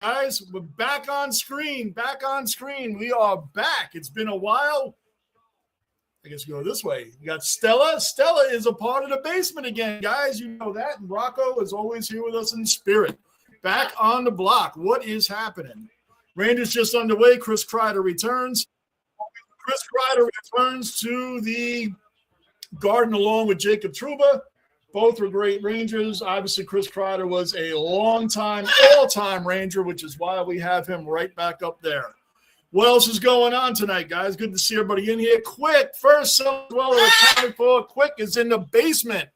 guys. We're back on screen. We are back. It's been a while. I guess we go this way. We got Stella. Stella is a part of the basement again, guys. You know that. And Rocco is always here with us in spirit. Back on the block. What is happening? Rangers just underway. Chris Kreider returns. Chris Kreider returns to the Garden along with Jacob Trouba. Both were great Rangers. Obviously, Chris Kreider was a long-time, all-time Ranger, which is why we have him right back up there. What else is going on tonight, guys? Good to see everybody in here. Quick, first Dweller accounted for. Quick is in the basement.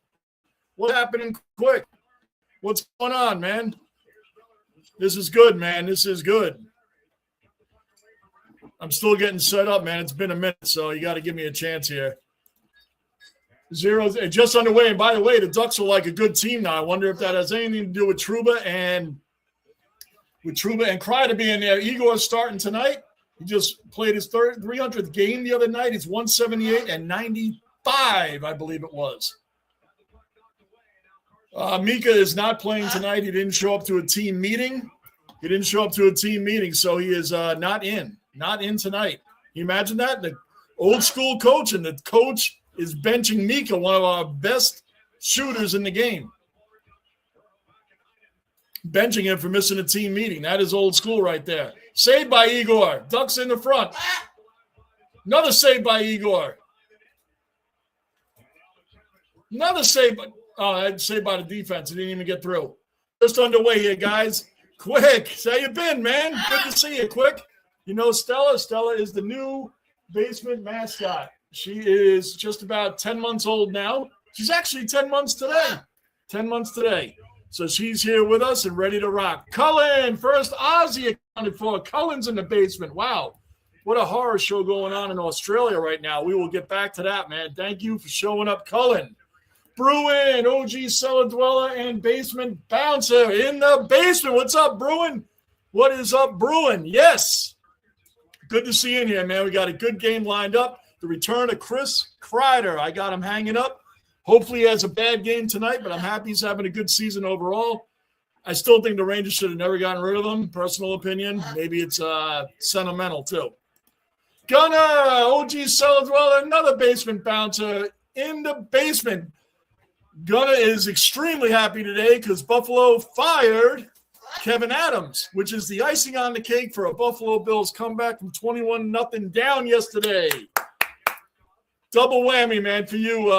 What's happening, Quick? What's going on, man? This is good, man. This is good. I'm still getting set up, man. It's been a minute, so you got to give me a chance here. 0 just underway. And by the way, the Ducks are like a good team now. I wonder if that has anything to do with Trouba and Kreider being there. Igor starting tonight. He just played his 300th game the other night. He's 178 and 95, I believe it was. Mika is not playing tonight. He didn't show up to a team meeting. So he is not in tonight. Can you imagine that? The old school coach, and the coach is benching Mika, one of our best shooters in the game. Benching him for missing a team meeting. That is old school right there. Saved by Igor. Ducks in the front. Another save by Igor. Another save. Saved by the defense. It didn't even get through. Just underway here, guys. Quick. How you been, man? Good to see you, Quick. You know Stella? Stella is the new basement mascot. She is just about 10 months old now. She's actually 10 months today. 10 months today. So she's here with us and ready to rock. Cullen, first Aussie accounted for. Cullen's in the basement. Wow. What a horror show going on in Australia right now. We will get back to that, man. Thank you for showing up, Cullen. Bruin, OG Cellar Dweller, and Basement Bouncer in the basement. What's up, Bruin? What is up, Bruin? Yes. Good to see you in here, man. We got a good game lined up. The return of Chris Kreider. I got him hanging up. Hopefully he has a bad game tonight, but I'm happy he's having a good season overall. I still think the Rangers should have never gotten rid of him. Personal opinion. Maybe it's sentimental, too. Gunner, OG Cellar Dweller, another basement bouncer in the basement. Gunner is extremely happy today because Buffalo fired Kevin Adams, which is the icing on the cake for a Buffalo Bills comeback from 21-0 down yesterday. Double whammy, man, for you.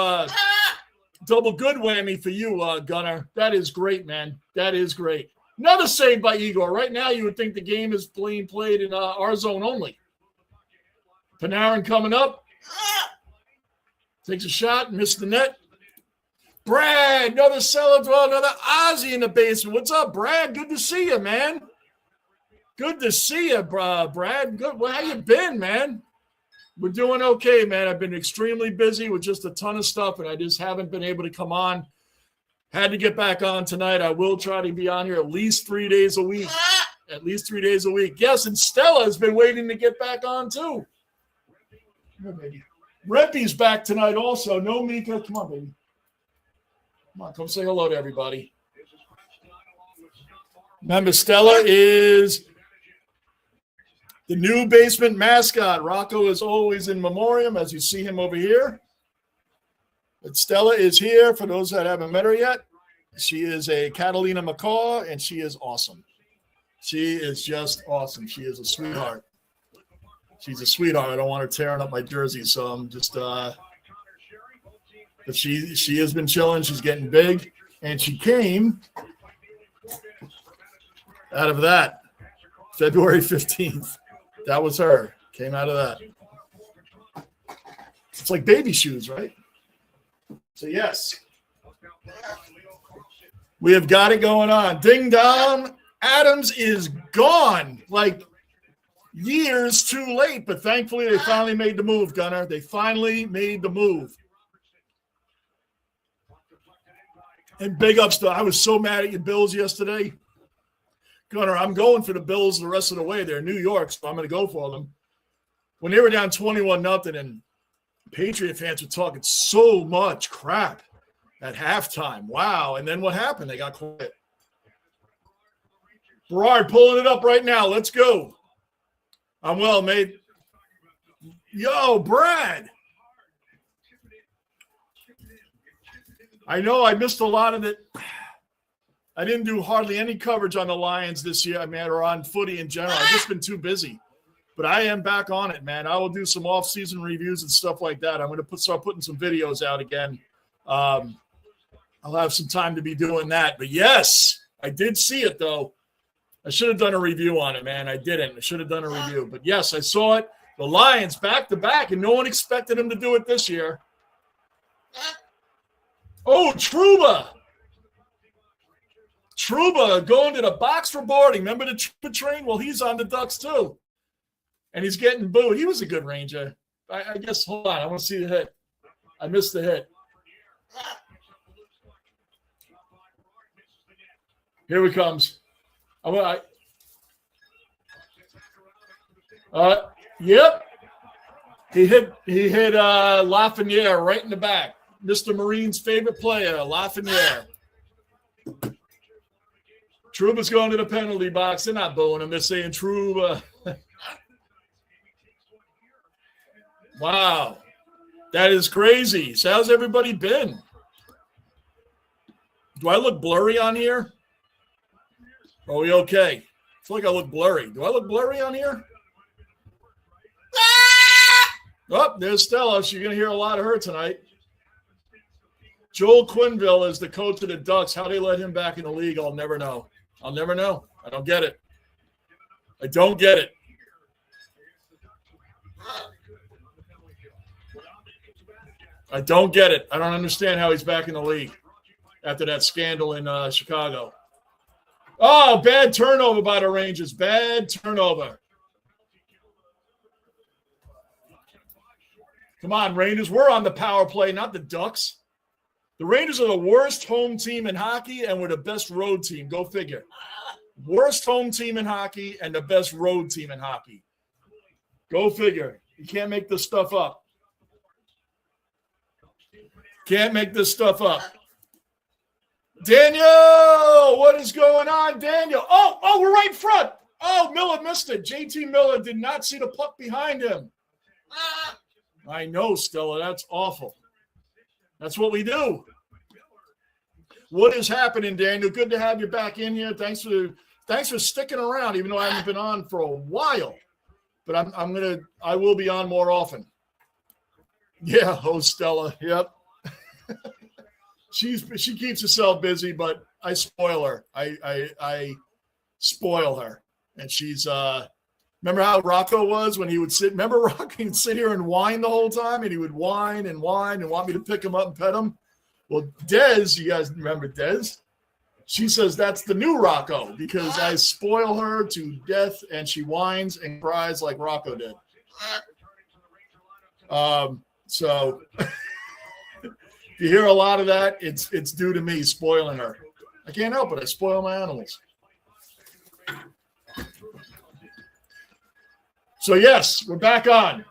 Double good whammy for you, Gunner. That is great, man. That is great. Another save by Igor. Right now, you would think the game is being played in our zone only. Panarin coming up. Takes a shot, missed the net. Brad, another Cellar Dweller, another Aussie in the basement. What's up, Brad? Good to see you, man. Good to see you, Brad. Good. Well, how you been, man? We're doing okay, man. I've been extremely busy with just a ton of stuff, and I just haven't been able to come on. Had to get back on tonight. I will try to be on here at least 3 days a week. At least 3 days a week. Yes, and Stella has been waiting to get back on, too. Here, baby. Reppy's back tonight also. No, Mika. Come on, baby. Come on, come say hello to everybody. Remember, Stella is the new basement mascot. Rocco is always in memoriam, as you see him over here. But Stella is here, for those that haven't met her yet. She is a Catalina Macaw, and she is awesome. She is just awesome. She is a sweetheart. She's a sweetheart. I don't want her tearing up my jersey, so I'm just but she has been chilling. She's getting big, and she came out of that February 15th. That was her. Came out of that. It's like baby shoes, right? So, yes. We have got it going on. Ding dong. Adams is gone. Like years too late, but thankfully they finally made the move, Gunner. They finally made the move. And big ups to, I was so mad at your Bills yesterday. Gunner, I'm going for the Bills the rest of the way. They're New York, so I'm going to go for them. When they were down 21-0 and Patriot fans were talking so much crap at halftime. Wow. And then what happened? They got quiet. Berard pulling it up right now. Let's go. I'm well, mate. Yo, Brad. I know I missed a lot of it. I didn't do hardly any coverage on the Lions this year, or on footy in general. I've just been too busy. But I am back on it, man. I will do some off-season reviews and stuff like that. I'm going to start putting some videos out again. I'll have some time to be doing that. But, yes, I did see it, though. I should have done a review on it, man. I didn't. I should have done a review. But, yes, I saw it. The Lions back-to-back, and no one expected them to do it this year. Oh, Trouba. Trouba going to the box for boarding. Remember the Trouba train? Well, he's on the Ducks, too. And he's getting booed. He was a good Ranger. I guess, hold on. I want to see the hit. I missed the hit. Here he comes. Yep. He hit Lafreniere right in the back. Mr. Marine's favorite player, Lafreniere. Trouba's going to the penalty box. They're not booing him. They're saying Trouba. Wow. That is crazy. So how's everybody been? Do I look blurry on here? Are we okay? I feel like I look blurry. Do I look blurry on here? Oh, there's Stella. She's going to hear a lot of her tonight. Joel Quinville is the coach of the Ducks. How they let him back in the league, I'll never know. I'll never know. I don't get it. I don't get it. I don't get it. I don't understand how he's back in the league after that scandal in Chicago. Oh, bad turnover by the Rangers. Bad turnover. Come on, Rangers. We're on the power play, not the Ducks. The Rangers are the worst home team in hockey, and we're the best road team. Go figure. Worst home team in hockey and the best road team in hockey. Go figure. You can't make this stuff up. Can't make this stuff up. Daniel, what is going on, Daniel? Oh, we're right in front. Oh, Miller missed it. JT Miller did not see the puck behind him. I know, Stella. That's awful. That's what we do. What is happening, Daniel? Good to have you back in here. Thanks for sticking around, even though I haven't been on for a while. But I will be on more often. Yeah, Stella. Yep. She keeps herself busy, but I spoil her. I spoil her, and she's. Remember how Rocco was when he would sit? Remember Rocco? He'd sit here and whine the whole time, and he would whine and whine and want me to pick him up and pet him. Well, Dez, you guys remember Dez? She says that's the new Rocco because I spoil her to death, and she whines and cries like Rocco did. So. You hear a lot of that, it's due to me spoiling her. I can't help it. I spoil my animals. So, yes, we're back on.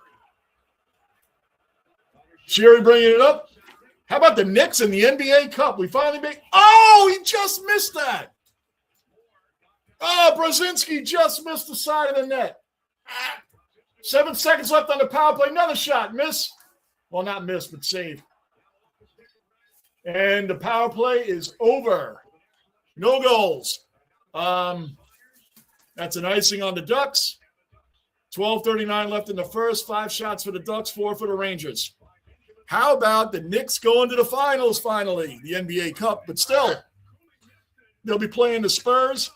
Sherry bringing it up. How about the Knicks in the NBA Cup? We finally made – oh, he just missed that. Oh, Brzezinski just missed the side of the net. 7 seconds left on the power play. Another shot. Miss. Well, not miss, but save. And the power play is over. No goals. That's an icing on the Ducks. 12:39 left in the first. 5 shots for the Ducks, 4 for the Rangers. How about the Knicks going to the finals finally? The NBA Cup, but still. They'll be playing the Spurs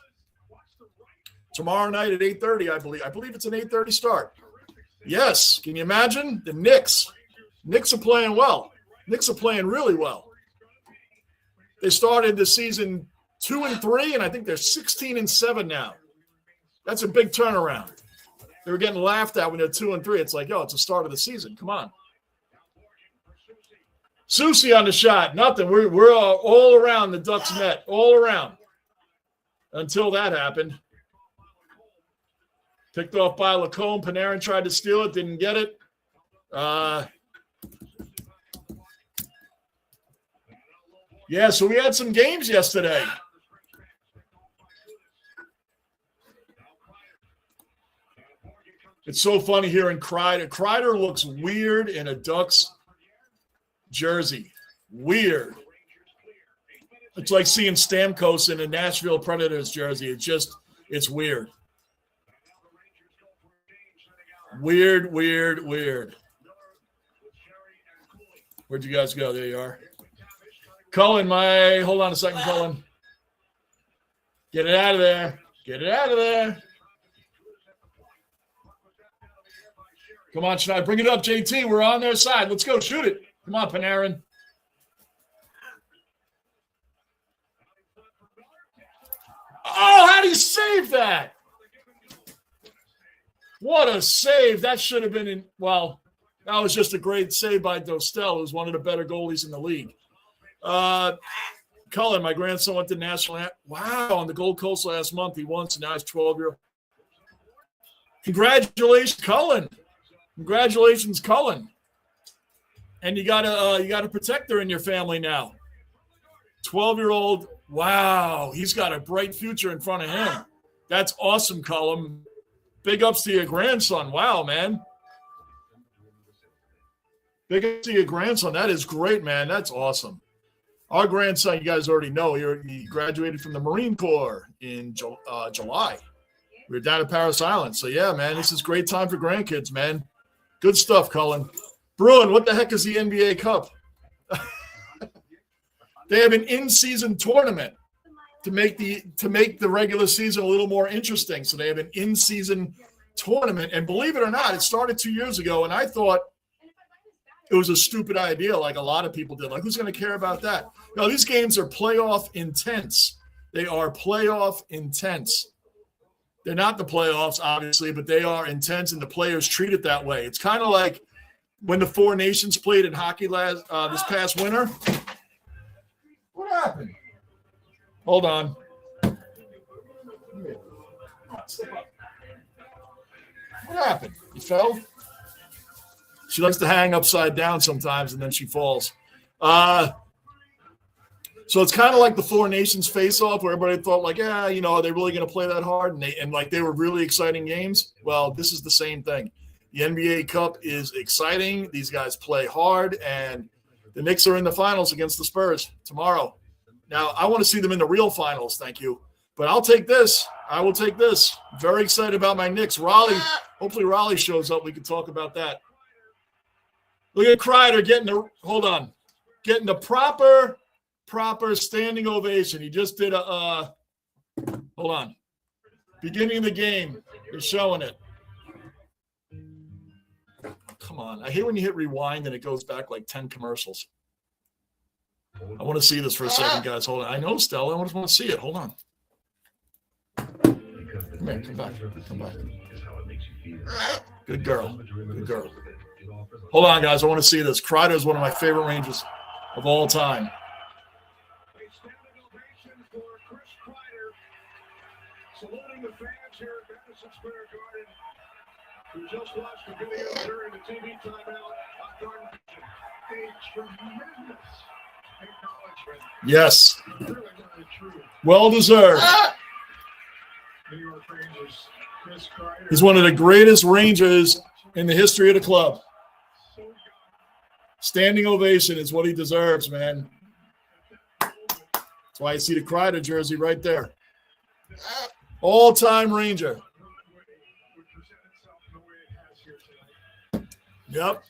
tomorrow night at 8:30, I believe. I believe it's an 8:30 start. Yes. Can you imagine? The Knicks. Knicks are playing well. Knicks are playing really well. They started the season 2-3, and I think they're 16-7 now. That's a big turnaround. They were getting laughed at when they're 2-3. It's like, it's the start of the season. Come on. Susie on the shot. Nothing. We're all around the Ducks net. All around. Until that happened. Picked off by Lacombe. Panarin tried to steal it. Didn't get it. Yeah, so we had some games yesterday. It's so funny hearing Kreider. Kreider looks weird in a Ducks jersey. Weird. It's like seeing Stamkos in a Nashville Predators jersey. It's weird. Weird. Where'd you guys go? There you are. Cullen, hold on a second, Cullen. Get it out of there. Come on, Schneider. Bring it up, JT. We're on their side. Let's go. Shoot it. Come on, Panarin. Oh, how do you save that? What a save. That should have been that was just a great save by Dostal, who's one of the better goalies in the league. Cullen, my grandson went to national. Wow, on the Gold Coast last month. He won, so now he's 12-year-old. Congratulations, Cullen. And you got a protector in your family now. 12-year-old. Wow, he's got a bright future in front of him. That's awesome, Cullen. Big ups to your grandson. Wow, man. Big ups to your grandson. That is great, man. That's awesome. Our grandson, you guys already know, he graduated from the Marine Corps in July. We were down at Paris Island. So, yeah, man, this is great time for grandkids, man. Good stuff, Cullen. Bruin, what the heck is the NBA Cup? They have an in-season tournament to make the regular season a little more interesting. So they have an in-season tournament. And believe it or not, it started 2 years ago, and I thought it was a stupid idea like a lot of people did. Like, who's going to care about that? No, these games are playoff intense. They are playoff intense. They're not the playoffs, obviously, but they are intense, and the players treat it that way. It's kind of like when the Four Nations played in hockey this past winter. What happened? Hold on. What happened? You fell? She likes to hang upside down sometimes, and then she falls. So it's kind of like the Four Nations face-off, where everybody thought, like, are they really going to play that hard? And they were really exciting games. Well, this is the same thing. The NBA Cup is exciting. These guys play hard, and the Knicks are in the finals against the Spurs tomorrow. Now, I want to see them in the real finals, thank you. But I'll take this. I will take this. Very excited about my Knicks. Raleigh, hopefully Raleigh shows up. We can talk about that. Look at Kreider getting the proper standing ovation. He just did hold on. Beginning of the game. They're showing it. Come on. I hate when you hit rewind and it goes back like 10 commercials. I want to see this for a second, guys. Hold on. I know, Stella. I just want to see it. Hold on. Come here. Come back. Good girl. Hold on, guys. I want to see this. Kreider is one of my favorite Rangers of all time. Saluting the fans here at Madison Square Garden, who just watched the video during the TV timeout on Garden. A tremendous acknowledgement. Yes. Well deserved. He's one of the greatest Rangers in the history of the club. Standing ovation is what he deserves, man. That's why I see the Kreider jersey right there. All-time Ranger. Yep.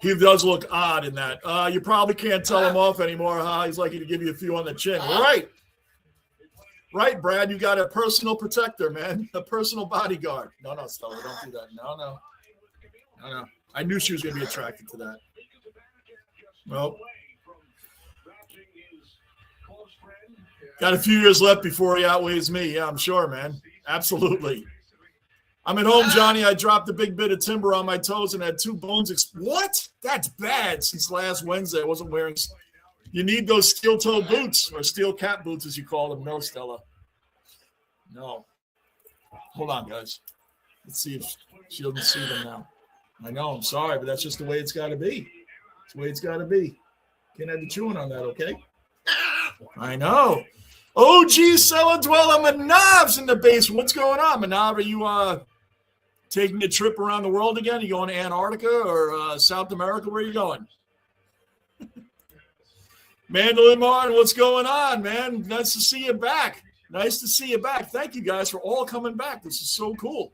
He does look odd in that. You probably can't tell him off anymore, huh? He's lucky to give you a few on the chin. Right. Right, Brad. You got a personal protector, man. A personal bodyguard. No, Stella, don't do that. No. I knew she was going to be attracted to that. Well, got a few years left before he outweighs me. Yeah, I'm sure, man. Absolutely. I'm at home, Johnny. I dropped a big bit of timber on my toes and had two bones. What? That's bad. Since last Wednesday, I wasn't wearing. You need those steel-toe boots, or steel cap boots, as you call them. No, Stella. No. Hold on, guys. Let's see if she doesn't see them now. I know. I'm sorry, but that's just the way it's got to be. It's the way it's got to be. Can't have the chewing on that, okay? I know. OG Cellar Dweller Manav's in the basement. What's going on, Manav? Are you taking a trip around the world again? Are you going to Antarctica or South America? Where are you going? Mandolin Martin, what's going on, man? Nice to see you back. Nice to see you back. Thank you guys for all coming back. This is so cool.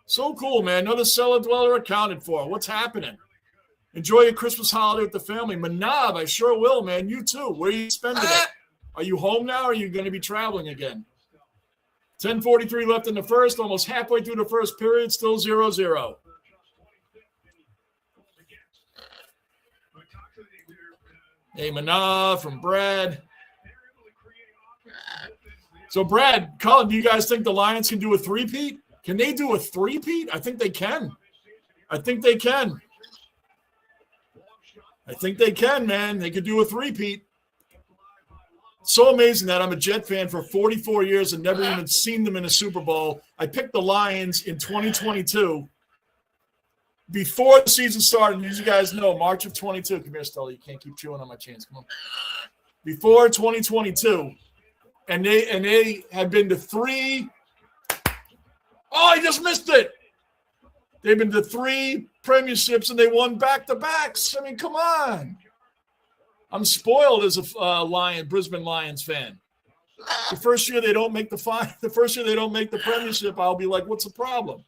So cool, man. Another Cellar Dweller accounted for. What's happening? Enjoy your Christmas holiday with the family. Manav, I sure will, man. You too. Where are you spending it? Are you home now or are you going to be traveling again? 10:43 left in the first, almost halfway through the first period, still 0-0. Hey, Manav from Brad. So, Brad, Colin, do you guys think the Lions can do a three-peat? Can they do a three-peat? I think they can. I think they can. I think they can, man. They could do a three-peat. So amazing that I'm a Jet fan for 44 years and never even seen them in a Super Bowl. I picked the Lions in 2022 before the season started. As you guys know, March of 22. Come here, Stella. You can't keep chewing on my chains. Come on. Before 2022, and they had been to three. Oh, he just missed it. They've been to three premierships and they won back-to-backs. I mean, come on. I'm spoiled as a Brisbane Lions fan. The first year they don't make the premiership, I'll be like, what's the problem?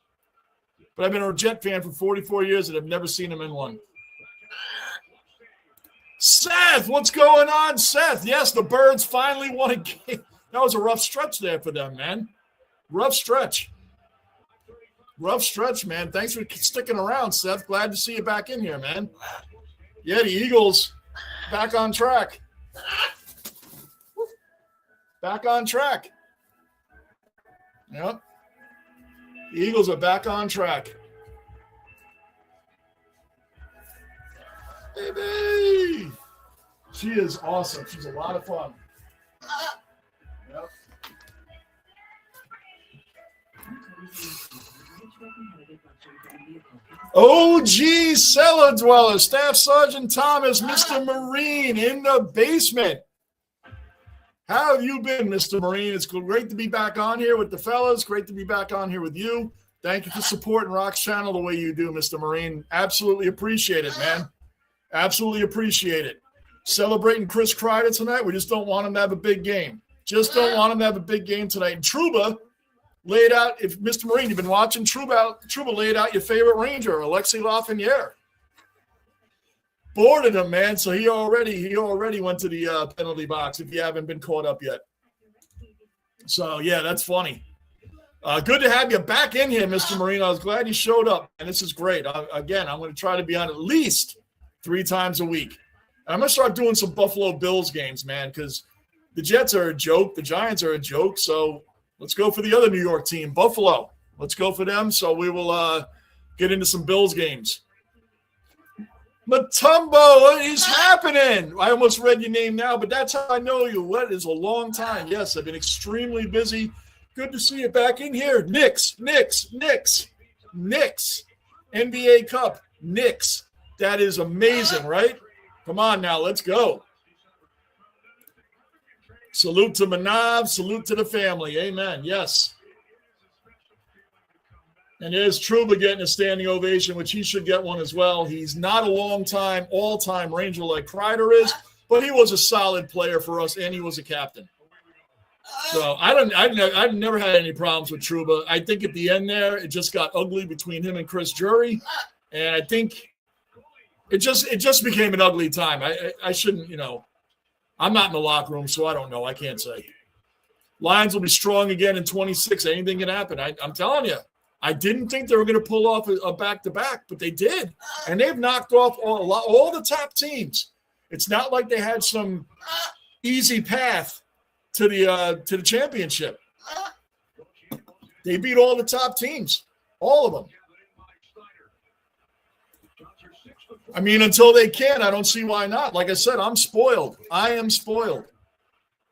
But I've been a Jet fan for 44 years and I've never seen them in one. Seth, what's going on, Seth? Yes, the Birds finally won a game. That was a rough stretch there for them, man. Rough stretch. Rough stretch, man. Thanks for sticking around, Seth. Glad to see you back in here, man. Yeah, the Eagles back on track. Back on track. Yep. The Eagles are back on track. Baby! She is awesome. She's a lot of fun. Yep. OG Cellar Dweller, Staff Sergeant Thomas, Mr. Marine in the basement. How have you been, Mr. Marine? It's great to be back on here with the fellas. Great to be back on here with you. Thank you for supporting Rock's channel the way you do, Mr. Marine. Absolutely appreciate it, man. Absolutely appreciate it. Celebrating Chris Kreider tonight. We just don't want him to have a big game. Just don't want him to have a big game tonight. And Trouba laid out, if Mr. Marine, you've been watching, Trouba laid out your favorite Ranger, Alexei Lafreniere. Boarded him, man. So he already went to the penalty box if you haven't been caught up yet. So, yeah, that's funny. Good to have you back in here, Mr. Marine. I was glad you showed up, and this is great. Again, I'm going to try to be on at least 3 times a week. And I'm going to start doing some Buffalo Bills games, man, because the Jets are a joke. The Giants are a joke. So let's go for the other New York team, Buffalo. Let's go for them. So we will get into some Bills games. Matumbo, what is happening? I almost read your name now, but that's how I know you. What is a long time? Yes, I've been extremely busy. Good to see you back in here. Knicks. NBA Cup, Knicks. That is amazing, right? Come on now, let's go. Salute to Manav. Salute to the family. Amen. Yes. And there's Trouba getting a standing ovation, which he should get one as well. He's not a long-time, all-time Ranger like Kreider is, but he was a solid player for us, and he was a captain. So I've never had any problems with Trouba. I think at the end there, it just got ugly between him and Chris Jury, and I think it just became an ugly time. I shouldn't, I'm not in the locker room, so I don't know. I can't say. Lions will be strong again in 26. Anything can happen. I'm telling you. I didn't think they were going to pull off a back-to-back, but they did. And they've knocked off all the top teams. It's not like they had some easy path to the championship. They beat all the top teams, all of them. I mean, until they can, I don't see why not. Like I said, I'm spoiled. I am spoiled.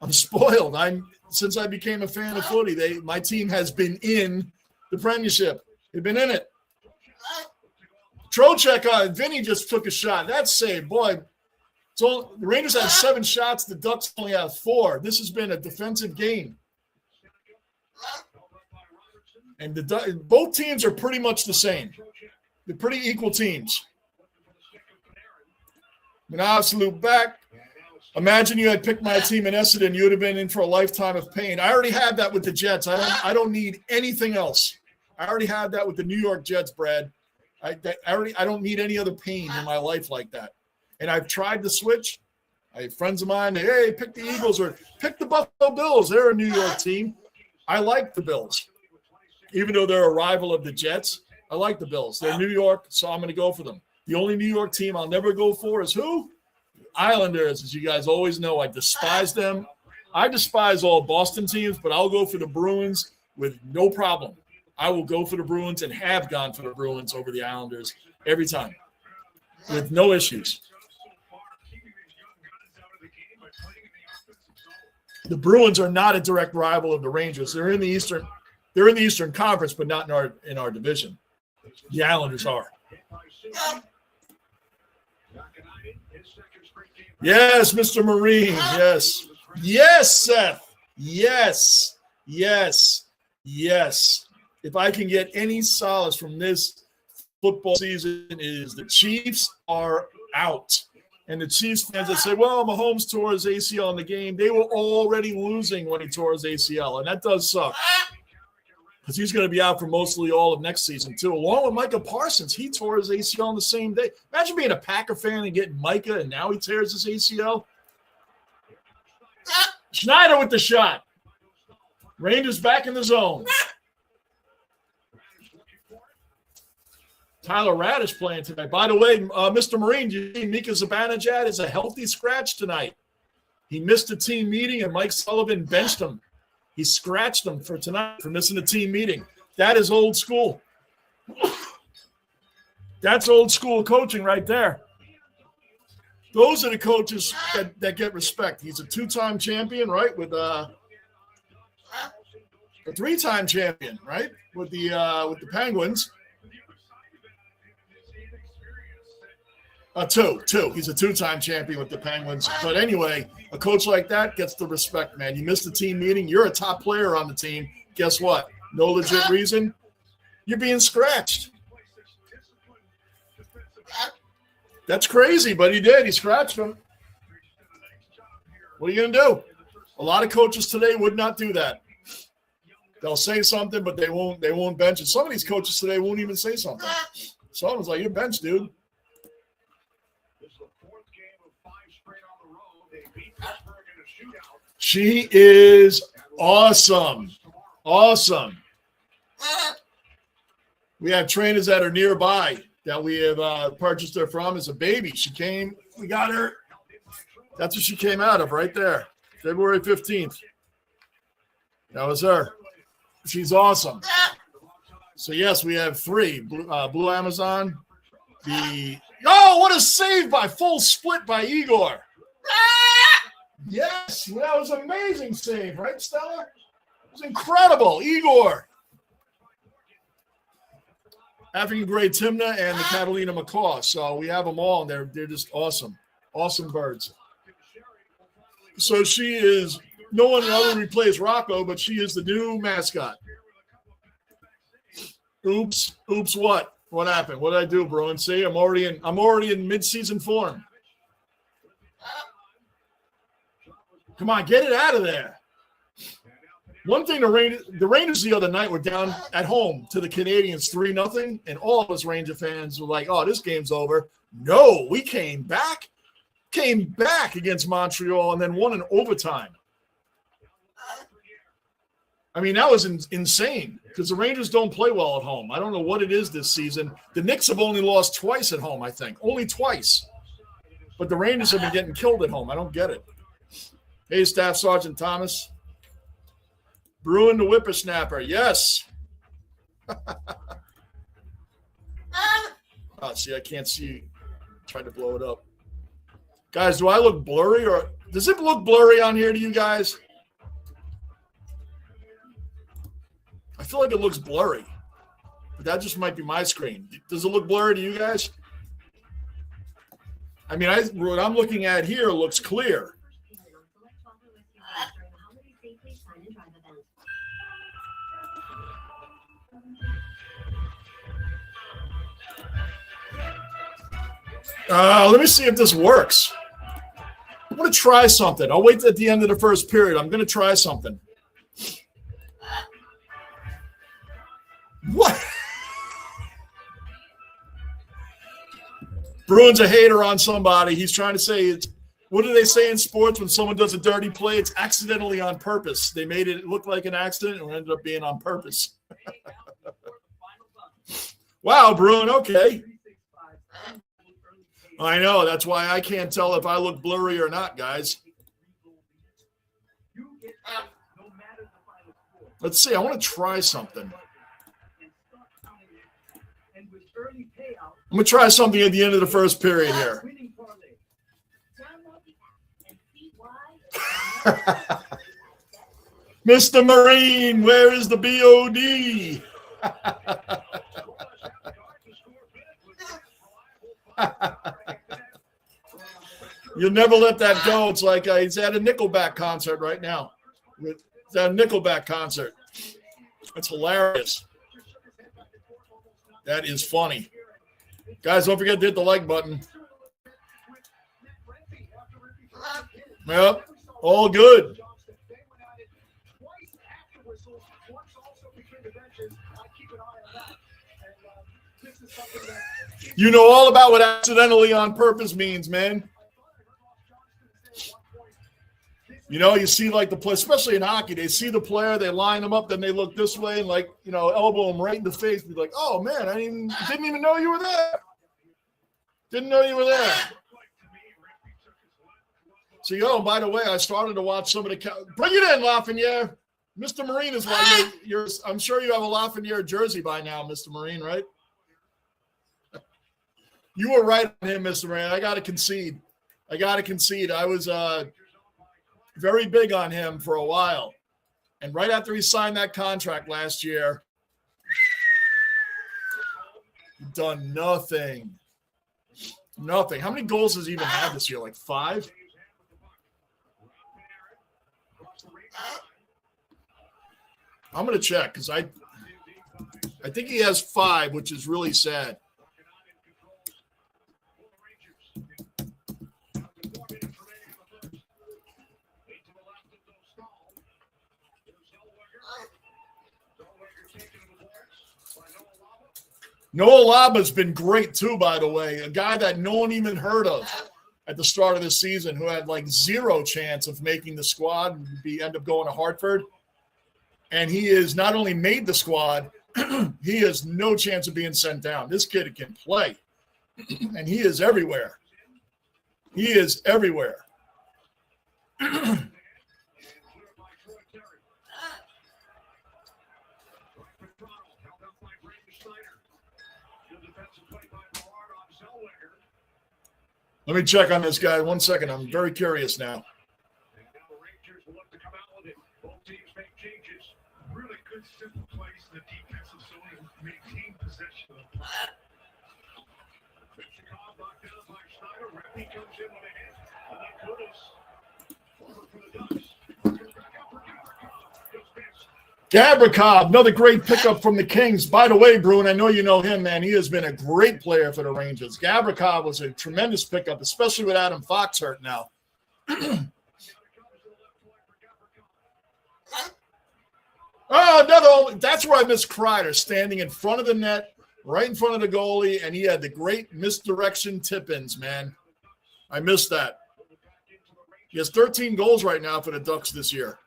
I'm spoiled. Since I became a fan of footy, my team has been in the premiership. They've been in it. Trocheck, Vinny just took a shot. That's saved. Boy, So the Rangers have 7 shots. The Ducks only have 4. This has been a defensive game. And both teams are pretty much the same. They're pretty equal teams. An absolute back. Imagine you had picked my team in Essendon. You would have been in for a lifetime of pain. I already had that with the Jets. I don't need anything else. I already had that with the New York Jets, Brad. I don't need any other pain in my life like that. And I've tried to switch. I have friends of mine, hey, pick the Eagles or pick the Buffalo Bills. They're a New York team. I like the Bills. Even though they're a rival of the Jets, I like the Bills. They're New York, so I'm going to go for them. The only New York team I'll never go for is who? Islanders, as you guys always know. I despise them. I despise all Boston teams, but I'll go for the Bruins with no problem. I will go for the Bruins and have gone for the Bruins over the Islanders every time with no issues. The Bruins are not a direct rival of the Rangers. They're in the Eastern Conference, but not in our division. The Islanders are. Yes, Mr. Marine. Yes. Yes, Seth. Yes. Yes. Yes. If I can get any solace from this football season is the Chiefs are out. And the Chiefs fans that say, well, Mahomes tore his ACL in the game. They were already losing when he tore his ACL, and that does suck. Because he's going to be out for mostly all of next season, too. Along with Micah Parsons, he tore his ACL on the same day. Imagine being a Packer fan and getting Micah, and now he tears his ACL. Schneider with the shot. Rangers back in the zone. Tyler Radish playing tonight. By the way, Mr. Marine, you see Mika Zibanejad is a healthy scratch tonight. He missed a team meeting, and Mike Sullivan benched him. He scratched him for tonight for missing a team meeting. That is old school. That's old school coaching right there. Those are the coaches that get respect. He's a 2-time champion, right? With a 3-time champion, right? With the Penguins. Two. He's a 2-time champion with the Penguins. But anyway, a coach like that gets the respect, man. You missed a team meeting. You're a top player on the team. Guess what? No legit reason. You're being scratched. That's crazy, but he did. He scratched him. What are you going to do? A lot of coaches today would not do that. They'll say something, but they won't bench it. Some of these coaches today won't even say something. Someone's like, you're benched, dude. She is awesome. Awesome. We have trainers that are nearby that we have purchased her from as a baby. She came, we got her. That's what she came out of right there. February 15th. That was her. She's awesome. So, yes, we have 3. Blue Amazon. What a save by full split by Igor. Yes, that was an amazing save, right, Stella? It was incredible. Igor. African Gray Timna and the Catalina Macaw. So we have them all, and they're just awesome. Awesome birds. So she is, no one other replays Rocco, but she is the new mascot. Oops what? What happened? What did I do, Bruin? See, I'm already in mid-season form. Come on, get it out of there. One thing, the Rangers the other night were down at home to the Canadians 3-0, and all of us Ranger fans were like, oh, this game's over. No, we came back against Montreal and then won in overtime. I mean, that was insane because the Rangers don't play well at home. I don't know what it is this season. The Knicks have only lost twice at home, I think. Only twice. But the Rangers have been getting killed at home. I don't get it. Hey, Staff Sergeant Thomas. Bruin the whippersnapper. Yes. See, I can't see. Tried to blow it up. Guys, do I look blurry or does it look blurry on here to you guys? I feel like it looks blurry, but that just might be my screen. Does it look blurry to you guys? I mean, what I'm looking at here looks clear. Let me see if this works. I'm going to try something. I'll wait at the end of the first period. I'm going to try something. What? Bruin's a hater on somebody. He's trying to say it's, what do they say in sports when someone does a dirty play? It's accidentally on purpose. They made it look like an accident and it ended up being on purpose. Wow, Bruin, okay. I know. That's why I can't tell if I look blurry or not, guys. Let's see. I want to try something. I'm going to try something at the end of the first period here. Mr. Marine, where is the BOD? You'll never let that go. It's like he's at a Nickelback concert right now. He's at a Nickelback concert. That's hilarious. That is funny. Guys, don't forget to hit the like button. Yep, all good. You know all about what accidentally on purpose means, man. You know, you see like the play, especially in hockey, they see the player, they line them up, then they look this way and like, you know, elbow them right in the face. Be like, oh man, I didn't even know you were there. Didn't know you were there. So, by the way, I started to watch some of the bring it in, Lafreniere. Mr. Marine is why you're I'm sure you have a Lafreniere jersey by now, Mr. Marine, right? You were right on him, Mr. Marine. I got to concede. I was very big on him for a while. And right after he signed that contract last year, done nothing. Nothing. How many goals has he even had this year? Like 5? I'm going to check because I think he has 5, which is really sad. Noah Laba's been great too, by the way. A guy that no one even heard of at the start of the season who had like 0 chance of making the squad and end up going to Hartford. And he is not only made the squad, he has no chance of being sent down. This kid can play. And he is everywhere. He is everywhere. Let me check on this guy. 1 second. I'm very curious now. Gavrikov, another great pickup from the Kings. By the way, Bruin, I know you know him, man. He has been a great player for the Rangers. Gavrikov was a tremendous pickup, especially with Adam Fox hurt now. That's where I miss Kreider, standing in front of the net, right in front of the goalie, and he had the great misdirection tip-ins, man. I missed that. He has 13 goals right now for the Ducks this year.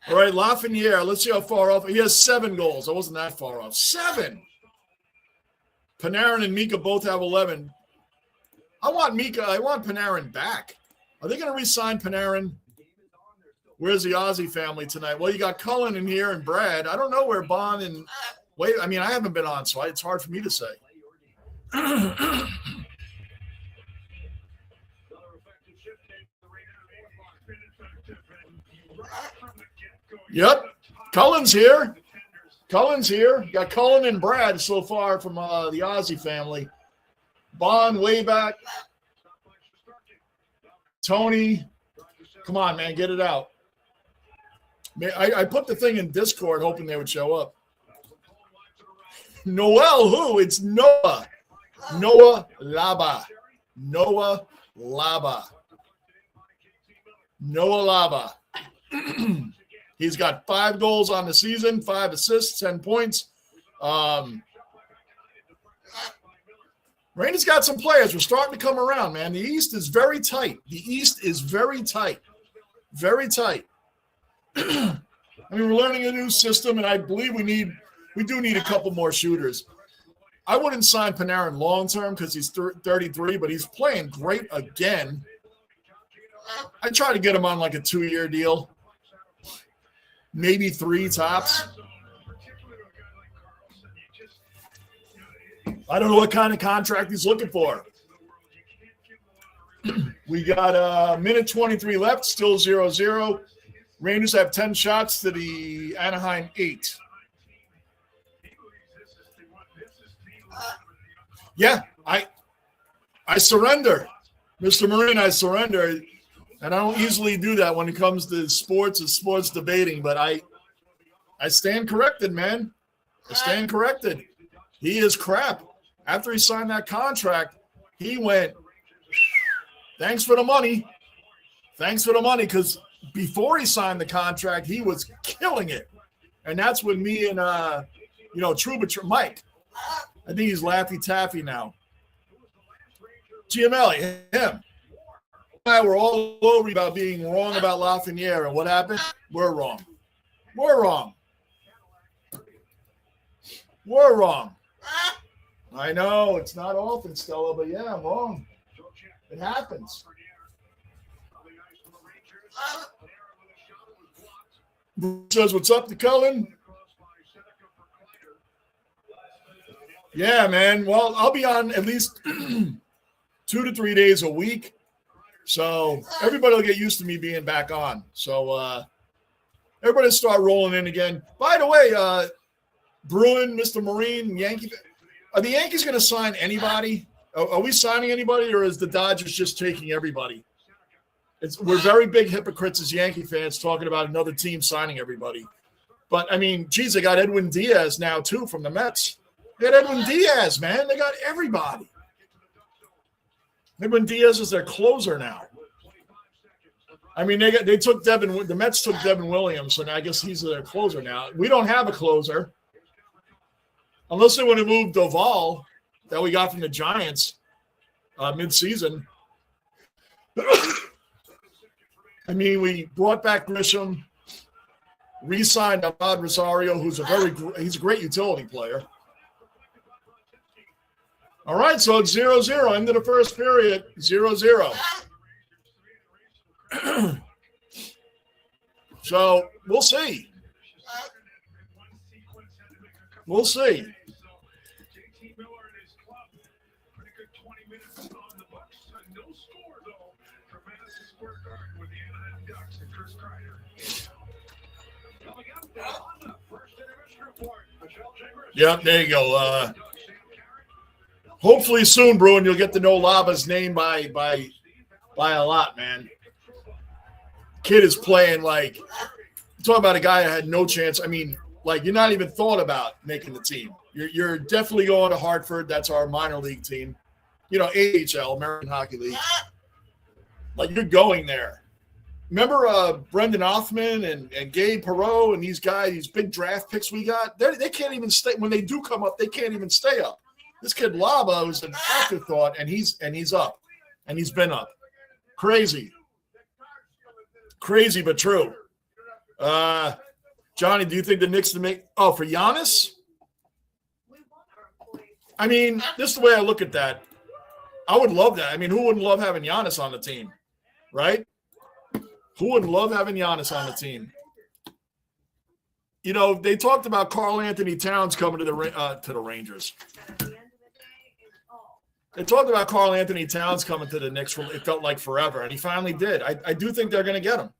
All right, Lafreniere, let's see how far off. He has 7 goals. I wasn't that far off. 7. Panarin and Mika both have 11. I want Panarin back. Are they going to re-sign Panarin? Where's the Ozzy family tonight? Well, you got Cullen in here and Brad. I don't know where Bond and wait. I mean, I haven't been on, so it's hard for me to say. Yep, Cullen's here. Got Cullen and Brad so far from the Ozzy family. Bond way back. Tony, come on, man, get it out. I put the thing in Discord hoping they would show up. Noel, who? It's Noah. Noah Laba. Noah Laba. Noah Laba. He's got 5 goals on the season, 5 assists, 10 points. Rangers got some players. We're starting to come around, man. The East is very tight. The East is very tight. Very tight. I mean, we're learning a new system, and I believe we do need a couple more shooters. I wouldn't sign Panarin long-term because he's 33, but he's playing great again. I try to get him on like a 2-year deal. Maybe 3 tops. I don't know what kind of contract he's looking for. We got a minute 23 left, still 0-0. Rangers have 10 shots to the Anaheim 8. Yeah, I surrender. Mr. Marine, I surrender. And I don't easily do that when it comes to sports and sports debating, but I stand corrected, man. I stand corrected. He is crap. After he signed that contract, he went, thanks for the money. Thanks for the money, because before he signed the contract, he was killing it. And that's when me and, Troubadour, Mike, I think he's Laffy Taffy now. Giamelli, him. We're all over about being wrong about Lafreniere, and what happened? We're wrong. We're wrong. We're wrong. I know it's not often, Stella, but yeah, I'm wrong. It happens. Says, what's up to Cullen? Yeah, man. Well, I'll be on at least 2 to 3 days a week. So everybody will get used to me being back on. So everybody start rolling in again. By the way, Bruin, Mr. Marine, Yankee, are the Yankees going to sign anybody? Are we signing anybody, or is the Dodgers just taking everybody? We're very big hypocrites as Yankee fans talking about another team signing everybody. But, I mean, geez, they got Edwin Diaz now, too, from the Mets. They got Edwin Diaz, man. They got everybody. Edwin Diaz is their closer now. I mean, the Mets took Devin Williams, and I guess he's their closer now. We don't have a closer. Unless they want to move Doval that we got from the Giants mid-season. I mean, we brought back Grisham, re-signed Ahmad Rosario, who's he's a great utility player. All right, so it's 0-0. End of the first period, 0-0. So we'll see. We'll see. Yep, there you go. Hopefully soon, Bruin, you'll get to know Laba's name by a lot, man. Kid is playing like – talking about a guy that had no chance. I mean, like, you're not even thought about making the team. You're definitely going to Hartford. That's our minor league team. AHL, American Hockey League. Like, you're going there. Remember Brendan Othman and Gabe Perreault and these guys, these big draft picks we got? They can't even stay. When they do come up, they can't even stay up. This kid Laba was an afterthought, and he's up. And he's been up. Crazy. Crazy, but true. Johnny, do you think the Knicks to make – for Giannis? I mean, this is the way I look at that. I would love that. I mean, who wouldn't love having Giannis on the team, right? Who wouldn't love having Giannis on the team? They talked about Karl Anthony Towns coming to the Rangers. They talked about Karl Anthony Towns coming to the Knicks. It felt like forever, and he finally did. I do think they're going to get him.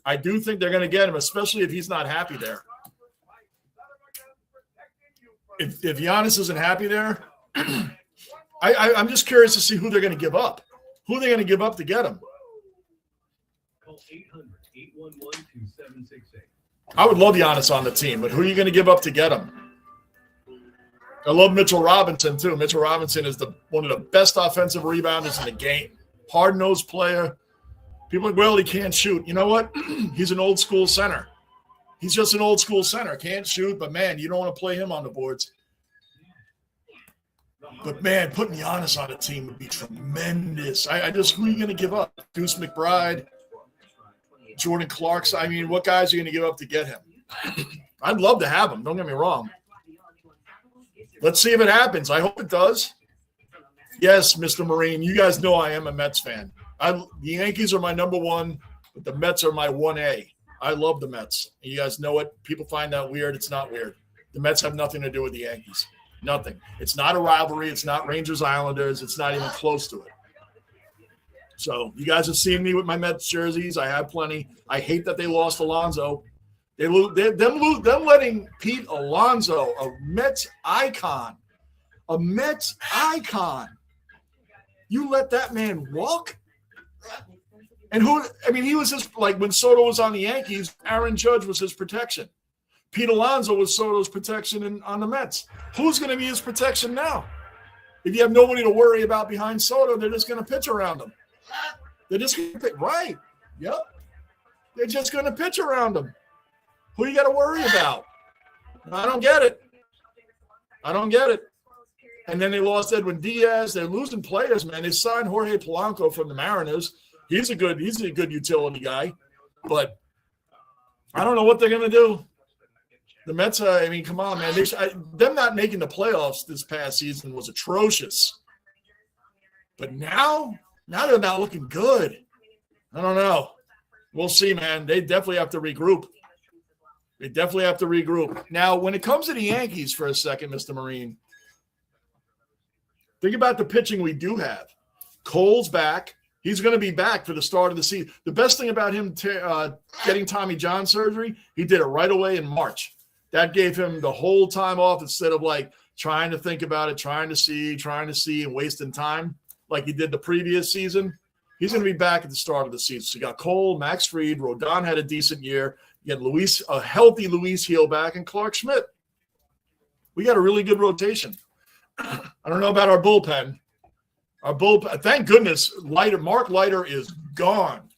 I do think they're going to get him, especially if he's not happy there. If Giannis isn't happy there, I'm just curious to see who they're going to give up. Who are they going to give up to get him? Call 800-811-2768. I would love Giannis on the team, but who are you going to give up to get him? I love Mitchell Robinson, too. Mitchell Robinson is one of the best offensive rebounders in the game. Hard-nosed player. People are like, well, he can't shoot. You know what? He's an old-school center. He's just an old-school center. Can't shoot, but, man, you don't want to play him on the boards. But, man, putting Giannis on a team would be tremendous. Who are you going to give up? Deuce McBride, Jordan Clarkson. I mean, what guys are you going to give up to get him? I'd love to have him. Don't get me wrong. Let's see if it happens. I hope it does. Yes, Mr. Marine, you guys know I am a Mets fan. The Yankees are my number one, but the Mets are my 1A. I love the Mets. You guys know it. People find that weird. It's not weird. The Mets have nothing to do with the Yankees. Nothing. It's not a rivalry. It's not Rangers-Islanders. It's not even close to it. So you guys have seen me with my Mets jerseys. I have plenty. I hate that they lost Alonso. Them letting Pete Alonso, a Mets icon, you let that man walk? And he was just like when Soto was on the Yankees, Aaron Judge was his protection. Pete Alonso was Soto's protection on the Mets. Who's going to be his protection now? If you have nobody to worry about behind Soto, they're just going to pitch around him. They're just going to pitch. Right. Yep. They're just going to pitch around him. Who you got to worry about? I don't get it. And then they lost Edwin Diaz. They're losing players, man. They signed Jorge Polanco from the Mariners. He's a good utility guy. But I don't know what they're going to do. The Mets, come on, man. Them not making the playoffs this past season was atrocious. But now they're not looking good. I don't know. We'll see, man. They definitely have to regroup. Now, when it comes to the Yankees for a second, Mr. Marine, think about the pitching we do have. Cole's back. He's going to be back for the start of the season. The best thing about him getting Tommy John surgery, he did it right away in March. That gave him the whole time off instead of like trying to think about it, trying to see, and wasting time like he did the previous season. He's going to be back at the start of the season. So you got Cole, Max Fried, Rodon had a decent year. You got a healthy Luis Heel back, and Clark Schmidt. We got a really good rotation. I don't know about our bullpen. Thank goodness, Mark Leiter is gone.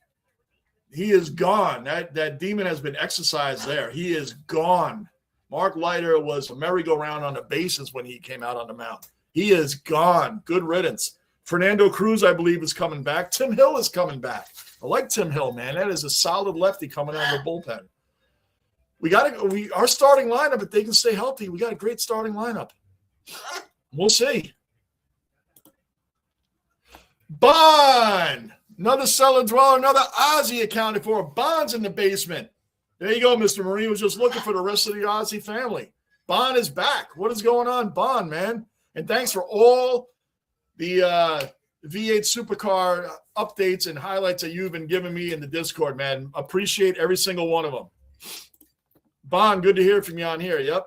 He is gone. That demon has been exercised there. He is gone. Mark Leiter was a merry-go-round on the bases when he came out on the mound. He is gone. Good riddance. Fernando Cruz, I believe, is coming back. Tim Hill is coming back. I like Tim Hill, man. That is a solid lefty coming out of the bullpen. Our starting lineup, if they can stay healthy, we got a great starting lineup. We'll see. Bond, another cellar dweller, another Ozzy accounted for. Bond's in the basement. There you go, Mr. Marine was just looking for the rest of the Ozzy family. Bond is back. What is going on, Bond, man? And thanks for all the V8 Supercar updates and highlights that you've been giving me in the Discord, man. Appreciate every single one of them. Bond, good to hear from you on here. Yep.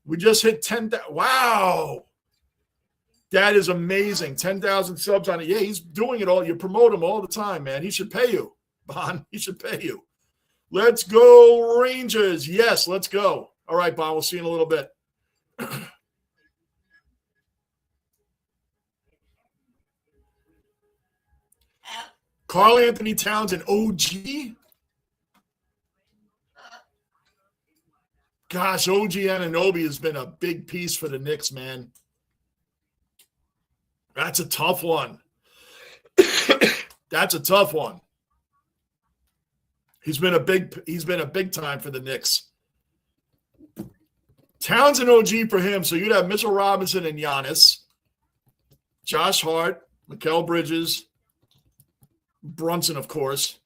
We just hit 10,000. Wow. That is amazing. 10,000 subs on it. Yeah, he's doing it all. You promote him all the time, man. He should pay you, Bond. He should pay you. Let's go, Rangers. Yes, let's go. All right, Bond. We'll see you in a little bit. Karl Anthony Towns and OG. Gosh, OG Anunoby has been a big piece for the Knicks, man. That's a tough one. That's a tough one. He's been a big time for the Knicks. Towns and OG for him. So you'd have Mitchell Robinson and Giannis, Josh Hart, Mikal Bridges, Brunson, of course.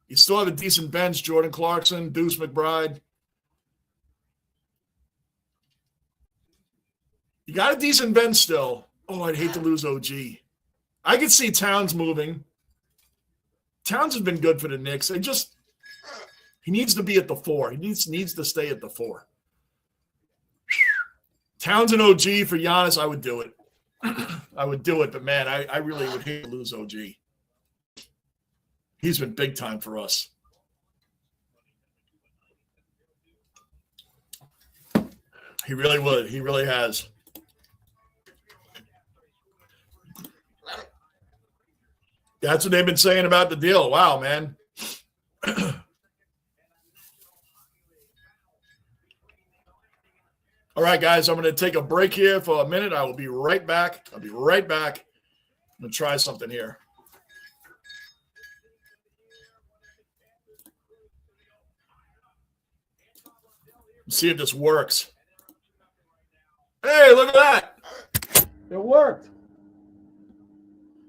You still have a decent bench, Jordan Clarkson, Deuce McBride. You got a decent bench still. Oh, I'd hate to lose OG. I could see Towns moving. Towns has been good for the Knicks. He needs to be at the 4. He needs to stay at the 4. Towns and OG for Giannis, I would do it. I would do it, but man, I really would hate to lose OG. He's been big time for us. He really would. He really has. That's what they've been saying about the deal. Wow, man. All right, guys, I'm going to take a break here for a minute. I will be right back. I'll be right back. I'm going to try something here. Let's see if this works. Hey, look at that. It worked.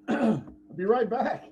I'll be right back.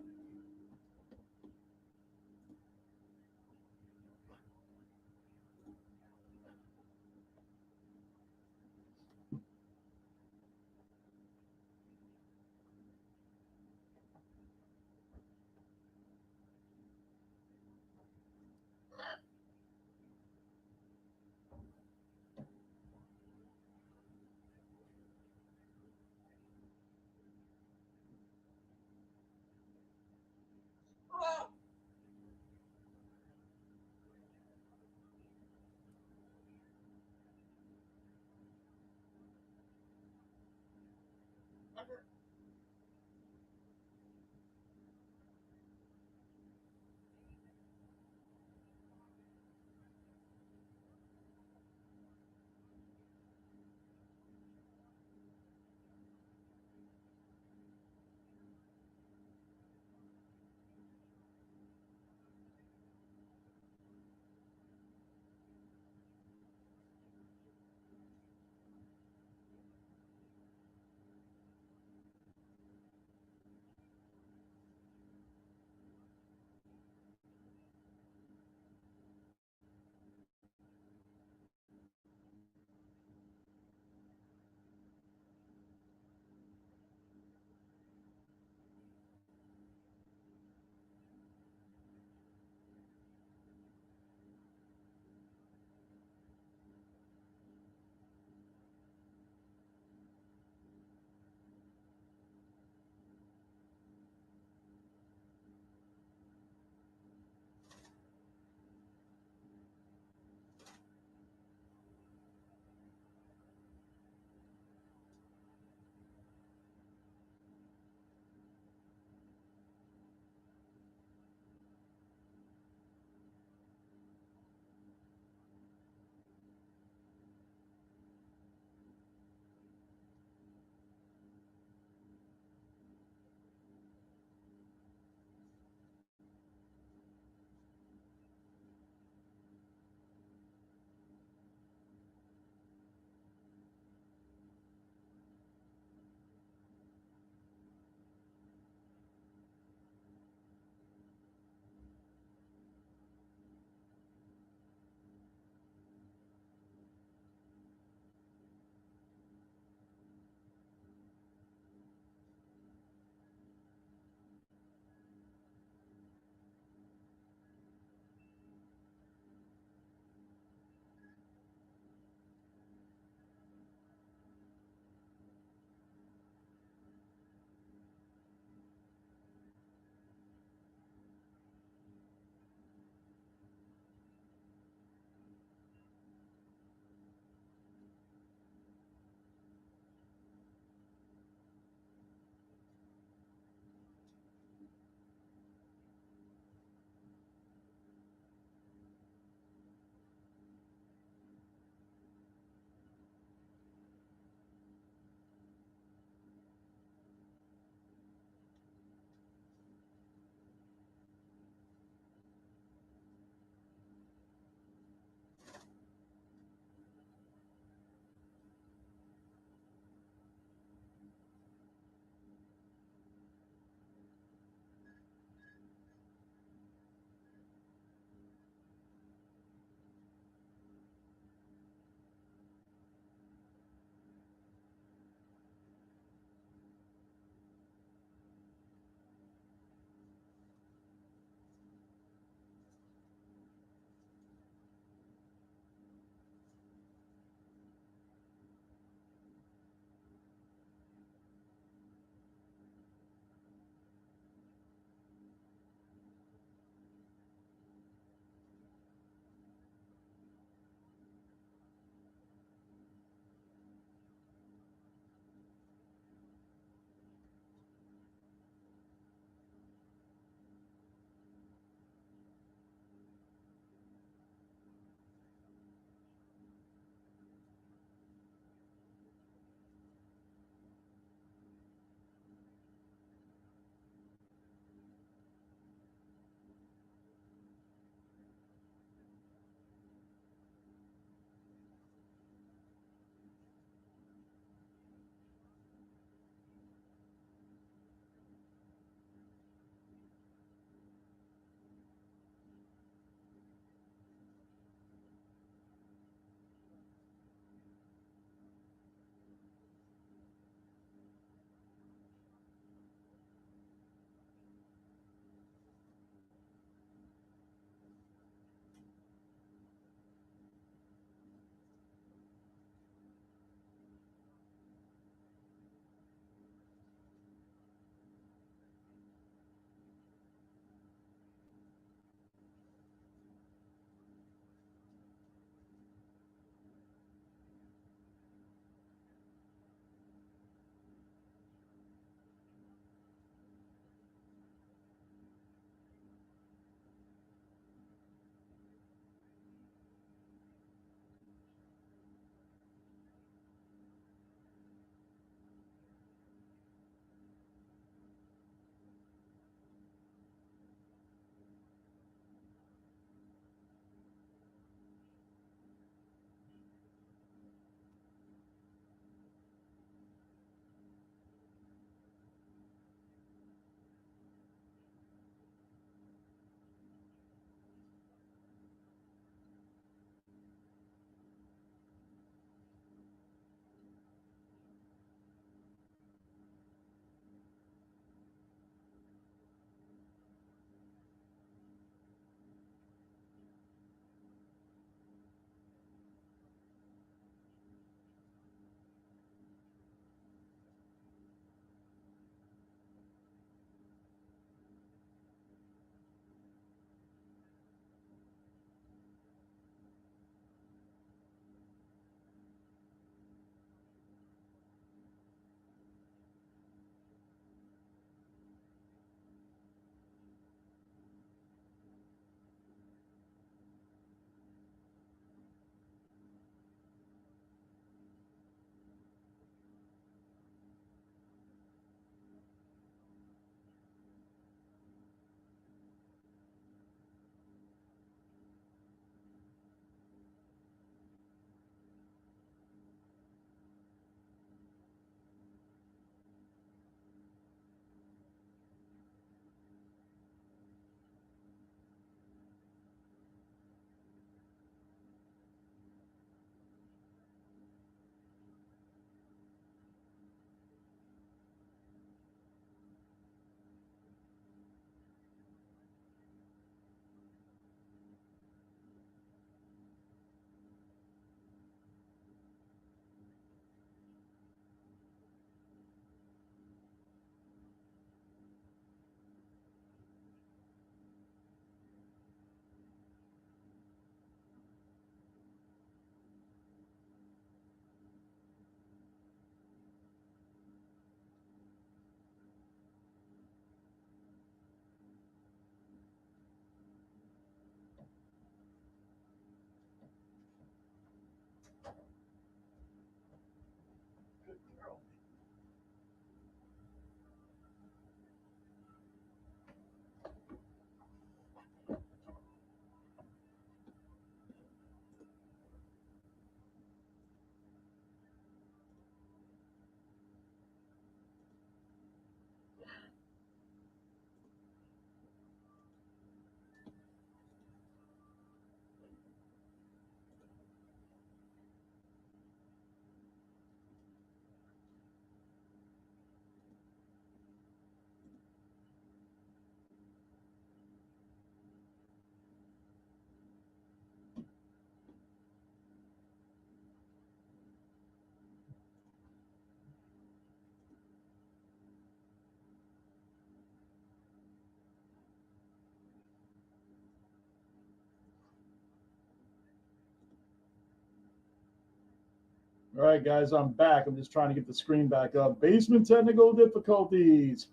All right, guys, I'm back. I'm just trying to get the screen back up. Basement technical difficulties.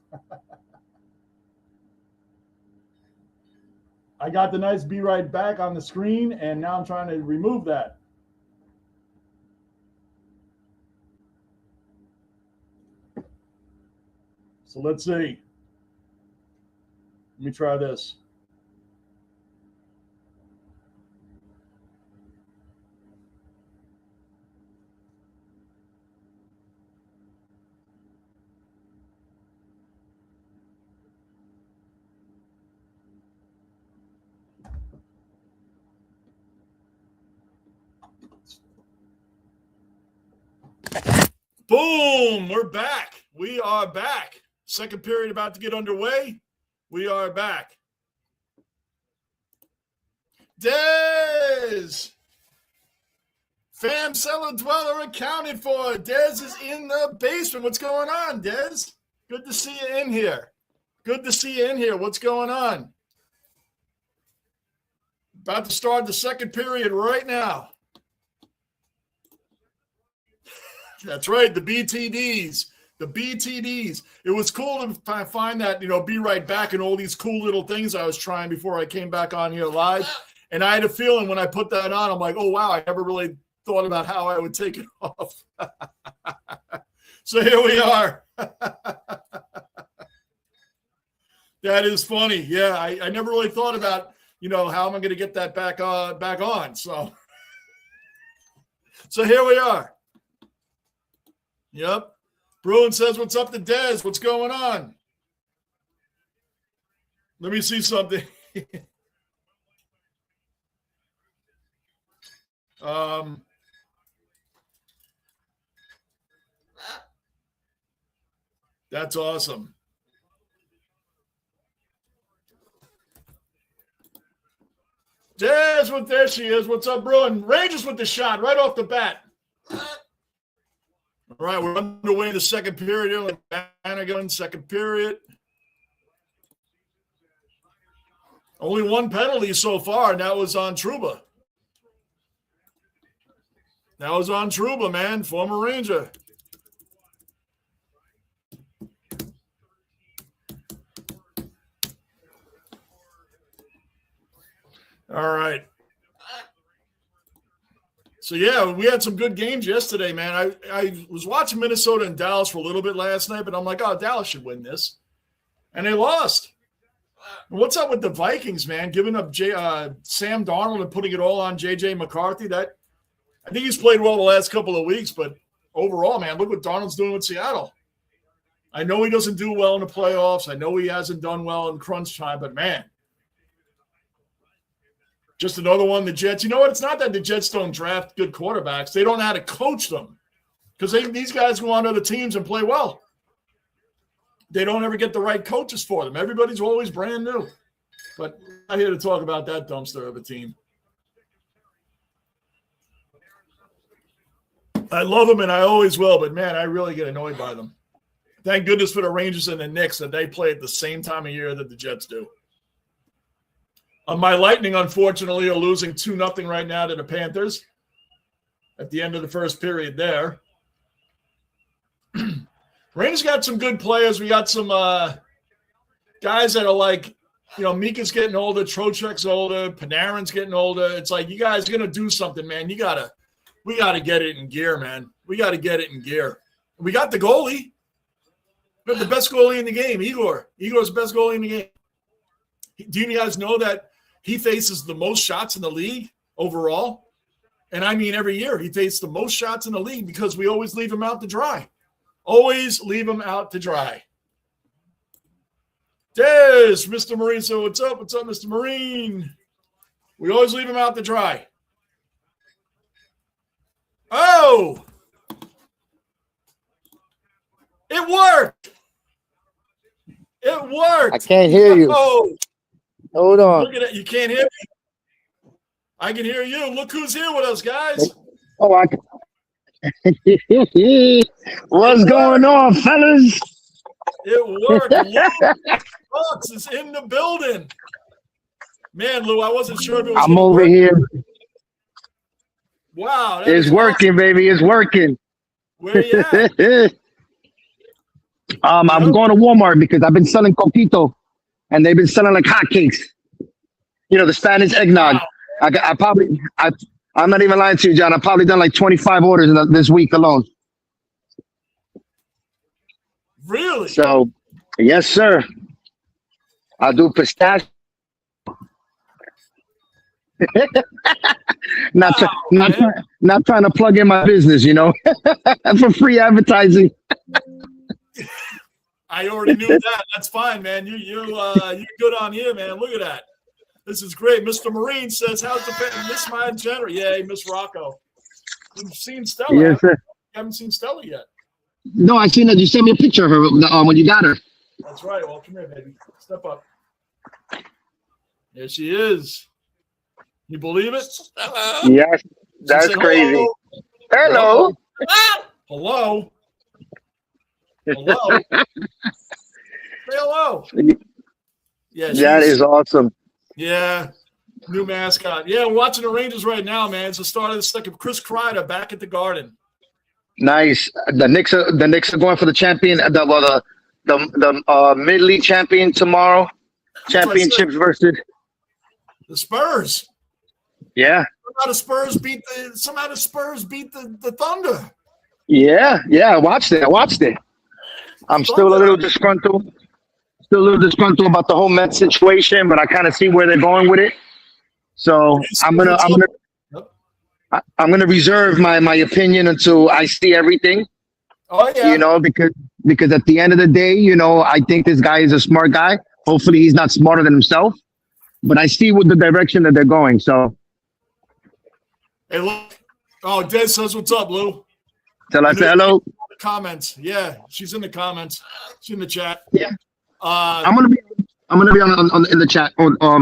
I got the nice Be Right Back on the screen, and now I'm trying to remove that. So let's see. Let me try this. Boom! We're back. We are back. Second period about to get underway. We are back. Dez! Fam Cellar Dweller accounted for. Dez is in the basement. What's going on, Dez? Good to see you in here. Good to see you in here. What's going on? About to start the second period right now. That's right, the BTDs. The BTDs. It was cool to find that, Be Right Back and all these cool little things I was trying before I came back on here live. And I had a feeling when I put that on, I'm like, oh, wow, I never really thought about how I would take it off. So here we are. That is funny. Yeah, I never really thought about, how am I going to get that back on. So here we are. Yep. Bruin says, what's up to Dez? What's going on? Let me see something. That's awesome. Dez, there she is. What's up, Bruin? Rangers with the shot right off the bat. All right, we're underway in the second period. Anaheim, second period. Only one penalty so far, and that was on Trouba. That was on Trouba, man, former Ranger. All right. So, yeah, we had some good games yesterday, man. I was watching Minnesota and Dallas for a little bit last night, but I'm like, oh, Dallas should win this. And they lost. What's up with the Vikings, man? Giving up Sam Darnold and putting it all on J.J. McCarthy. I think he's played well the last couple of weeks, but overall, man, look what Darnold's doing with Seattle. I know he doesn't do well in the playoffs. I know he hasn't done well in crunch time, but, man, just another one, the Jets. You know what? It's not that the Jets don't draft good quarterbacks. They don't know how to coach them because these guys go on to other teams and play well. They don't ever get the right coaches for them. Everybody's always brand new. But I'm not here to talk about that dumpster of a team. I love them, and I always will, but, man, I really get annoyed by them. Thank goodness for the Rangers and the Knicks that they play at the same time of year that the Jets do. My Lightning, unfortunately, are losing 2-0 right now to the Panthers at the end of the first period there. Rangers got some good players. We got some guys that are like, Mika's getting older, Trocheck's older, Panarin's getting older. It's like, you guys are going to do something, man. We got to get it in gear, man. We got to get it in gear. We got the goalie. We got the best goalie in the game, Igor. Igor's the best goalie in the game. Do you guys know that he faces the most shots in the league overall? And I mean every year he faces the most shots in the league because we always leave him out to dry. Always leave him out to dry. Des, Mr. Marine. So what's up? What's up, Mr. Marine? We always leave him out to dry. Oh! It worked! It worked! I can't hear you. Oh! Hold on. Look at it. You can't hear me. I can hear you. Look who's here with us, guys. Oh, I can. What's going on, fellas? It worked. Lou Fox is in the building. Man, Lou, I wasn't sure if it was I'm over work. here. Wow. that It's is working, baby. It's working. Awesome. Where you at? I'm going to Walmart because I've been selling coquito, and they've been selling like hotcakes. You know, the Spanish eggnog. Wow. I'm not even lying to you, John. I've probably done like 25 orders this week alone. Really? So, yes, sir. I do pistachio. Not trying to plug in my business, you know, for free advertising. I already knew that. That's fine, man. You're good on here, man. Look at that. This is great. Mr. Marine says, "How's the Miss My General?" Yeah, Miss Rocco. You've seen Stella. Yes, sir. You haven't seen Stella yet. No, I seen that. You sent me a picture of her when you got her. That's right. Well, come here, baby. Step up. There she is. You believe it? Yes, that's said, crazy. Hello. Hello. Hello. Hello. Say hello. Yeah, That is awesome. Yeah. New mascot. Yeah, we're watching the Rangers right now, man. It's the start of the second. Chris Kreider back at the Garden. Nice. The Knicks are going for the champion. The mid-league champion tomorrow. Championships versus the Spurs. Yeah. Somehow the Spurs beat the Thunder. Yeah. I watched it. I'm still a little disgruntled. About the whole Mets situation, but I kind of see where they're going with it. So I'm gonna reserve my opinion until I see everything. Oh yeah. You know, because at the end of the day, you know, I think this guy is a smart guy. Hopefully, he's not smarter than himself. But I see what the direction that they're going. So. Hey, look. Oh, Des says, "What's up, Lou?" Till I say hello. The comments. Yeah, she's in the comments. She's in the chat. Yeah. I'm gonna be on in the chat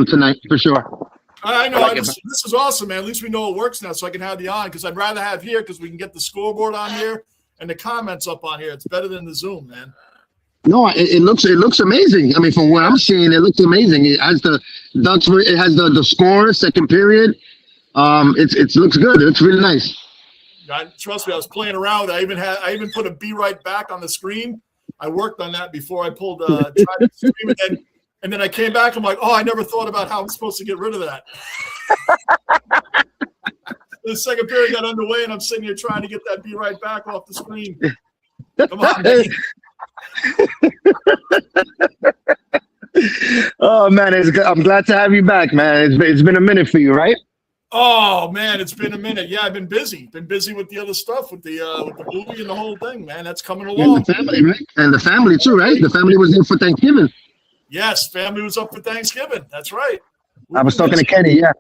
tonight for sure. I know. This is awesome, man. At least we know it works now, so I can have you on because I'd rather have here because we can get the scoreboard on here and the comments up on here. It's better than the Zoom, man. No, it looks amazing. I mean, from what I'm seeing, it looks amazing. It has the Ducks. It has the score, second period. It looks good. It looks really nice. Trust me, I was playing around. I even put a "Be Right Back" on the screen. I worked on that before I pulled tried to stream, and then I came back. I'm like, oh, I never thought about how I'm supposed to get rid of that. The second period got underway, and I'm sitting here trying to get that "Be Right Back" off the screen. Come on, baby. Oh man, I'm glad to have you back, man. It's been a minute for you, right? Oh man, it's been a minute. Yeah, I've been busy. Been busy with the other stuff, with the movie and the whole thing, man. That's coming along. And the family, right? And the family too, right? The family was in for Thanksgiving. Yes, family was up for Thanksgiving. That's right. I was talking to Kenny. Yeah.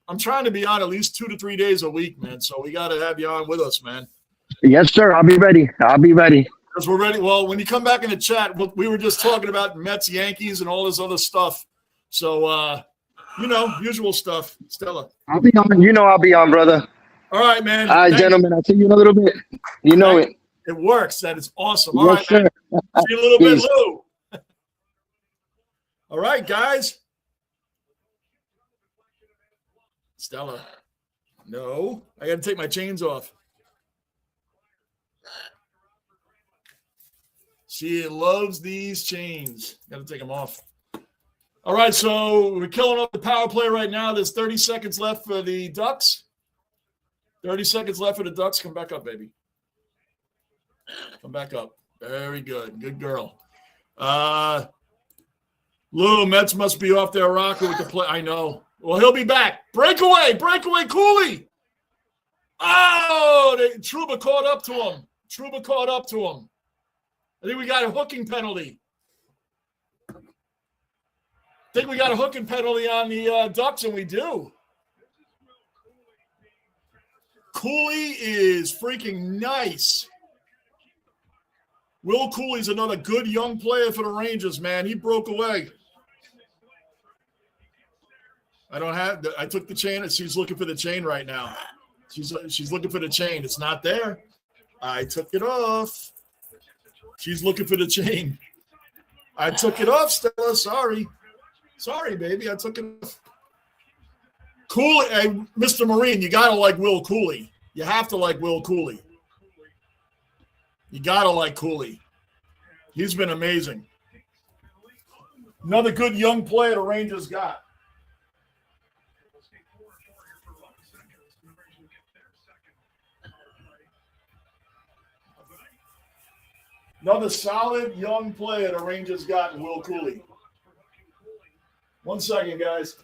I'm trying to be on at least 2 to 3 days a week, man. So we got to have you on with us, man. Yes, sir. I'll be ready. Because we're ready. Well, when you come back in the chat, we were just talking about Mets, Yankees, and all this other stuff. So, usual stuff. Stella. I'll be on. You know I'll be on, brother. All right, man. All right, gentlemen. I'll see you in a little bit. You know it. It works. That is awesome. All yes, right, sir. man. See you a little bit, Lou. All right, guys. Stella. No. I got to take my chains off. She loves these chains. Got to take them off. All right, so we're killing off the power play right now. There's 30 seconds left for the Ducks. 30 seconds left for the Ducks. Come back up, baby. Come back up. Very good. Good girl. Lou, Mets must be off their rocker with the play. I know. Well, he'll be back. Breakaway, Cooley. Oh, Trouba caught up to him. I think we got a hooking penalty. On the Ducks, and we do. Cooley is freaking nice. Will Cooley's another good young player for the Rangers, man. He broke away. I took the chain. She's looking for the chain right now. She's looking for the chain. It's not there. I took it off. She's looking for the chain. I took it off, Stella. Sorry, baby. I took it off. Cooley, hey, Mr. Marine, you got to like Will Cooley. You have to like Will Cooley. You got to like Cooley. He's been amazing. Another good young player the Rangers got. Another solid young player the Rangers got in Will Cooley. 1 second, guys.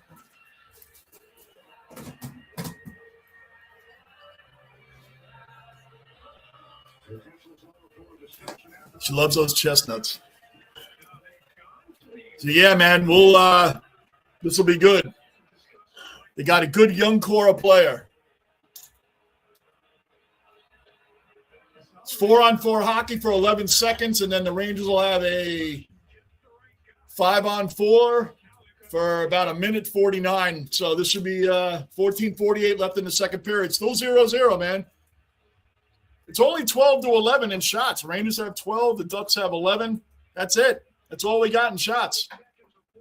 She loves those chestnuts. So yeah, man, this will be good. They got a good young core of player. It's 4-on-4 hockey for 11 seconds, and then the Rangers will have a 5-on-4 for about 1:49. So this should be 14:48 left in the second period. Still 0-0, man. It's only 12-11 in shots. Rangers have 12. The Ducks have 11. That's it. That's all we got in shots.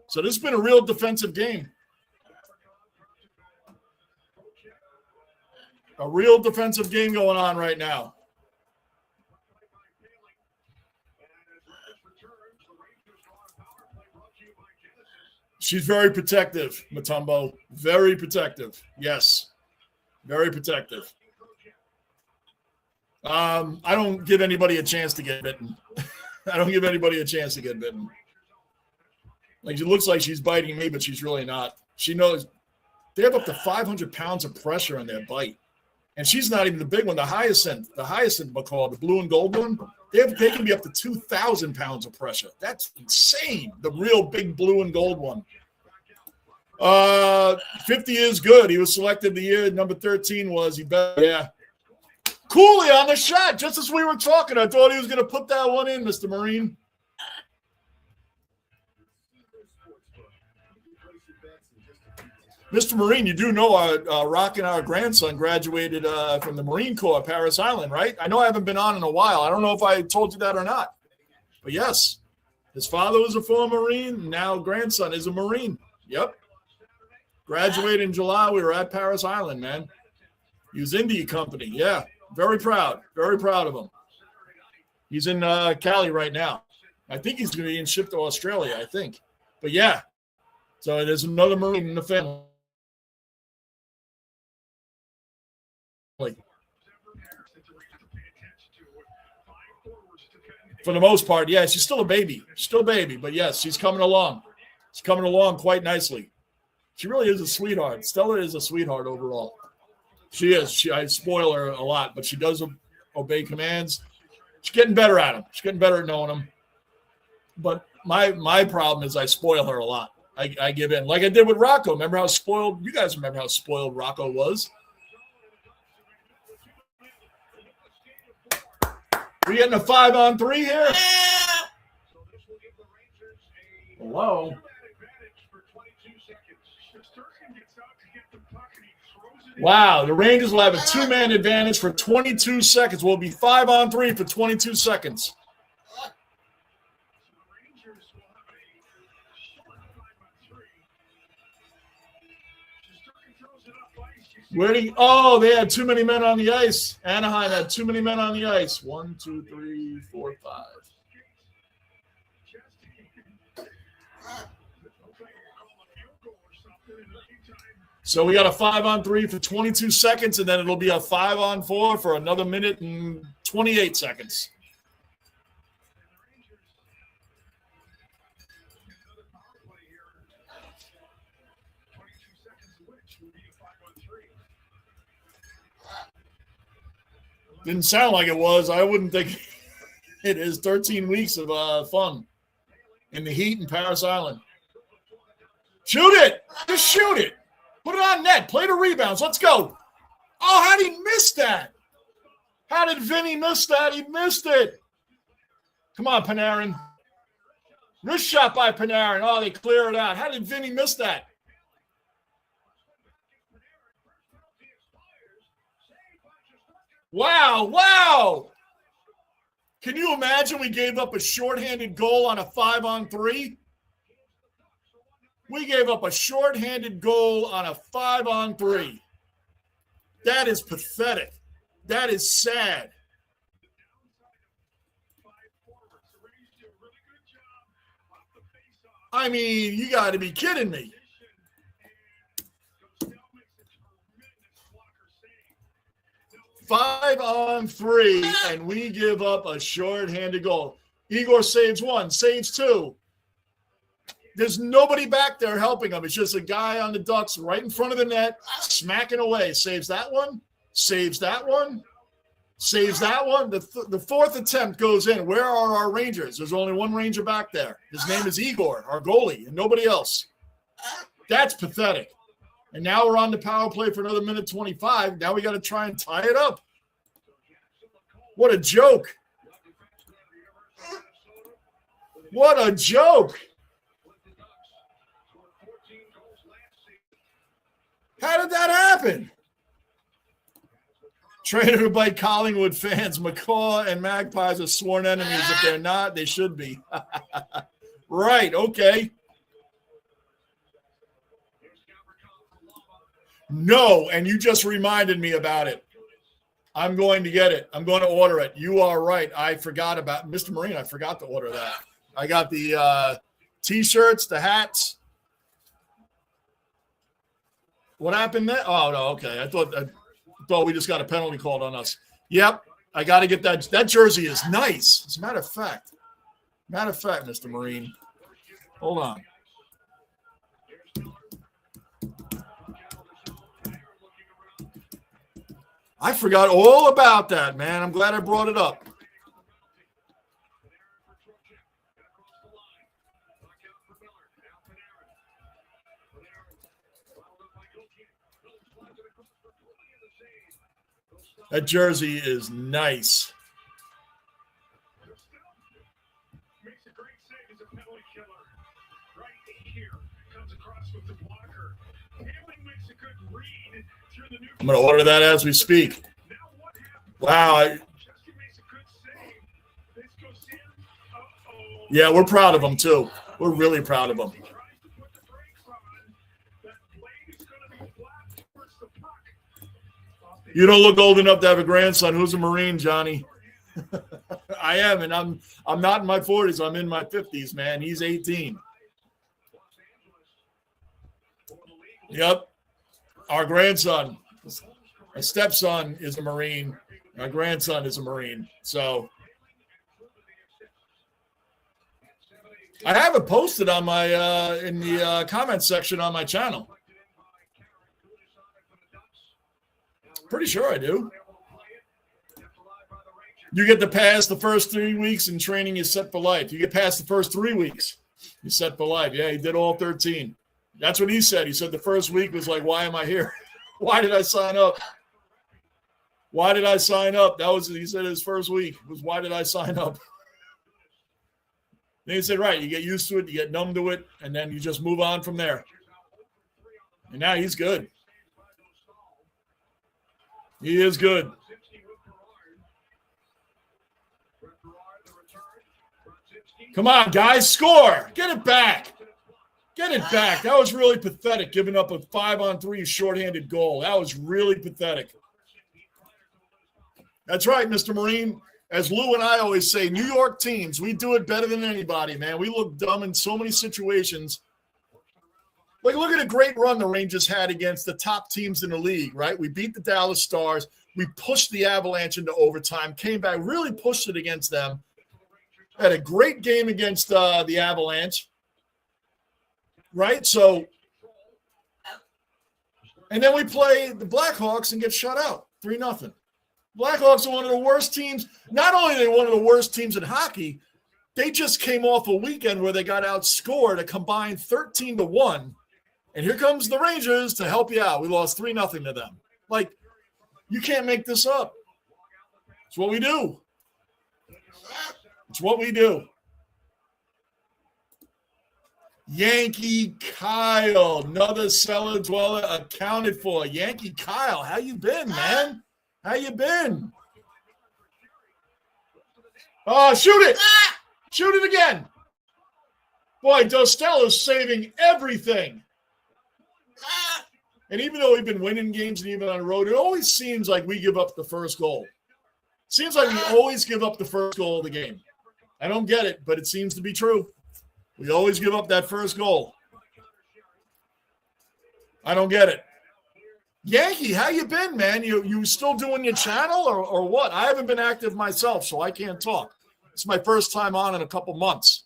So this has been a real defensive game. A real defensive game going on right now. She's very protective, Mutombo. Very protective. Yes. Very protective. I don't give anybody a chance to get bitten. I don't give anybody a chance to get bitten. Like, it looks like she's biting me, but she's really not. She knows they have up to 500 pounds of pressure on their bite. And she's not even the big one. The hyacinth macaw, the blue and gold one, they can be up to 2,000 pounds of pressure. That's insane. The real big blue and gold one. 50 is good. He was selected the year number 13 was. He better, yeah. Cooley on the shot, just as we were talking. I thought he was going to put that one in, Mr. Marine. Mr. Marine, you do know our Rock and our grandson graduated from the Marine Corps, Paris Island, right? I know I haven't been on in a while. I don't know if I told you that or not. But yes, his father was a former Marine. Now grandson is a Marine. Yep. Graduated in July. We were at Paris Island, man. He was India Company. Yeah. Very proud. Very proud of him. He's in Cali right now. I think he's going to be shipped to Australia, I think. But yeah. So there's another Marine in the family. For the most part, yeah, she's still a baby. Still a baby, but yes, she's coming along. She's coming along quite nicely. She really is a sweetheart. Stella is a sweetheart overall. She is. I spoil her a lot, but she does obey commands. She's getting better at them. She's getting better at knowing them. But my problem is I spoil her a lot. I give in. Like I did with Rocco. Remember how spoiled – you guys remember how spoiled Rocco was? We getting a 5-on-3 here? Hello? Wow, the Rangers will have a 2-man advantage for 22 seconds. We'll be 5-on-3 for 22 seconds. They had too many men on the ice. Anaheim had too many men on the ice. 1, 2, 3, 4, 5. So we got a 5-on-3 for 22 seconds, and then it'll be a 5-on-4 for another minute and 28 seconds. Didn't sound like it was. I wouldn't think it is. 13 weeks of fun in the heat in Paris Island. Shoot it. Just shoot it. Put it on net. Play the rebounds. Let's go. Oh, how did he miss that? How did Vinny miss that? He missed it. Come on, Panarin. Wrist shot by Panarin. Oh, they clear it out. How did Vinny miss that? Wow. Can you imagine we gave up a shorthanded goal on a 5-on-3? We gave up a shorthanded goal on a 5-on-3. That is pathetic. That is sad. I mean, you got to be kidding me. Five on three, and we give up a short-handed goal. Igor saves one, saves two. There's nobody back there helping him. It's just a guy on the Ducks right in front of the net, smacking away. Saves that one, saves that one, saves that one. The fourth attempt goes in. Where are our Rangers? There's only one Ranger back there. His name is Igor, our goalie, and nobody else. That's pathetic. And now we're on the power play for another minute 25. Now we got to try and tie it up. What a joke. What a joke. How did that happen? Trainer by Collingwood fans. McCaw and Magpies are sworn enemies. If they're not, they should be. Right, okay. No, and you just reminded me about it. I'm going to get it. I'm going to order it. You are right. I forgot about Mr. Marine. I forgot to order that. I got the T-shirts, the hats. What happened there? Oh, no, okay. I thought we just got a penalty called on us. Yep, I got to get that. That jersey is nice. As a matter of fact, Mr. Marine. Hold on. I forgot all about that, man. I'm glad I brought it up. That jersey is nice. Makes a great save as a penalty killer. Right here comes across with the blocker. Hamling makes a good read through the new. I'm going to order that as we speak. Wow. Justin makes a good save. This goes in. Uh-oh. Yeah, we're proud of him, too. We're really proud of him. Tries to put the brakes on. That blade is going to be flat towards the puck. You don't look old enough to have a grandson. Who's a Marine, Johnny? I am, and I'm not in my 40s. I'm in my 50s, man. He's 18. Yep. Our grandson, my stepson is a Marine. My grandson is a Marine. So I have it posted on my in the comment section on my channel. Pretty sure I do. You get to pass the first 3 weeks in training, you're set for life. You get past the first 3 weeks, you're set for life. Yeah, he did all 13. That's what he said. He said the first week was like, why am I here? Why did I sign up? Why did I sign up? That was, he said his first week was, why did I sign up? Then he said, right, you get used to it, you get numb to it, and then you just move on from there. And now he's good. He is good. Come on, guys, score. Get it back. Get it back. That was really pathetic, giving up a 5-on-3 shorthanded goal. That was really pathetic. That's right, Mr. Marine. As Lou and I always say, New York teams, we do it better than anybody, man. We look dumb in so many situations. Like, look at a great run the Rangers had against the top teams in the league, right? We beat the Dallas Stars. We pushed the Avalanche into overtime, came back, really pushed it against them. Had a great game against the Avalanche, right? So, and then we play the Blackhawks and get shut out, 3-0. Blackhawks are one of the worst teams. Not only are they one of the worst teams in hockey, they just came off a weekend where they got outscored a combined 13-1. And here comes the Rangers to help you out. We lost 3-0 to them. Like, you can't make this up. It's what we do. It's what we do. Yankee Kyle, another cellar dweller accounted for. Yankee Kyle, how you been, man? How you been? Oh, shoot it. Shoot it again. Boy, Dostal is saving everything. And even though we've been winning games and even on the road, it always seems like we give up the first goal. Seems like we always give up the first goal of the game. I don't get it, but it seems to be true. We always give up that first goal. I don't get it. Yankee, how you been, man? You still doing your channel or what? I haven't been active myself, so I can't talk. It's my first time on in a couple months.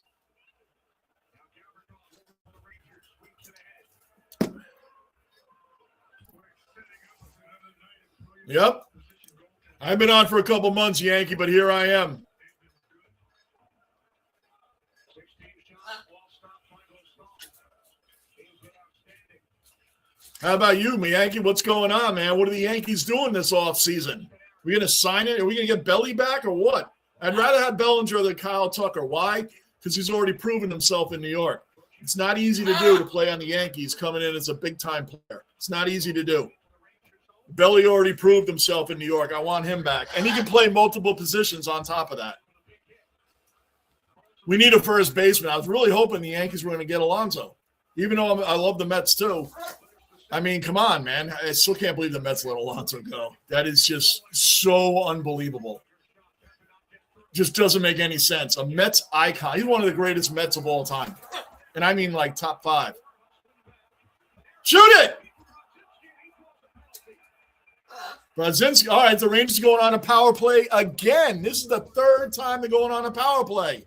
Yep. I've been on for a couple months, Yankee, but here I am. How about you, Yankee? What's going on, man? What are the Yankees doing this offseason? We going to sign it? Are we going to get Belly back or what? I'd rather have Bellinger than Kyle Tucker. Why? Because he's already proven himself in New York. It's not easy to do to play on the Yankees coming in as a big-time player. It's not easy to do. Belly already proved himself in New York. I want him back. And he can play multiple positions on top of that. We need a first baseman. I was really hoping the Yankees were going to get Alonso, even though I love the Mets too. I mean, come on, man. I still can't believe the Mets let Alonso go. That is just so unbelievable. Just doesn't make any sense. A Mets icon. He's one of the greatest Mets of all time. And I mean like top 5. Shoot it! Brazinski. All right, the Rangers going on a power play again. This is the third time they're going on a power play.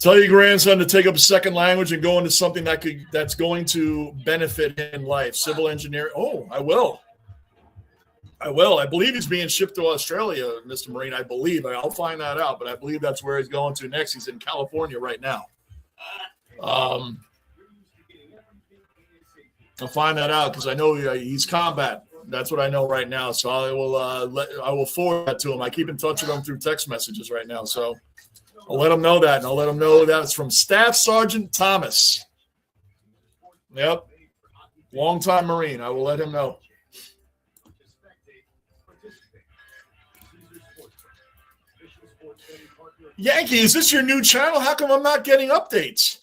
Tell your grandson to take up a second language and go into something that's going to benefit him in life. Civil engineering. Oh, I will. I believe he's being shipped to Australia, Mr. Marine. I believe. I'll find that out, but I believe that's where he's going to next. He's in California right now. I'll find that out because I know he's combat. That's what I know right now. So I will forward that to him. I keep in touch with him through text messages right now. So I'll let him know that, and I'll let him know that it's from Staff Sergeant Thomas. Yep. Longtime Marine. I will let him know. Yankee, is this your new channel? How come I'm not getting updates?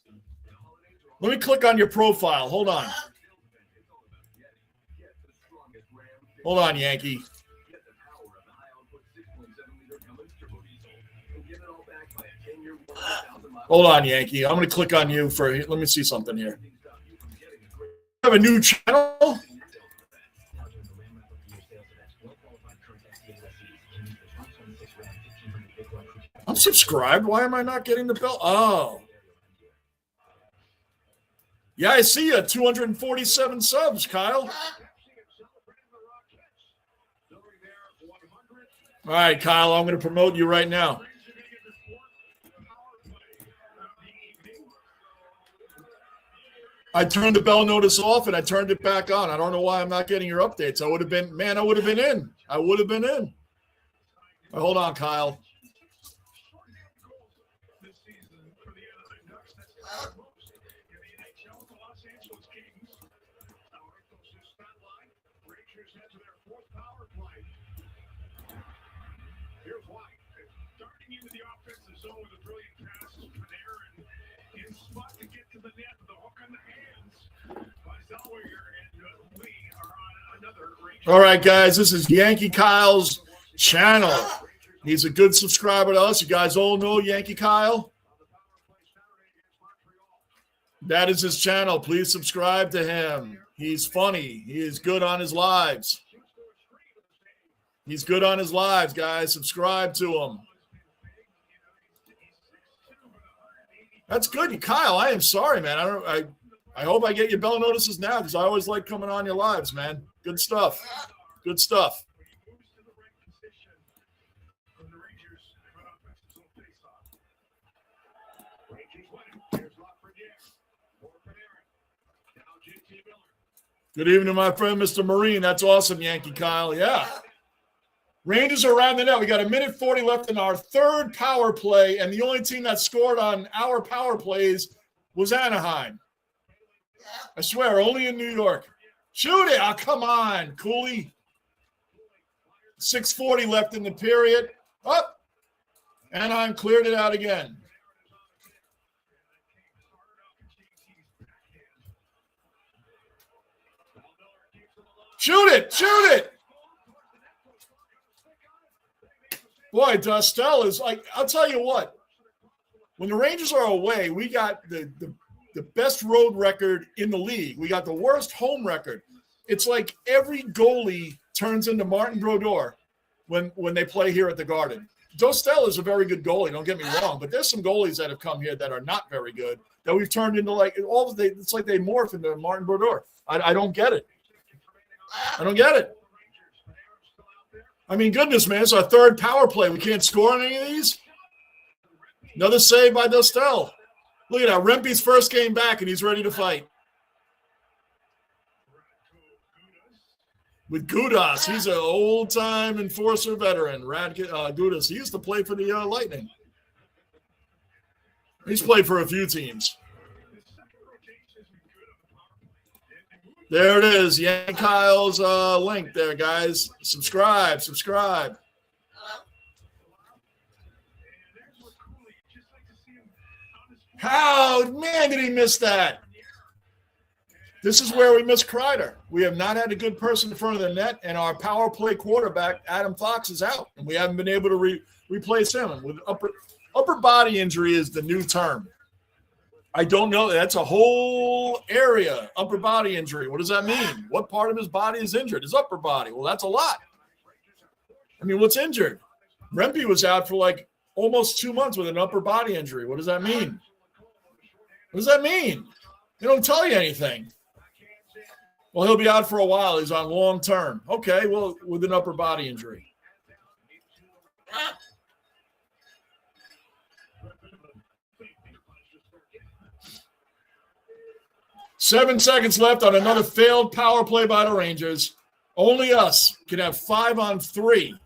Let me click on your profile. Hold on. Hold on, Yankee. Hold on, Yankee. I'm going to click on you for. Let me see something here. You have a new channel? I'm subscribed. Why am I not getting the bell? Oh. Yeah, I see you. 247 subs, Kyle. All right, Kyle, I'm going to promote you right now. I turned the bell notice off and I turned it back on. I don't know why I'm not getting your updates. I would have been in. I would have been in. Right, hold on, Kyle. All right, guys, this is Yankee Kyle's channel. He's a good subscriber to us. You guys all know Yankee Kyle. That is his channel. Please subscribe to him. He's funny. He is good on his lives. He's good on his lives, guys. Subscribe to him. That's good, Kyle. I am sorry, man. I hope I get your bell notices now because I always like coming on your lives, man. Good stuff. Good stuff. Good evening, my friend, Mr. Marine. That's awesome, Yankee Kyle. Yeah. Rangers are around the net. We got 1:40 left in our third power play, and the only team that scored on our power plays was Anaheim. I swear, only in New York. Shoot it. Oh, come on, Cooley. 6:40 left in the period. Up. Anaheim cleared it out again. Shoot it. Shoot it. Boy, Dostell is like, I'll tell you what. When the Rangers are away, we got the best road record in the league. We got the worst home record. It's like every goalie turns into Martin Brodeur when they play here at the Garden. Dostell is a very good goalie, don't get me wrong, but there's some goalies that have come here that are not very good that we've turned into it's like they morph into Martin Brodeur. I don't get it. I don't get it. I mean, goodness, man, it's our third power play. We can't score on any of these. Another save by Dostell. Look at that. Rempe's first game back, and he's ready to fight. With Gudas, he's an old-time enforcer veteran. Gudas, he used to play for the Lightning. He's played for a few teams. There it is. Yank Kyle's link there, guys. Subscribe. How, man, did he miss that? This is where we miss Kreider. We have not had a good person in front of the net, and our power play quarterback, Adam Fox, is out, and we haven't been able to replace him. And with upper body injury is the new term. I don't know. That's a whole area, upper body injury. What does that mean? What part of his body is injured? His upper body. Well, that's a lot. I mean, what's injured? Rempe was out for like almost 2 months with an upper body injury. What does that mean? What does that mean? They don't tell you anything. Well, he'll be out for a while. He's on long term. Okay, well, with an upper body injury. 7 seconds left on another failed power play by the Rangers. Only us can have 5-on-3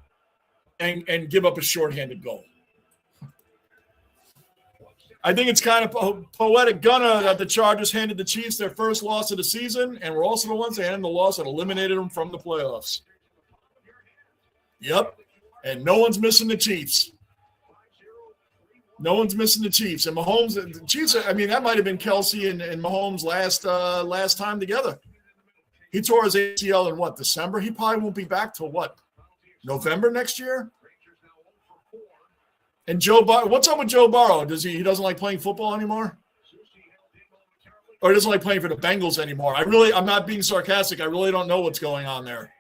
and give up a shorthanded goal. I think it's kind of poetic gunna that the Chargers handed the Chiefs their first loss of the season, and we're also the ones that handed the loss that eliminated them from the playoffs. Yep, and no one's missing the Chiefs. No one's missing the Chiefs. And Mahomes, the Chiefs, I mean, that might have been Kelsey and Mahomes last time together. He tore his ACL in what, December? He probably won't be back till what, November next year? And what's up with Joe Burrow? He doesn't like playing football anymore? Or he doesn't like playing for the Bengals anymore? I'm not being sarcastic. I really don't know what's going on there.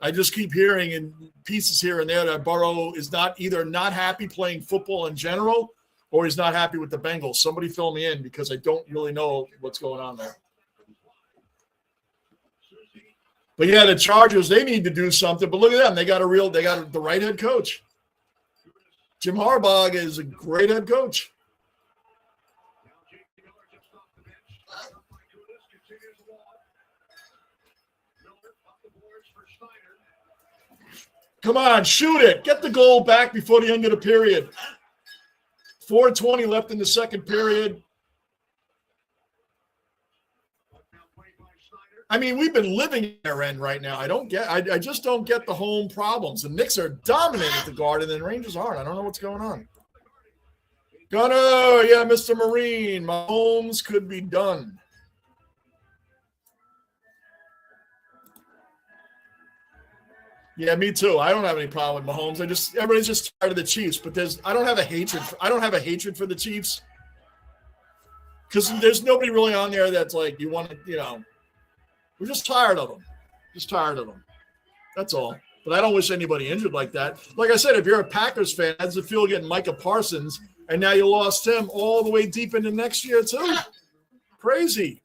I just keep hearing in pieces here and there that Burrow is either not happy playing football in general or he's not happy with the Bengals. Somebody fill me in because I don't really know what's going on there. But yeah, the Chargers, they need to do something. But look at them. They got the right head coach. Jim Harbaugh is a great head coach. Come on, shoot it. Get the goal back before the end of the period. 4:20 left in the second period. I mean, we've been living their end right now. I just don't get the home problems. The Knicks are dominating at the Garden, and the Rangers aren't. I don't know what's going on. Gunner, yeah, Mr. Marine. Mahomes could be done. Yeah, me too. I don't have any problem with Mahomes. Everybody's just tired of the Chiefs, but I don't have a hatred for the Chiefs. Because there's nobody really on there that's like, you want to, we're just tired of them. That's all. But I don't wish anybody injured like that. Like I said, if you're a Packers fan, how does it feel getting Micah Parsons, and now you lost him all the way deep into next year too? Crazy.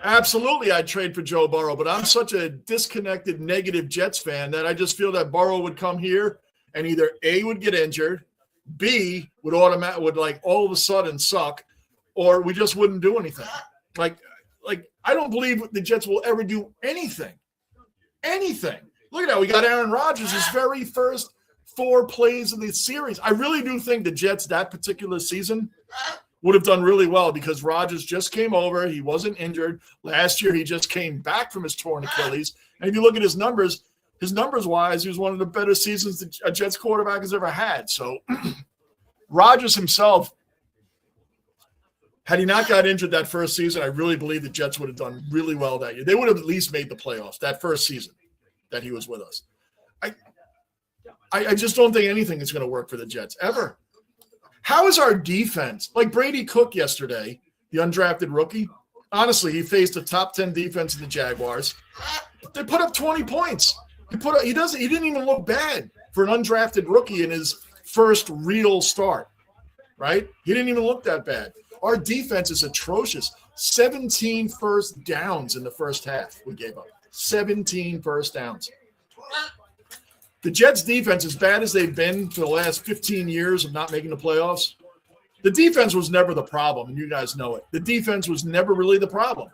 Absolutely, I'd trade for Joe Burrow, but I'm such a disconnected, negative Jets fan that I just feel that Burrow would come here and either A, would get injured, B, would all of a sudden suck, or we just wouldn't do anything. Like I don't believe the Jets will ever do anything. Look at that. We got Aaron Rodgers, his very first 4 plays of the series. I really do think the Jets that particular season would have done really well because Rodgers just came over. He wasn't injured. Last year, he just came back from his torn Achilles. And if you look at his numbers-wise, he was one of the better seasons that a Jets quarterback has ever had. So Rodgers himself, had he not got injured that first season, I really believe the Jets would have done really well that year. They would have at least made the playoffs that first season that he was with us. I just don't think anything is going to work for the Jets ever. How is our defense? Like Brady Cook yesterday, the undrafted rookie, honestly, he faced a top 10 defense in the Jaguars. They put up 20 points. He didn't even look bad for an undrafted rookie in his first real start, right? He didn't even look that bad. Our defense is atrocious. 17 first downs in the first half we gave up. 17 first downs. The Jets' defense, as bad as they've been for the last 15 years of not making the playoffs, the defense was never the problem, and you guys know it. The defense was never really the problem.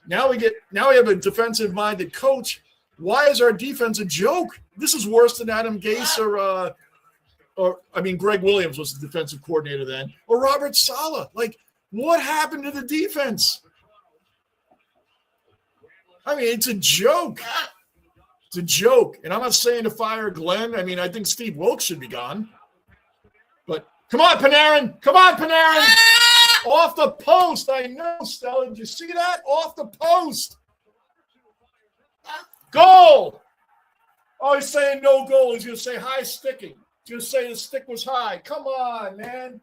Now we have a defensive-minded coach. Why is our defense a joke? This is worse than Adam Gase or Greg Williams was the defensive coordinator then, or Robert Saleh. Like, what happened to the defense? I mean, it's a joke. It's a joke. And I'm not saying to fire Glenn. I mean, I think Steve Wilkes should be gone. But come on, Panarin. Come on, Panarin. Off the post. I know, Stella. Did you see that? Off the post. Goal. Oh, he's saying no goal. He's going to say high sticking. He's going to say the stick was high. Come on, man.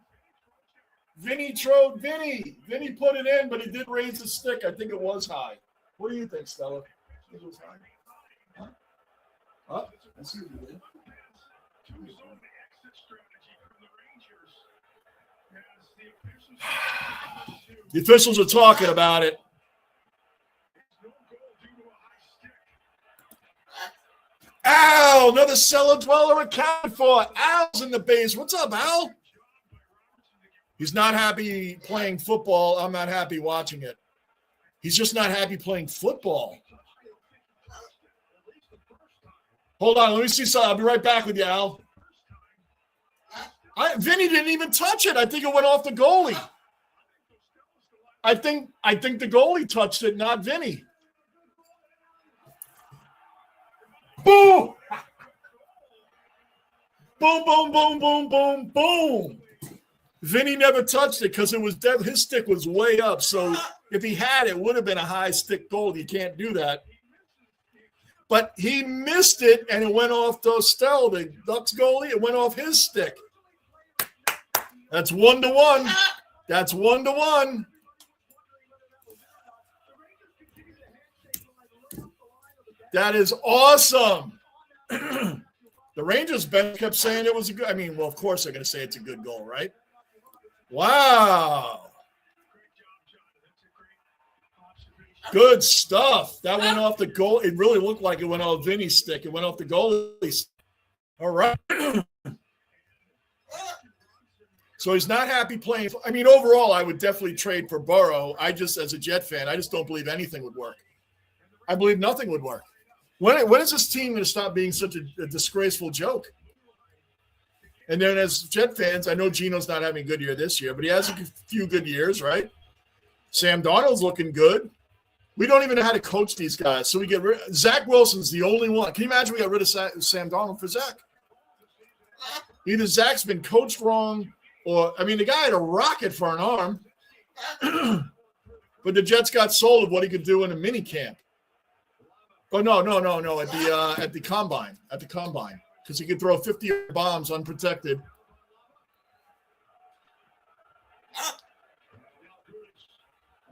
Vinny put it in, but he did raise the stick. I think it was high. What do you think, Stella? It was high. I see what you did. The officials are talking about it. Al, another cellar dweller accounted for. Al's in the base. What's up, Al? He's not happy playing football. I'm not happy watching it. He's just not happy playing football. Hold on, let me see something. I'll be right back with you, Al. Vinny didn't even touch it. I think it went off the goalie. I think the goalie touched it, not Vinny. Boom! Boom, boom, boom, boom, boom, boom. Vinny never touched it because his stick was way up. So if he had it, would have been a high stick goal. You can't do that. But he missed it, and it went off Dostell, the Ducks goalie. It went off his stick. That's 1-1. That's 1-1. That is awesome. The Rangers bench kept saying it was a good. I mean, well, of course they're going to say it's a good goal, right? Wow. Good stuff. That went off the goal. It really looked like it went off Vinny's stick. It went off the goalie's. All right. So he's not happy playing. I mean, overall, I would definitely trade for Burrow. As a Jet fan, I just don't believe anything would work. I believe nothing would work. When is this team going to stop being such a disgraceful joke? And then as Jet fans, I know Geno's not having a good year this year, but he has a few good years, right? Sam Darnold's looking good. We don't even know how to coach these guys. So we get Zach Wilson's the only one. Can you imagine we got rid of Sam Darnold for Zach? Either Zach's been coached wrong or, the guy had a rocket for an arm. But the Jets got sold of what he could do in a mini camp. Oh, no. At the combine. Because he could throw 50 bombs unprotected.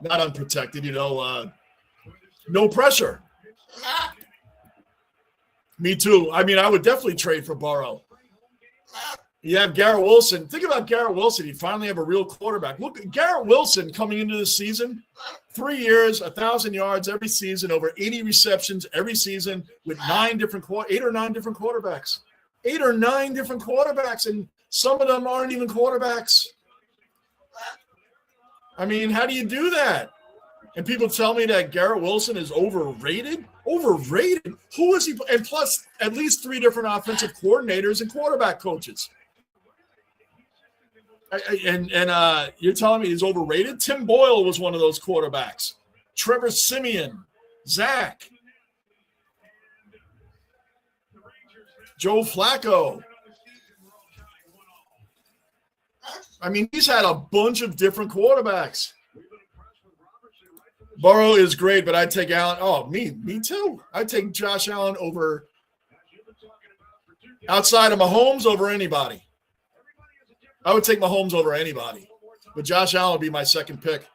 Not unprotected, no pressure. Me too. I would definitely trade for Burrow. You have Garrett Wilson. Think about Garrett Wilson. You finally have a real quarterback. Look, Garrett Wilson coming into this season, 3 years, 1,000 yards every season, over 80 receptions every season with 8 or 9 different quarterbacks. 8 or 9 different quarterbacks, and some of them aren't even quarterbacks. How do you do that? And people tell me that Garrett Wilson is overrated. Overrated? Who is he? And plus, at least 3 different offensive coordinators and quarterback coaches. And you're telling me he's overrated? Tim Boyle was one of those quarterbacks. Trevor Siemian, Zach, Joe Flacco. I mean, he's had a bunch of different quarterbacks. Burrow is great, but I'd take Allen. Oh, me too. I'd take Josh Allen over, outside of Mahomes, over anybody. I would take Mahomes over anybody. But Josh Allen would be my second pick.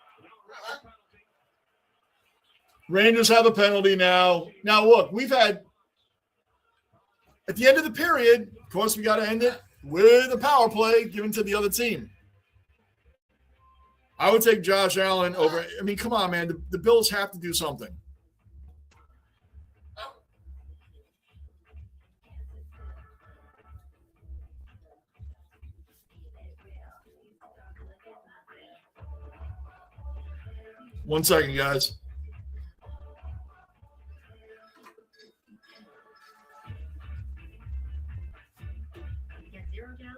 Rangers have a penalty now. Now, look, we've had, at the end of the period, of course, we got to end it with a power play given to the other team. I would take Josh Allen over. I mean, come on, man. The Bills have to do something. One second, guys.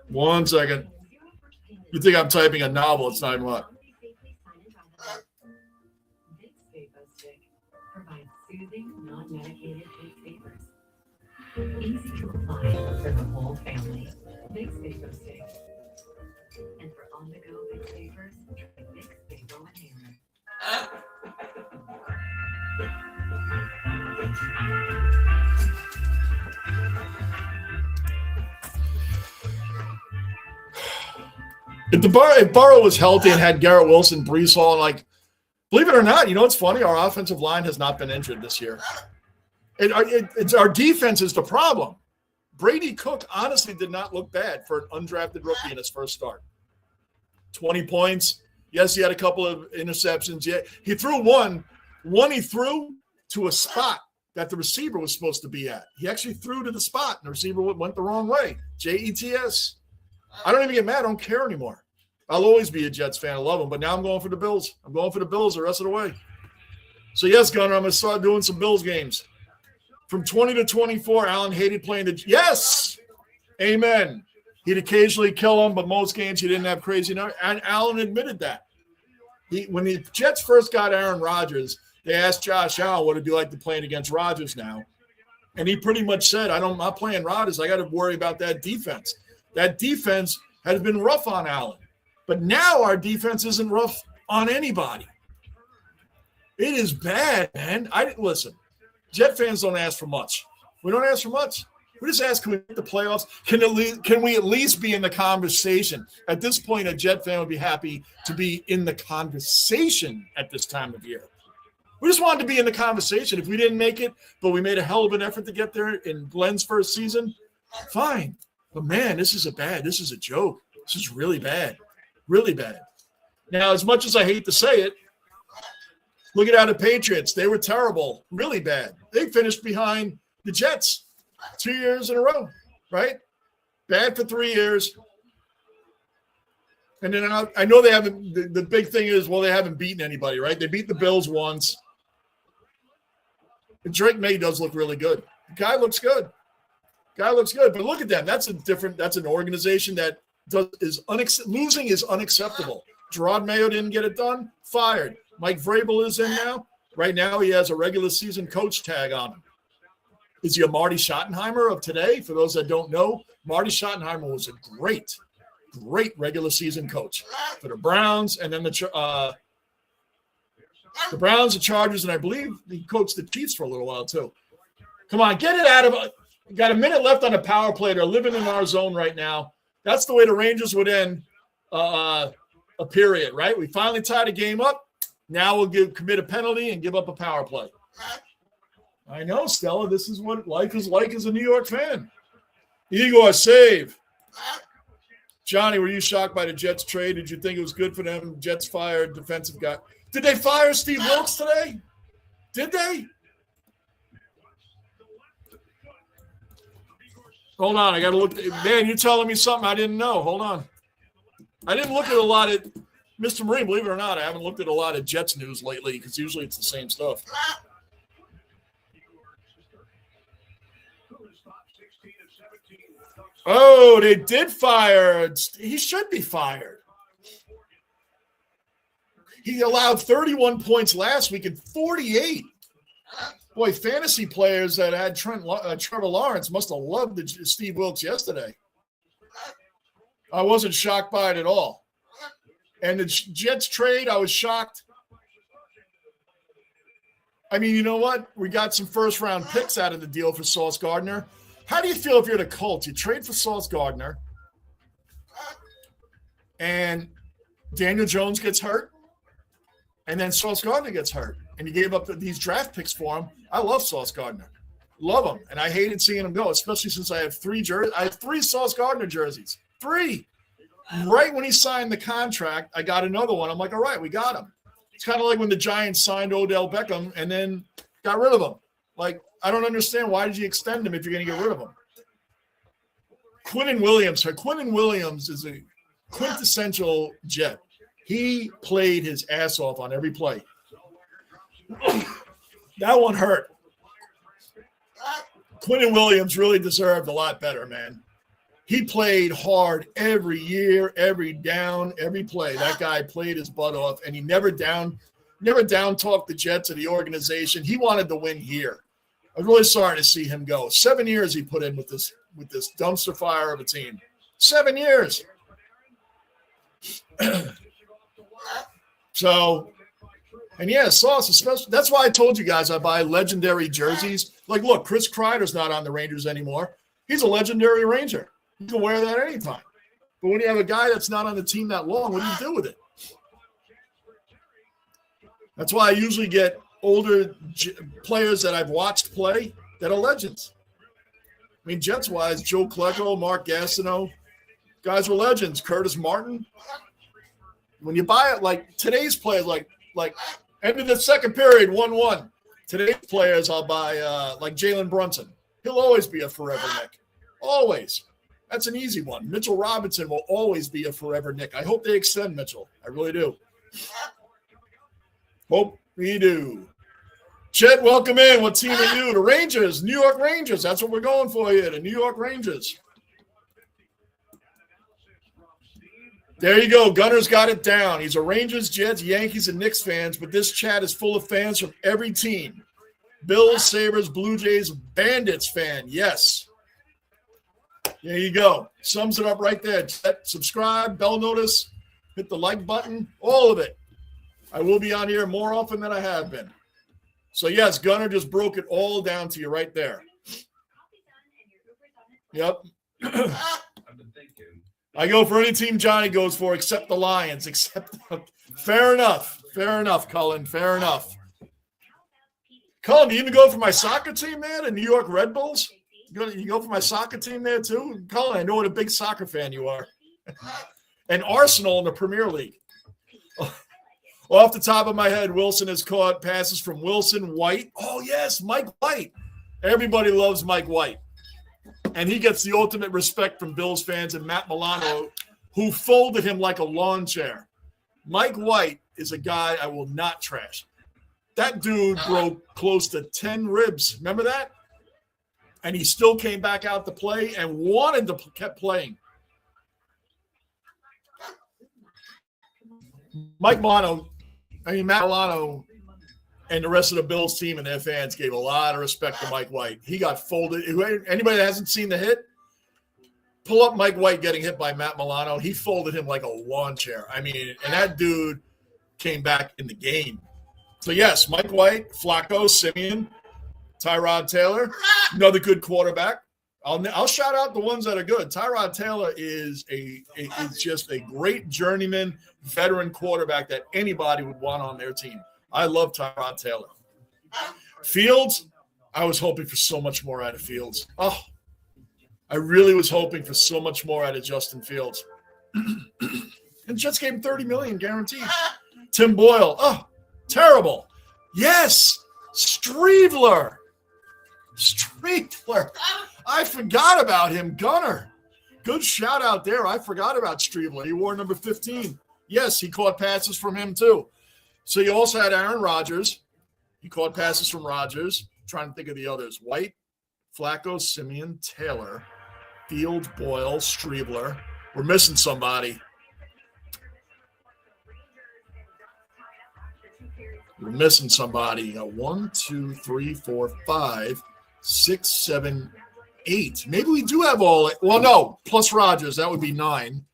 One second. You think I'm typing a novel? It's not even what. Provides soothing, non-medicated Vicks vapors. Easy to apply for the whole family. Vicks Vapor Stick. And for on-the-go Vicks vapors, try Vicks Vapor Inhaler. If Burrow was healthy and had Garrett Wilson, Breece Hall, and like, believe it or not, you know what's funny? Our offensive line has not been injured this year. It's our defense is the problem. Brady Cook honestly did not look bad for an undrafted rookie in his first start. 20 points. Yes, he had a couple of interceptions. Yeah, he threw one. One he threw to a spot that the receiver was supposed to be at. He actually threw to the spot, and the receiver went the wrong way. Jets. I don't even get mad. I don't care anymore. I'll always be a Jets fan. I love them, but now I'm going for the Bills. I'm going for the Bills the rest of the way. So, yes, Gunnar, I'm going to start doing some Bills games. From 20 to 24, Allen hated playing the – yes! Amen. He'd occasionally kill them, but most games he didn't have crazy numbers. And Allen admitted that. When the Jets first got Aaron Rodgers, they asked Josh Allen what it'd be like to play against Rodgers now. And he pretty much said, I'm not playing Rodgers. I got to worry about that defense. That defense has been rough on Allen. But now our defense isn't rough on anybody. It is bad, man. Listen, Jet fans don't ask for much. We don't ask for much. We just ask, can we make the playoffs? Can we at least be in the conversation? At this point, a Jet fan would be happy to be in the conversation at this time of year. We just wanted to be in the conversation. If we didn't make it, but we made a hell of an effort to get there in Glenn's first season, fine. But, man, this is a joke. This is really bad. Really bad. Now, as much as I hate to say it, look at how the Patriots, they were terrible, really bad. They finished behind the Jets 2 years in a row, right? Bad for 3 years. And then I know they haven't – the big thing is, well, they haven't beaten anybody, right? They beat the Bills once. And Drake May does look really good. The guy looks good. But look at them. That's an organization that losing is unacceptable. Gerard Mayo didn't get it done, fired. Mike Vrabel is in now. Right now, he has a regular season coach tag on him. Is he a Marty Schottenheimer of today? For those that don't know, Marty Schottenheimer was a great regular season coach for the Browns, and then the Browns, the Chargers, and I believe he coached the Chiefs for a little while too. Come on, get it out of it. Got a minute left on the power play. They're living in our zone right now. That's the way the Rangers would end a period, right? We finally tied a game up. Now we'll commit a penalty and give up a power play. I know, Stella. This is what life is like as a New York fan. Igor, save. Johnny, were you shocked by the Jets trade? Did you think it was good for them? Jets fired defensive guy. Did they fire Steve Wilkes today? Did they? Hold on, I got to look. Man, you're telling me something I didn't know. Hold on. I didn't look at a lot of – Mr. Marine, believe it or not, I haven't looked at a lot of Jets news lately because usually it's the same stuff. Oh, they did fire. He should be fired. He allowed 31 points last week and 48. Boy, fantasy players that had Trevor Lawrence must have loved Steve Wilkes yesterday. I wasn't shocked by it at all. And the Jets trade, I was shocked. I mean, you know what? We got some first-round picks out of the deal for Sauce Gardner. How do you feel if you're the Colts? You trade for Sauce Gardner, and Daniel Jones gets hurt, and then Sauce Gardner gets hurt, and you gave up these draft picks for him. I love Sauce Gardner. Love him, and I hated seeing him go, especially since I have three Sauce Gardner jerseys. 3. Right when he signed the contract, I got another one. I'm like, all right, we got him. It's kind of like when the Giants signed Odell Beckham and then got rid of him. Like, I don't understand. Why did you extend him if you're going to get rid of him? Quinnen Williams is a quintessential Jet. He played his ass off on every play. That one hurt. Quinnen Williams really deserved a lot better, man. He played hard every year, every down, every play. That guy played his butt off, and he never down talked the Jets or the organization. He wanted to win here. I'm really sorry to see him go. 7 years he put in with this dumpster fire of a team. 7 years. So, and yeah, Sauce, especially. That's why I told you guys I buy legendary jerseys. Like, look, Chris Kreider's not on the Rangers anymore. He's a legendary Ranger. You can wear that anytime. But when you have a guy that's not on the team that long, what do you do with it? That's why I usually get older players that I've watched play that are legends. I mean, Jets-wise, Joe Klecko, Mark Gastineau, guys were legends. Curtis Martin. When you buy it, like today's players, like end of the second period, 1-1. Today's players, I'll buy like Jalen Brunson. He'll always be a forever Nick. Always. That's an easy one. Mitchell Robinson will always be a forever Nick. I hope they extend Mitchell. I really do. Hope we do. Chet, welcome in. What team are you? The Rangers, New York Rangers. That's what we're going for here, the New York Rangers. There you go. Gunner's got it down. He's a Rangers, Jets, Yankees, and Knicks fans, but this chat is full of fans from every team. Bills, Sabres, Blue Jays, Bandits fan. Yes. There you go. Sums it up right there. Subscribe, bell notice, hit the like button, all of it. I will be on here more often than I have been. So, yes, Gunner just broke it all down to you right there. Yep. I go for any team Johnny goes for except the Lions. Fair enough. Fair enough, Cullen. Fair enough. Cullen, do you even go for my soccer team, man, the New York Red Bulls? You go for my soccer team there, too? Cullen, I know what a big soccer fan you are. And Arsenal in the Premier League. Off the top of my head, Wilson has caught passes from Wilson, White. Oh, yes, Mike White. Everybody loves Mike White. And he gets the ultimate respect from Bills fans and Matt Milano, who folded him like a lawn chair. Mike White is a guy I will not trash. That dude broke close to 10 ribs. Remember that? And he still came back out to play and wanted to keep playing. Matt Milano, and the rest of the Bills team and their fans gave a lot of respect to Mike White. He got folded. Anybody that hasn't seen the hit, pull up Mike White getting hit by Matt Milano. He folded him like a lawn chair. I mean, and that dude came back in the game. So, yes, Mike White, Flacco, Simeon, Tyrod Taylor, another good quarterback. I'll shout out the ones that are good. Tyrod Taylor is just a great journeyman, veteran quarterback that anybody would want on their team. I love Tyrod Taylor. Fields, I was hoping for so much more out of Fields. Oh, I really was hoping for so much more out of Justin Fields. And Jets gave him $30 million guaranteed. Tim Boyle, oh, terrible. Yes, Streveler. I forgot about him. Gunner. Good shout out there. I forgot about Streveler. He wore number 15. Yes, he caught passes from him too. So you also had Aaron Rodgers. He caught passes from Rodgers. I'm trying to think of the others. White, Flacco, Simeon, Taylor. Field, Boyle, Strebler. We're missing somebody. We're missing somebody. 1, 2, 3, 4, 5, 6, 7, 8. Maybe we do have all. Well, no, plus Rogers. That would be 9.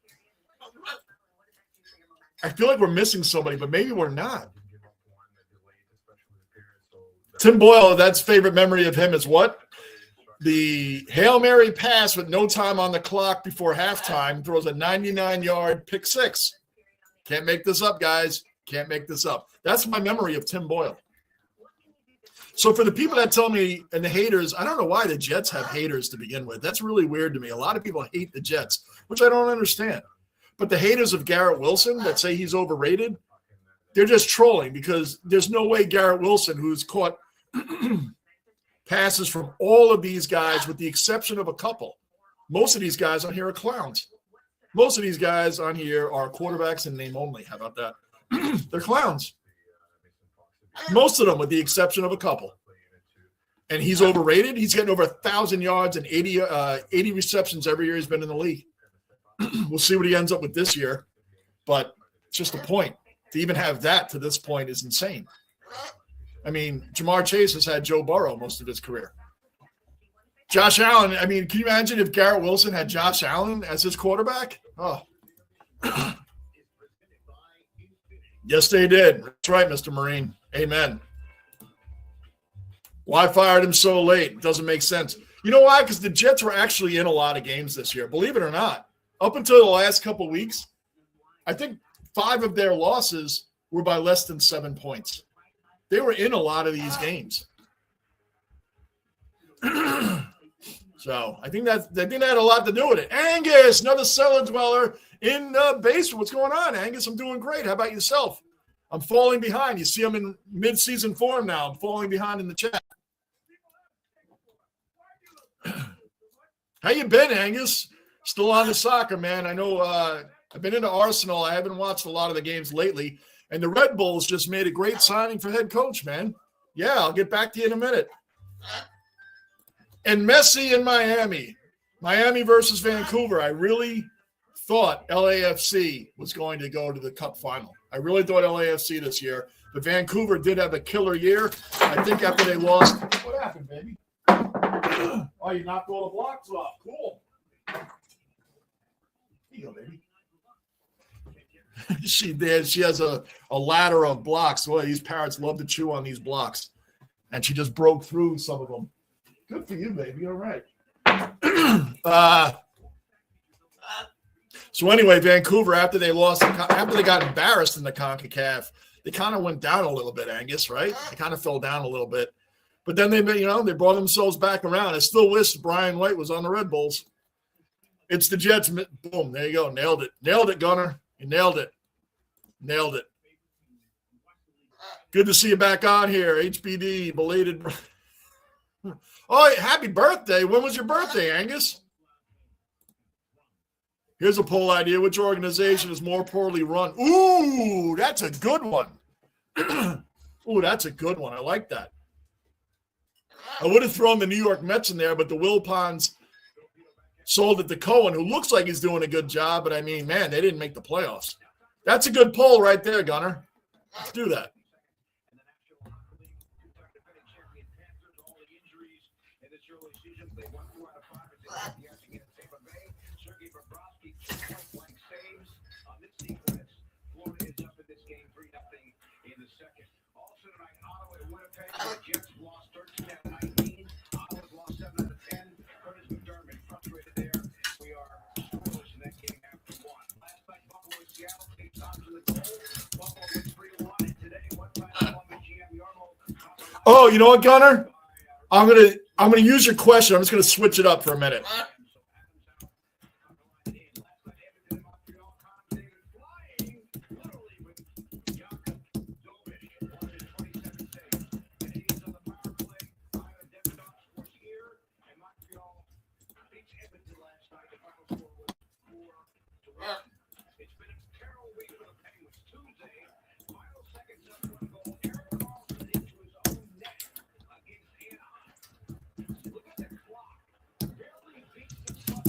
I feel like we're missing somebody, but maybe we're not. Tim Boyle, that's favorite memory of him is what? The Hail Mary pass with no time on the clock before halftime, throws a 99-yard pick six. Can't make this up, guys. Can't make this up. That's my memory of Tim Boyle. So for the people that tell me, and the haters, I don't know why the Jets have haters to begin with. That's really weird to me. A lot of people hate the Jets, which I don't understand. But the haters of Garrett Wilson that say he's overrated, they're just trolling because there's no way Garrett Wilson, who's caught passes from all of these guys with the exception of a couple. Most of these guys on here are clowns. Most of these guys on here are quarterbacks in name only. How about that? They're clowns. Most of them with the exception of a couple. And he's overrated. He's getting over 1,000 yards and 80 receptions every year he's been in the league. We'll see what he ends up with this year. But it's just a point. To even have that to this point is insane. I mean, Jamar Chase has had Joe Burrow most of his career. Josh Allen, I mean, can you imagine if Garrett Wilson had Josh Allen as his quarterback? Oh. Yes, they did. That's right, Mr. Marine. Amen. Why fired him so late? It doesn't make sense. You know why? Because the Jets were actually in a lot of games this year, believe it or not. Up until the last couple of weeks, I think 5 of their losses were by less than 7 points. They were in a lot of these games. So I think that had a lot to do with it. Angus, another cellar dweller in the basement. What's going on, Angus? I'm doing great. How about yourself? I'm falling behind. You see I'm in mid-season form now. I'm falling behind in the chat. How you been, Angus? Still on the soccer, man. I know I've been into Arsenal. I haven't watched a lot of the games lately. And the Red Bulls just made a great signing for head coach, man. Yeah, I'll get back to you in a minute. And Messi in Miami. Miami versus Vancouver. I really thought LAFC was going to go to the Cup final. I really thought LAFC this year. But Vancouver did have a killer year. I think after they lost. What happened, baby? Oh, you knocked all the blocks off. Cool. Here you go, baby. She did. She has a ladder of blocks. Well, these parrots love to chew on these blocks. And she just broke through some of them. Good for you, baby. All right. So anyway, Vancouver, after they got embarrassed in the CONCACAF, they kind of went down a little bit, Angus, right? They kind of fell down a little bit. But then they brought themselves back around. I still wish Brian White was on the Red Bulls. It's the Jets. Boom. There you go. Nailed it. Nailed it, Gunner. You nailed it. Nailed it. Good to see you back on here. HBD, belated. Oh, happy birthday. When was your birthday, Angus? Here's a poll idea. Which organization is more poorly run? Ooh, that's a good one. Ooh, that's a good one. I like that. I would have thrown the New York Mets in there, but the Wilpons sold it to Cohen, who looks like he's doing a good job. But, I mean, man, they didn't make the playoffs. That's a good poll right there, Gunner. Let's do that. Oh, you know what, Gunner? I'm gonna use your question. I'm just gonna switch it up for a minute.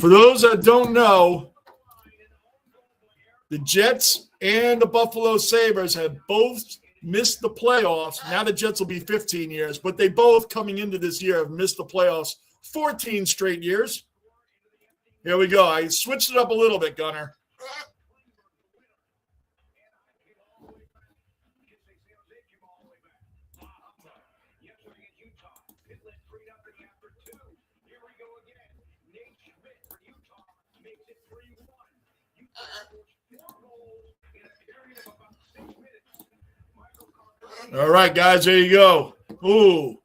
For those that don't know, the Jets and the Buffalo Sabres have both missed the playoffs. Now the Jets will be 15 years, but they both, coming into this year, have missed the playoffs 14 straight years. Here we go. I switched it up a little bit, Gunner. All right, guys, there you go. Ooh.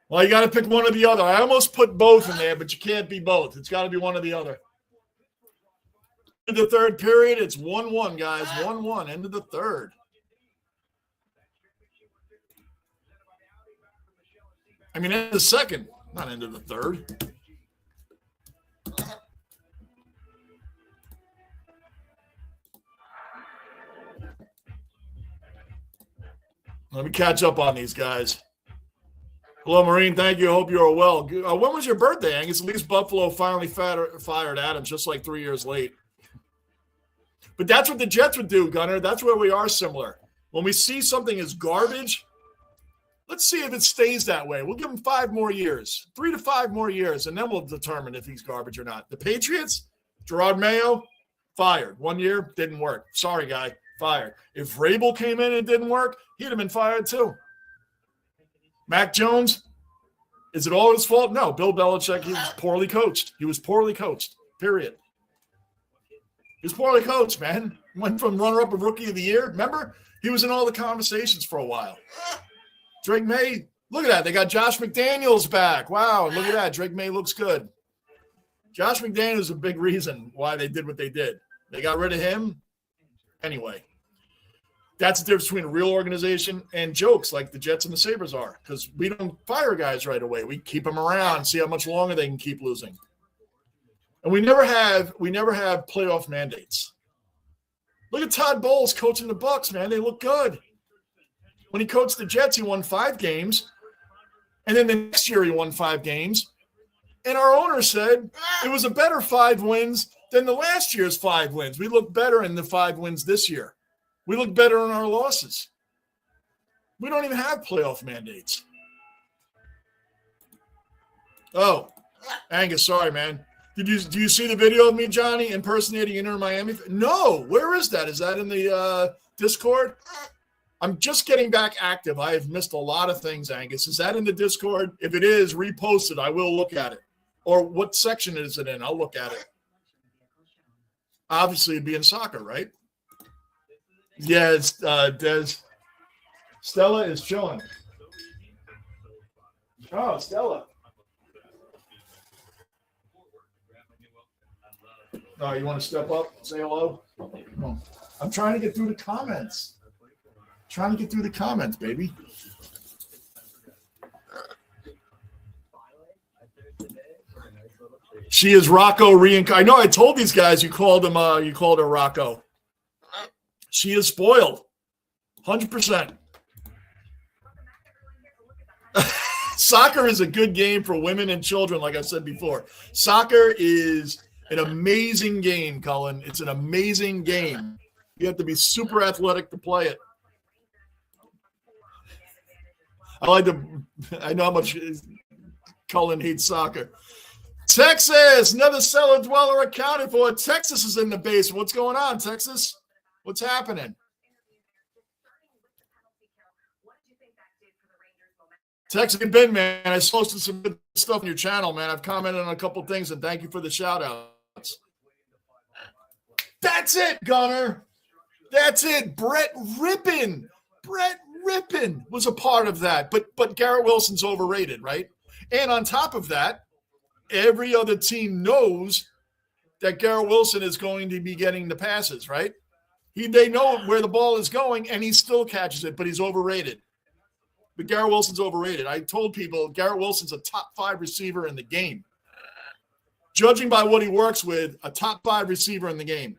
Well, you got to pick one or the other. I almost put both in there, but you can't be both. It's got to be one or the other. End of the third period, it's 1-1, guys. 1-1, end of the third. I mean, end of the second, not end of the third. Let me catch up on these guys. Hello, Marine. Thank you. I hope you're well. When was your birthday, Angus? At least Buffalo finally fired Adams just like 3 years late. But that's what the Jets would do, Gunner. That's where we are similar. When we see something as garbage, let's see if it stays that way. We'll give him 5 more years, 3 to 5 more years, and then we'll determine if he's garbage or not. The Patriots, Gerard Mayo, fired. 1 year, didn't work. Sorry, guy, fired. If Vrabel came in and it didn't work, he'd have been fired too. Mac Jones, is it all his fault? No. Bill Belichick, he was poorly coached. He was poorly coached, period. He was poorly coached, man. Went from runner-up of Rookie of the Year. Remember? He was in all the conversations for a while. Drake May, look at that. They got Josh McDaniels back. Wow, look at that. Drake May looks good. Josh McDaniels is a big reason why they did what they did. They got rid of him. Anyway. That's the difference between a real organization and jokes like the Jets and the Sabres are, because we don't fire guys right away. We keep them around, see how much longer they can keep losing. And we never have playoff mandates. Look at Todd Bowles coaching the Bucks, man. They look good. When he coached the Jets, he won 5 games. And then the next year he won 5 games. And our owner said it was a better 5 wins than the last year's 5 wins. We look better in the 5 wins this year. We look better in our losses. We don't even have playoff mandates. Oh, Angus, sorry, man. Do you see the video of me, Johnny, impersonating Inter Miami? No. Where is that? Is that in the Discord? I'm just getting back active. I have missed a lot of things, Angus. Is that in the Discord? If it is, repost it. I will look at it. Or what section is it in? I'll look at it. Obviously, it'd be in soccer, right? Yeah, it's Des. Stella is chilling. Oh, Stella. Oh, you want to step up, say hello? Oh, I'm trying to get through the comments. Baby. She is Rocco reincarnated. I know I told these guys you called her Rocco. She is spoiled. 100%. Soccer is a good game for women and children, like I said before. Soccer is an amazing game, Cullen. It's an amazing game. You have to be super athletic to play it. I know how much Cullen hates soccer. Texas, another cellar dweller accounted for. Texas is in the basement. What's going on, Texas? What's happening? Texas and Ben, man, I posted some good stuff on your channel, man. I've commented on a couple things, and thank you for the shout-outs. That's it, Gunner. That's it. Brett Rippon was a part of that. But Garrett Wilson's overrated, right? And on top of that, every other team knows that Garrett Wilson is going to be getting the passes, right? They know where the ball is going, and he still catches it, but he's overrated. But Garrett Wilson's overrated. I told people Garrett Wilson's a top 5 receiver in the game. Judging by what he works with, a top 5 receiver in the game.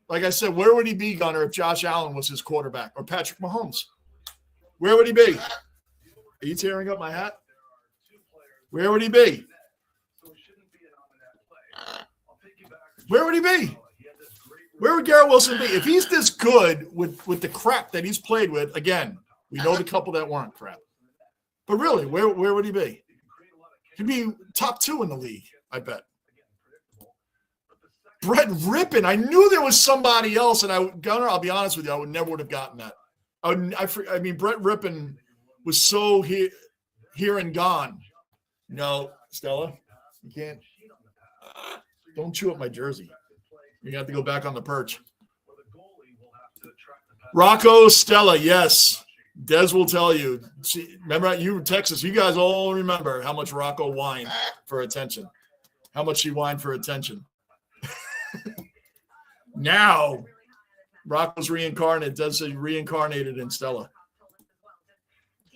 Like I said, where would he be, Gunner, if Josh Allen was his quarterback or Patrick Mahomes? Where would he be? Are you tearing up my hat? Where would he be? Where would he be? Where would Garrett Wilson be? If he's this good with the crap that he's played with, again, we know the couple that weren't crap. But really, where would he be? He'd be top 2 in the league, I bet. Brett Rippon. I knew there was somebody else, and Gunnar, I'll be honest with you, I would have gotten that. I mean, Brett Rippon was so here and gone. No, Stella, you can't. Don't chew up my jersey. You have to go back on the perch. Rocco, Stella, yes. Des will tell you. Remember, you were Texas. You guys all remember how much Rocco whined for attention. How much she whined for attention. Now, Rocco's reincarnated. Does say reincarnated in Stella.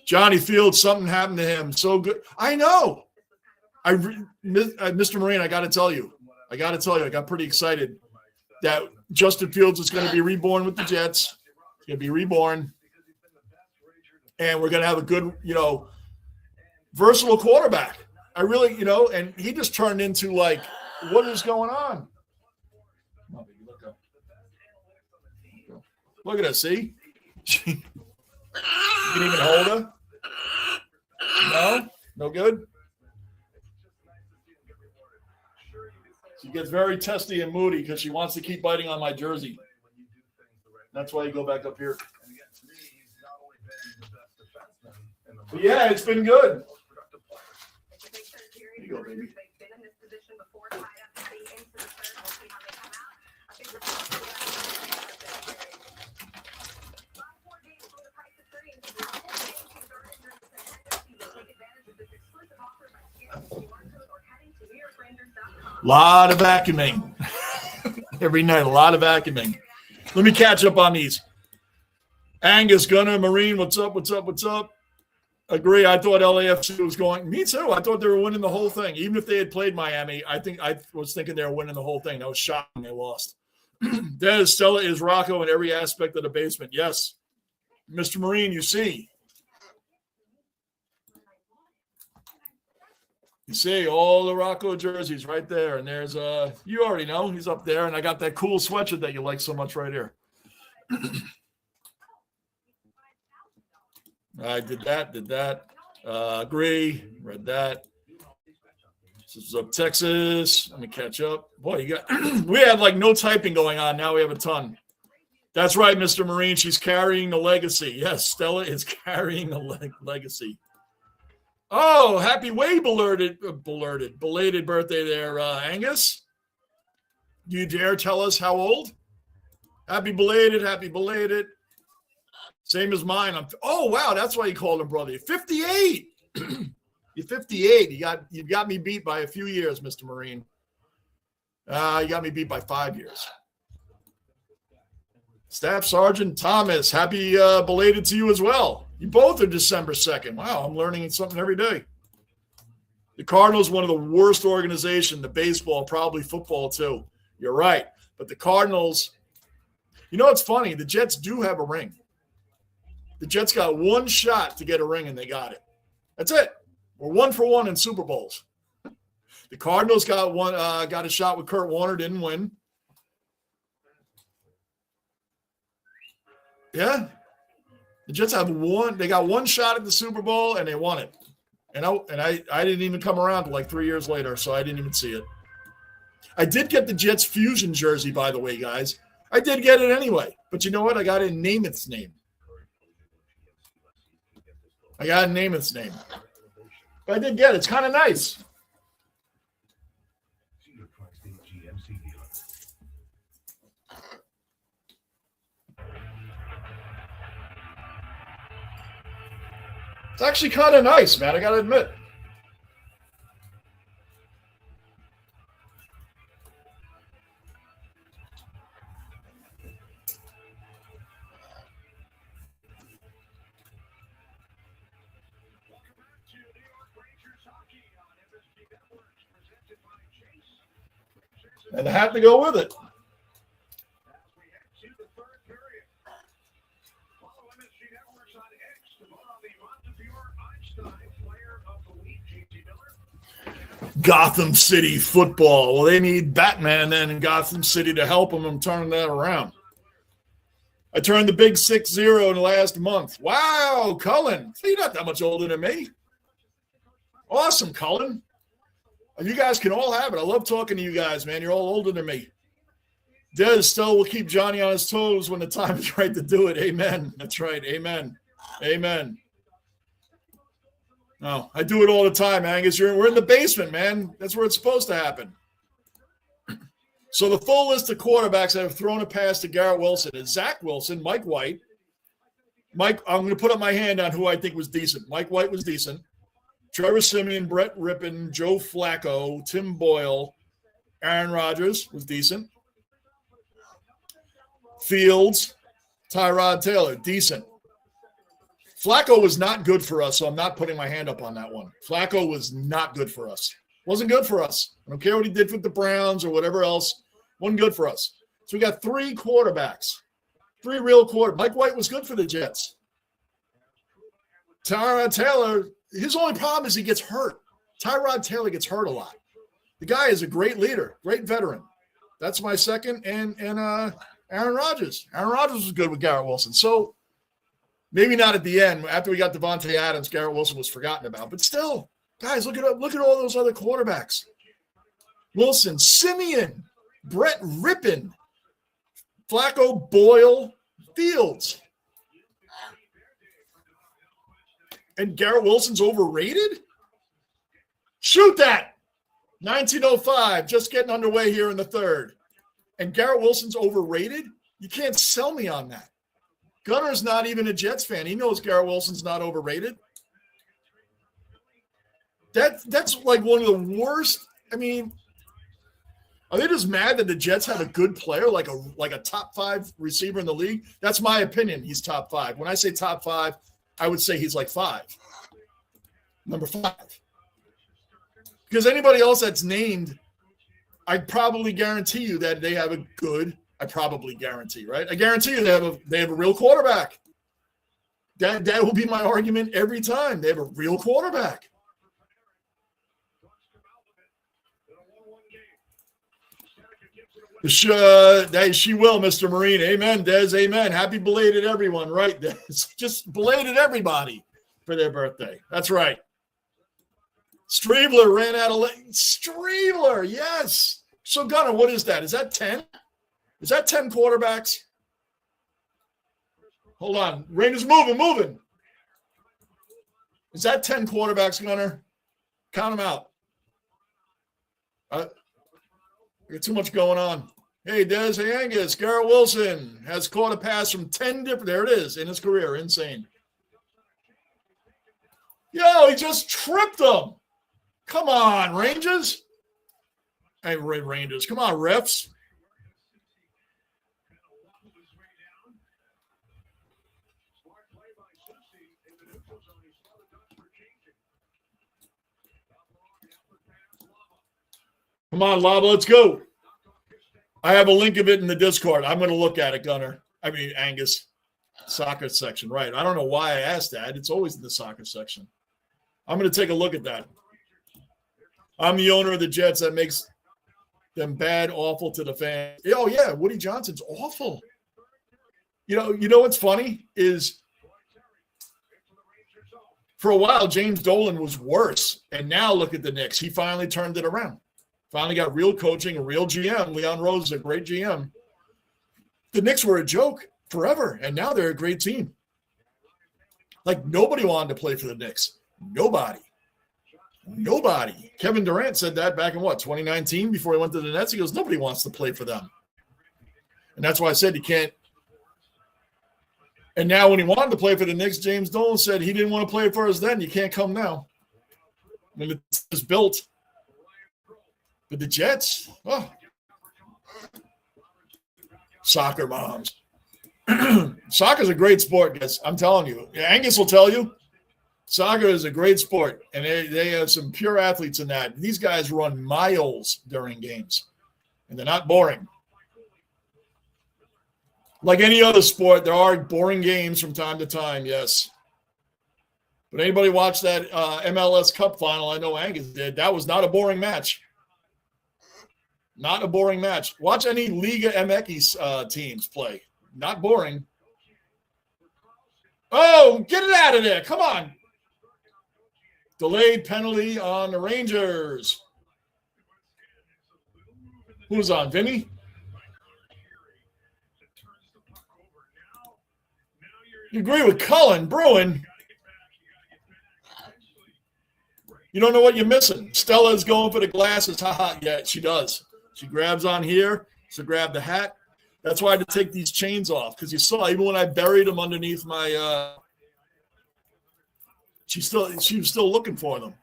Johnny Fields, something happened to him. So good. I know. Mr. Marine, I got to tell you. I got pretty excited that Justin Fields is going to be reborn with the Jets. He's going to be reborn. And we're going to have a good, versatile quarterback. I really, and he just turned into like, what is going on? Look at her, see? You can even hold her. No good. She gets very testy and moody because she wants to keep biting on my jersey. That's why you go back up here. But yeah, it's been good. Here you go, baby. Lot of vacuuming. Every night, a lot of vacuuming. Let me catch up on these. Angus, Gunner, Marine, what's up? Agree. I thought LAFC was going. Me too. I thought they were winning the whole thing. Even if they had played Miami, I was thinking they were winning the whole thing. That was shocking. They lost. Des, Stella is Rocco in every aspect of the basement. Yes. Mr. Marine, you see. You see all the Rocco jerseys right there. And there's you already know he's up there. And I got that cool sweatshirt that you like so much right here. I did that. Agree. Read that. This is up Texas. Let me catch up. Boy, we had like no typing going on. Now we have a ton. That's right, Mr. Marine. She's carrying the legacy. Yes, Stella is carrying the legacy. Oh, happy belated birthday there, Angus. Do you dare tell us how old? Happy belated. Same as mine. Oh, wow, that's why you called him brother. You're 58. You're 58. You got me beat by a few years, Mr. Marine. You got me beat by 5 years. Staff Sergeant Thomas, happy belated to you as well. You both are December 2nd. Wow, I'm learning something every day. The Cardinals, one of the worst organizations, the baseball, probably football too. You're right. But the Cardinals, it's funny. The Jets do have a ring. The Jets got one shot to get a ring, and they got it. That's it. We're 1-for-1 in Super Bowls. The Cardinals got a shot with Kurt Warner, didn't win. Yeah. The Jets have one. They got one shot at the Super Bowl, and they won it. And I didn't even come around till like 3 years later, so I didn't even see it. I did get the Jets Fusion jersey, by the way, guys. I did get it anyway. But you know what? I got it in Namath's name. But I did get it. It's kind of nice. It's actually kind of nice, man. I got to admit. And I have to go with it. Gotham City football. Well, they need Batman then in Gotham City to help them. I'm turning that around. I turned the big 6-0 in the last month. Wow, Cullen. You're not that much older than me. Awesome, Cullen. You guys can all have it. I love talking to you guys, man. You're all older than me. Des still will keep Johnny on his toes when the time is right to do it. Amen. That's right. Amen. Amen. No, I do it all the time, Angus. We're in the basement, man. That's where it's supposed to happen. So the full list of quarterbacks that have thrown a pass to Garrett Wilson is Zach Wilson, Mike White. I'm going to put up my hand on who I think was decent. Mike White was decent. Trevor Siemian, Brett Rippon, Joe Flacco, Tim Boyle, Aaron Rodgers was decent. Fields, Tyrod Taylor, decent. Flacco was not good for us, so I'm not putting my hand up on that one. Flacco was not good for us. Wasn't good for us. I don't care what he did with the Browns or whatever else. Wasn't good for us. So we got 3 quarterbacks, 3 real quarterbacks. Mike White was good for the Jets. Tyrod Taylor, his only problem is he gets hurt. Tyrod Taylor gets hurt a lot. The guy is a great leader, great veteran. That's my second. And Aaron Rodgers. Aaron Rodgers was good with Garrett Wilson. So maybe not at the end. After we got Devontae Adams, Garrett Wilson was forgotten about. But still, guys, look at all those other quarterbacks. Wilson, Simeon, Brett Rippon, Flacco, Boyle, Fields. And Garrett Wilson's overrated? Shoot that! 1905, just getting underway here in the third. And Garrett Wilson's overrated? You can't sell me on that. Gunner's not even a Jets fan. He knows Garrett Wilson's not overrated. That's like one of the worst. I mean, are they just mad that the Jets have a good player, like a top 5 receiver in the league? That's my opinion. He's top 5. When I say top 5, I would say he's like 5. Number 5. Because anybody else that's named, I probably guarantee you that they have a good. I probably guarantee, right? I guarantee you they have a real quarterback. That will be my argument every time. They have a real quarterback. She will, Mr. Marine. Amen, Des. Amen. Happy belated everyone, right, Des? Just belated everybody for their birthday. That's right. Streebler ran out of Streebler, yes. So, Gunnar, what is that? Is that 10? Is that 10 quarterbacks? Hold on. Rangers moving. Is that 10 quarterbacks, Gunnar? Count them out. Got too much going on. Hey, Des. Hey, Angus. Garrett Wilson has caught a pass from 10 different. There it is in his career. Insane. Yo, he just tripped them. Come on, Rangers. Hey, Rangers. Come on, refs. Come on, Lava, let's go. I have a link of it in the Discord. I'm going to look at it, Gunnar. I mean, Angus. Soccer section, right. I don't know why I asked that. It's always in the soccer section. I'm going to take a look at that. I'm the owner of the Jets. That makes them bad, awful to the fans. Oh, yeah, Woody Johnson's awful. You know what's funny is for a while, James Dolan was worse. And now look at the Knicks. He finally turned it around. Finally got real coaching, a real GM. Leon Rose is a great GM. The Knicks were a joke forever, and now they're a great team. Like, nobody wanted to play for the Knicks. Nobody. Kevin Durant said that back in, 2019 before he went to the Nets? He goes, nobody wants to play for them. And that's why I said you can't. And now when he wanted to play for the Knicks, James Dolan said he didn't want to play for us then. You can't come now. And it's built. But the Jets, soccer moms. Soccer's a great sport, guys. I'm telling you. Angus will tell you. Soccer is a great sport, and they have some pure athletes in that. These guys run miles during games, and they're not boring. Like any other sport, there are boring games from time to time, yes. But anybody watch that MLS Cup final? I know Angus did. That was not a boring match. Not a boring match. Watch any Liga MX teams play. Not boring. Oh, get it out of there. Come on. Delayed penalty on the Rangers. Who's on? Vinny? You agree with Cullen, Bruin? You don't know what you're missing. Stella's going for the glasses. Haha, yeah, she does. She grabs on here. So grab the hat. That's why I had to take these chains off, because you saw even when I buried them underneath my she was still looking for them.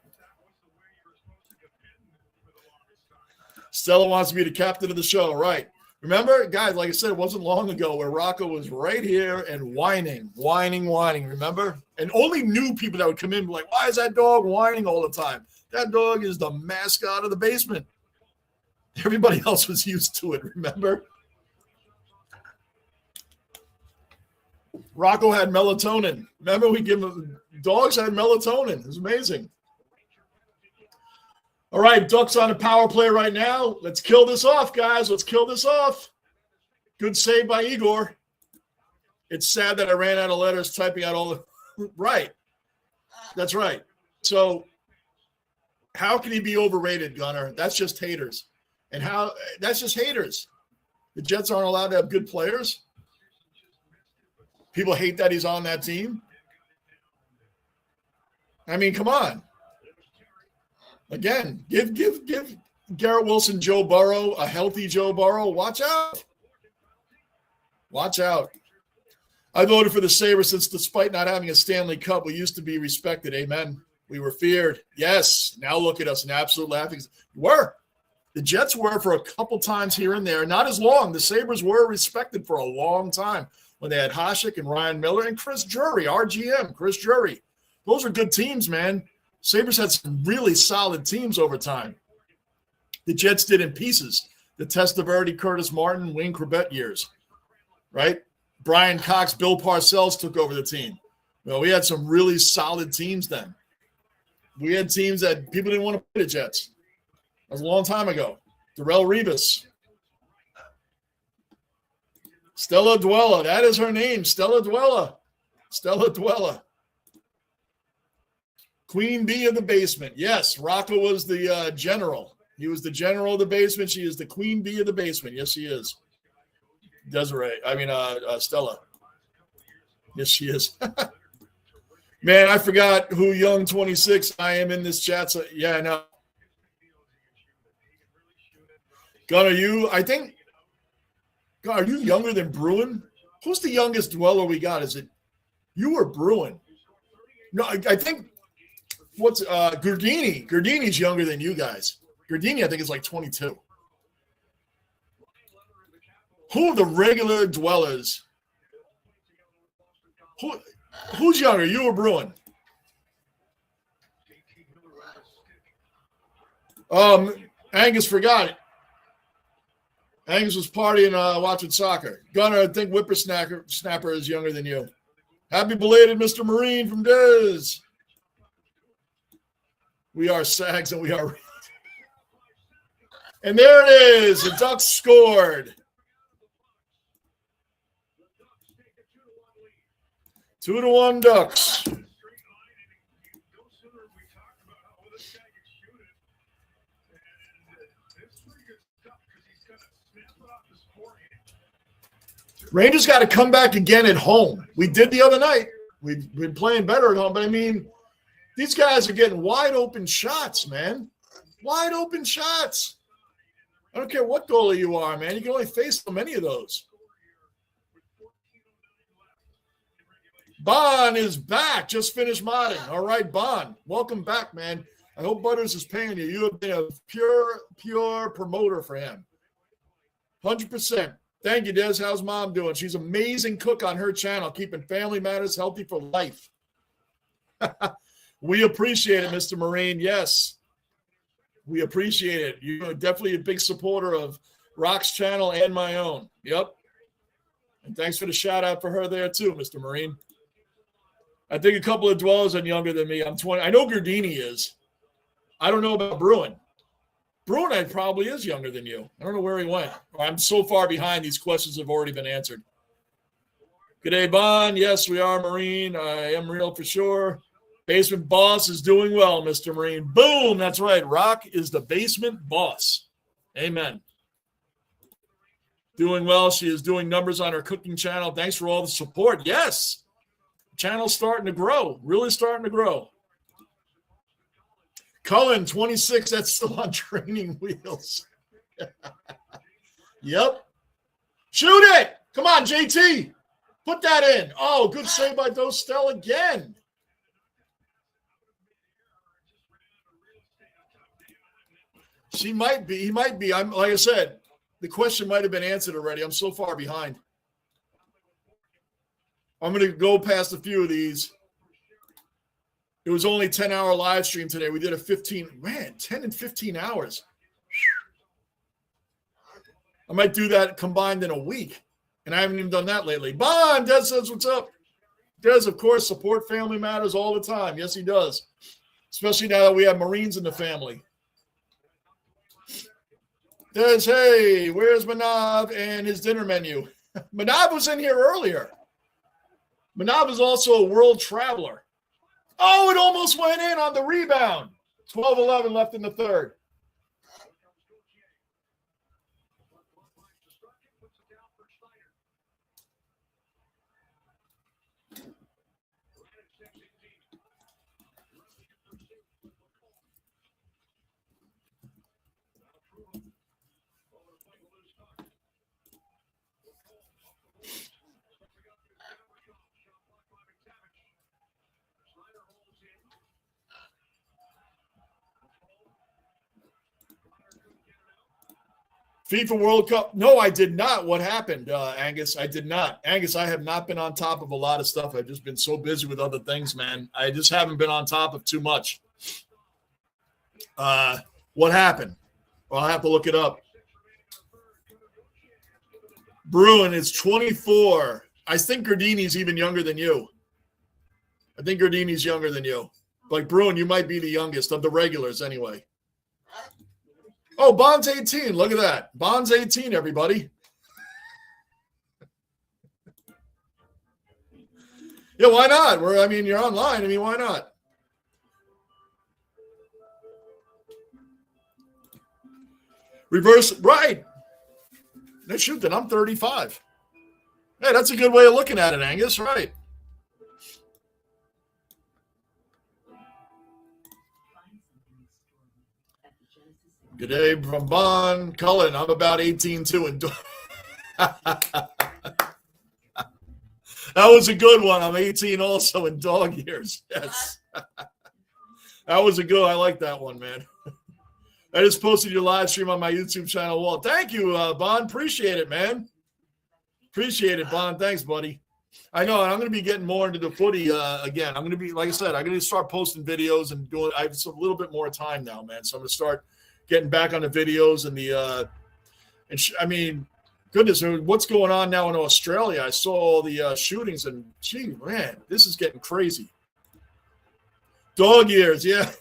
Stella wants to be the captain of the show, right? Remember, guys, like I said, it wasn't long ago where Rocco was right here and whining. Remember? And only new people that would come in and be like, why is that dog whining all the time? That dog is the mascot of the basement. Everybody else was used to it, remember? Rocco had melatonin. Remember, we give him dogs had melatonin. It was amazing. All right, Ducks on a power play right now. Let's kill this off, guys. Let's kill this off. Good save by Igor. It's sad that I ran out of letters typing out all the right. That's right. So how can he be overrated, Gunner? That's just haters. And that's just haters. The Jets aren't allowed to have good players. People hate that he's on that team. I mean, come on. Again, give Garrett Wilson, Joe Burrow, a healthy Joe Burrow. Watch out. Watch out. I voted for the Sabres since despite not having a Stanley Cup, we used to be respected. Amen. We were feared. Yes. Now look at us in absolute laughing. The Jets were for a couple times here and there. Not as long. The Sabres were respected for a long time when they had Hasek and Ryan Miller and Chris Drury, our GM, Chris Drury. Those are good teams, man. Sabres had some really solid teams over time. The Jets did in pieces. The Testaverde, Curtis Martin, Wayne Corbett years, right? Brian Cox, Bill Parcells took over the team. Well, we had some really solid teams then. We had teams that people didn't want to play the Jets. That was a long time ago. Darrell Revis. Stella Duella. That is her name, Stella Duella. Stella Duella. Queen Bee of the basement. Yes, Rocco was the general. He was the general of the basement. She is the Queen Bee of the basement. Yes, she is. Stella. Yes, she is. Man, I forgot who young 26 I am in this chat. So, yeah, I know. Gunnar, are you younger than Bruin? Who's the youngest dweller we got? Is it you or Bruin? No, I think what's Gardini. Gardini's younger than you guys. Gardini, I think, is like 22. Who are the regular dwellers? Who's younger, you or Bruin? Angus forgot it. Angus was partying, watching soccer. Gunnar, I think Whippersnapper is younger than you. Happy belated, Mr. Marine from Diz. We are Sags and we are. And there it is. The Ducks scored. 2-1 Ducks. Rangers got to come back again at home. We did the other night. We've been playing better at home, but I mean, these guys are getting wide open shots, man. Wide open shots. I don't care what goalie you are, man. You can only face so many of those. Bond is back. Just finished modding. All right, Bond. Welcome back, man. I hope Butters is paying you. You have been a pure promoter for him. 100%. Thank you, Des. How's Mom doing? She's an amazing cook on her channel, keeping Family Matters healthy for life. We appreciate it, Mr. Marine. Yes, we appreciate it. You're definitely a big supporter of Rock's channel and my own. Yep. And thanks for the shout out for her there too, Mr. Marine. I think a couple of dwellers are younger than me. I'm 20. I know Gardini is. I don't know about Bruin. Bruin probably is younger than you. I don't know where he went. I'm so far behind. These questions have already been answered. Good day, Bond. Yes, we are, Marine. I am real for sure. Basement boss is doing well, Mr. Marine. Boom. That's right. Rock is the basement boss. Amen. Doing well. She is doing numbers on her cooking channel. Thanks for all the support. Yes. Channel's starting to grow. Really starting to grow. Cullen, 26. That's still on training wheels. Yep. Shoot it. Come on, JT. Put that in. Oh, good save by Dostell again. She might be. He might be. I'm like I said, the question might have been answered already. I'm so far behind. I'm going to go past a few of these. It was only a 10-hour live stream today. We did a 10 and 15 hours. I might do that combined in a week, and I haven't even done that lately. Bond, Des says, what's up? Des, of course, support family matters all the time. Yes, he does, especially now that we have Marines in the family. Des, hey, where's Manav and his dinner menu? Manav was in here earlier. Manav is also a world traveler. Oh, it almost went in on the rebound. 12-11 left in the third. FIFA World Cup. No, I did not. What happened, Angus? I did not. Angus, I have not been on top of a lot of stuff. I've just been so busy with other things, man. I just haven't been on top of too much. What happened? Well, I'll have to look it up. Bruin is 24. I think Gardini's even younger than you. I think Gardini's younger than you. Like, Bruin, you might be the youngest of the regulars anyway. Oh, Bond's 18. Look at that. Bond's 18, everybody. Yeah, why not? You're online. Why not? Reverse, right. No, shoot, then I'm 35. Hey, that's a good way of looking at it, Angus, right? Good day from Bond. Cullen, I'm about 18 too. And that was a good one. I'm 18 also in dog years. Yes. That was a good I like that one, man. I just posted your live stream on my YouTube channel wall. Thank you, Bond. Appreciate it, man. Appreciate it, Bond. Thanks, buddy. I know, and I'm going to be getting more into the footy again. I'm going to be, like I said, I'm going to start posting videos and doing. I have a little bit more time now, man. So I'm going to start getting back on the videos and goodness, what's going on now in Australia? I saw all the shootings and, gee, man, this is getting crazy. Dog years, yeah.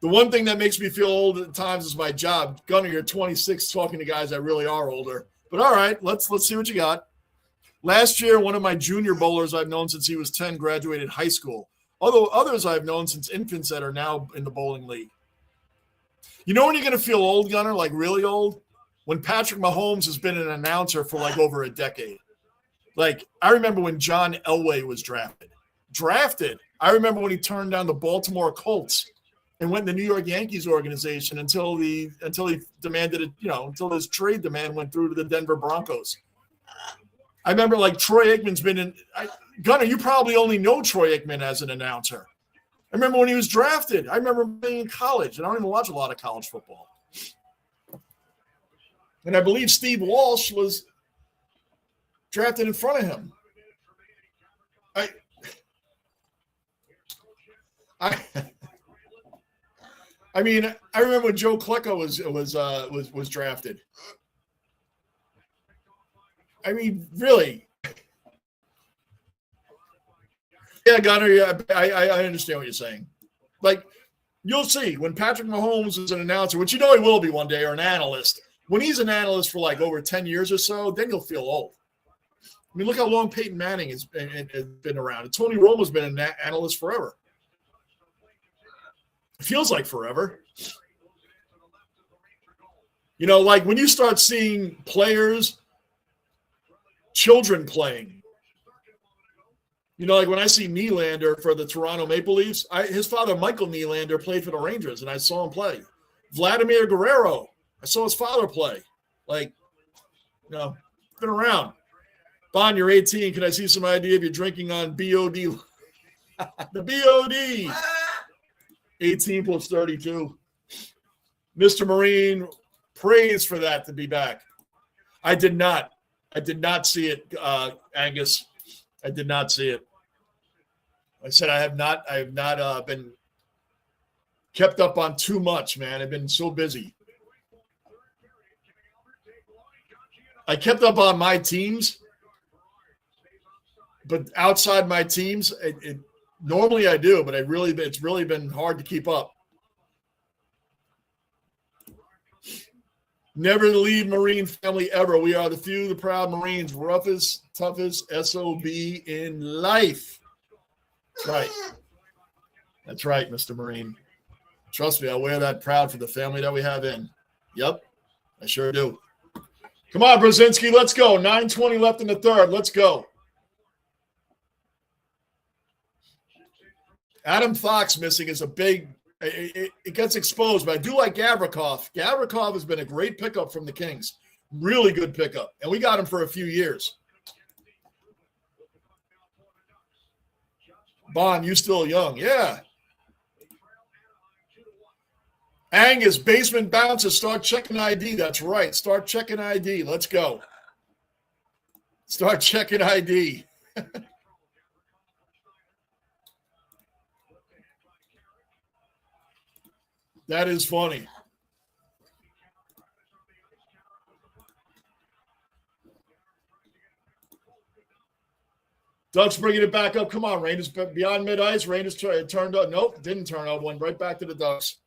The one thing that makes me feel old at times is my job. Gunner, you're 26 talking to guys that really are older. But all right, let's see what you got. Last year, one of my junior bowlers I've known since he was 10 graduated high school. Although others I've known since infants that are now in the bowling league. You know when you're going to feel old, Gunner, like really old? When Patrick Mahomes has been an announcer for like over a decade. Like, I remember when John Elway was drafted. I remember when he turned down the Baltimore Colts and went in the New York Yankees organization until he demanded it, until his trade demand went through to the Denver Broncos. I remember like Troy Aikman's been in Gunner, you probably only know Troy Aikman as an announcer. I remember when he was drafted. I remember being in college, and I don't even watch a lot of college football. And I believe Steve Walsh was drafted in front of him. I remember when Joe Klecko was drafted. Really. Yeah, Gunner, yeah, I understand what you're saying. Like, you'll see when Patrick Mahomes is an announcer, which you know he will be one day, or an analyst. When he's an analyst for like over 10 years or so, then you'll feel old. I mean, look how long Peyton Manning has been around. And Tony Romo's been an analyst forever. It feels like forever. You know, like when you start seeing players, children playing. You know, like when I see Nylander for the Toronto Maple Leafs, his father, Michael Nylander, played for the Rangers, and I saw him play. Vladimir Guerrero, I saw his father play. Like, you know, been around. Bon, you're 18. Can I see some idea if you're drinking on BOD? The BOD. 18 plus 32. Mr. Marine, praise for that to be back. I did not see it, Angus. I did not see it. I said I have not been kept up on too much, man. I've been so busy. I kept up on my teams, but outside my teams, normally I do, but it's really been hard to keep up. Never leave Marine family ever. We are the few, the proud Marines, roughest, toughest SOB in life. That's right. That's right, Mr. Marine. Trust me, I wear that proud for the family that we have in. Yep, I sure do. Come on, Brzezinski, let's go. 9:20 left in the third. Let's go. Adam Fox missing is a big – it gets exposed, but I do like Gavrikov. Gavrikov has been a great pickup from the Kings. Really good pickup. And we got him for a few years. Bon, you still young. Yeah. Angus, basement bounces. Start checking ID. That's right. Start checking ID. Let's go. Start checking ID. That is funny. Ducks bringing it back up. Come on, Rangers beyond mid-ice. Rangers turned up. Nope, didn't turn up. Went right back to the Ducks.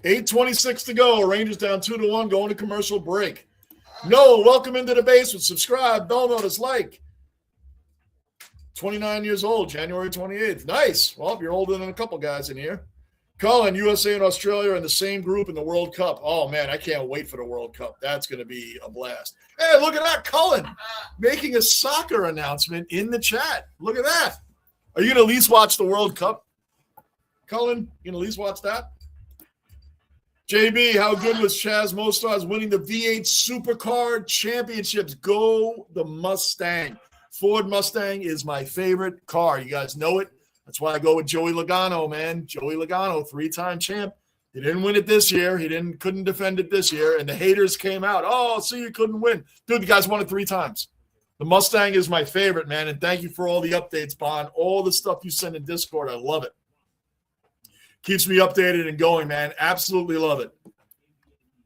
8:26 to go. Rangers down 2-1, going to commercial break. Noah, welcome into the basement. Subscribe, bell notice, like. 29 years old, January 28th. Nice. Well, you're older than a couple guys in here. Colin, USA and Australia are in the same group in the World Cup. Oh, man, I can't wait for the World Cup. That's going to be a blast. Hey, look at that. Cullen making a soccer announcement in the chat. Look at that. Are you going to at least watch the World Cup? Cullen, you going to at least watch that? JB, how good was Chaz Mostars winning the V8 Supercar Championships? Go the Mustang. Ford Mustang is my favorite car. You guys know it. That's why I go with Joey Logano, man. Joey Logano, 3-time champ. He didn't win it this year. Couldn't defend it this year. And the haters came out. Oh, see, you couldn't win. Dude, the guy's won it 3 times. The Mustang is my favorite, man. And thank you for all the updates, Bon. All the stuff you send in Discord. I love it. Keeps me updated and going, man. Absolutely love it.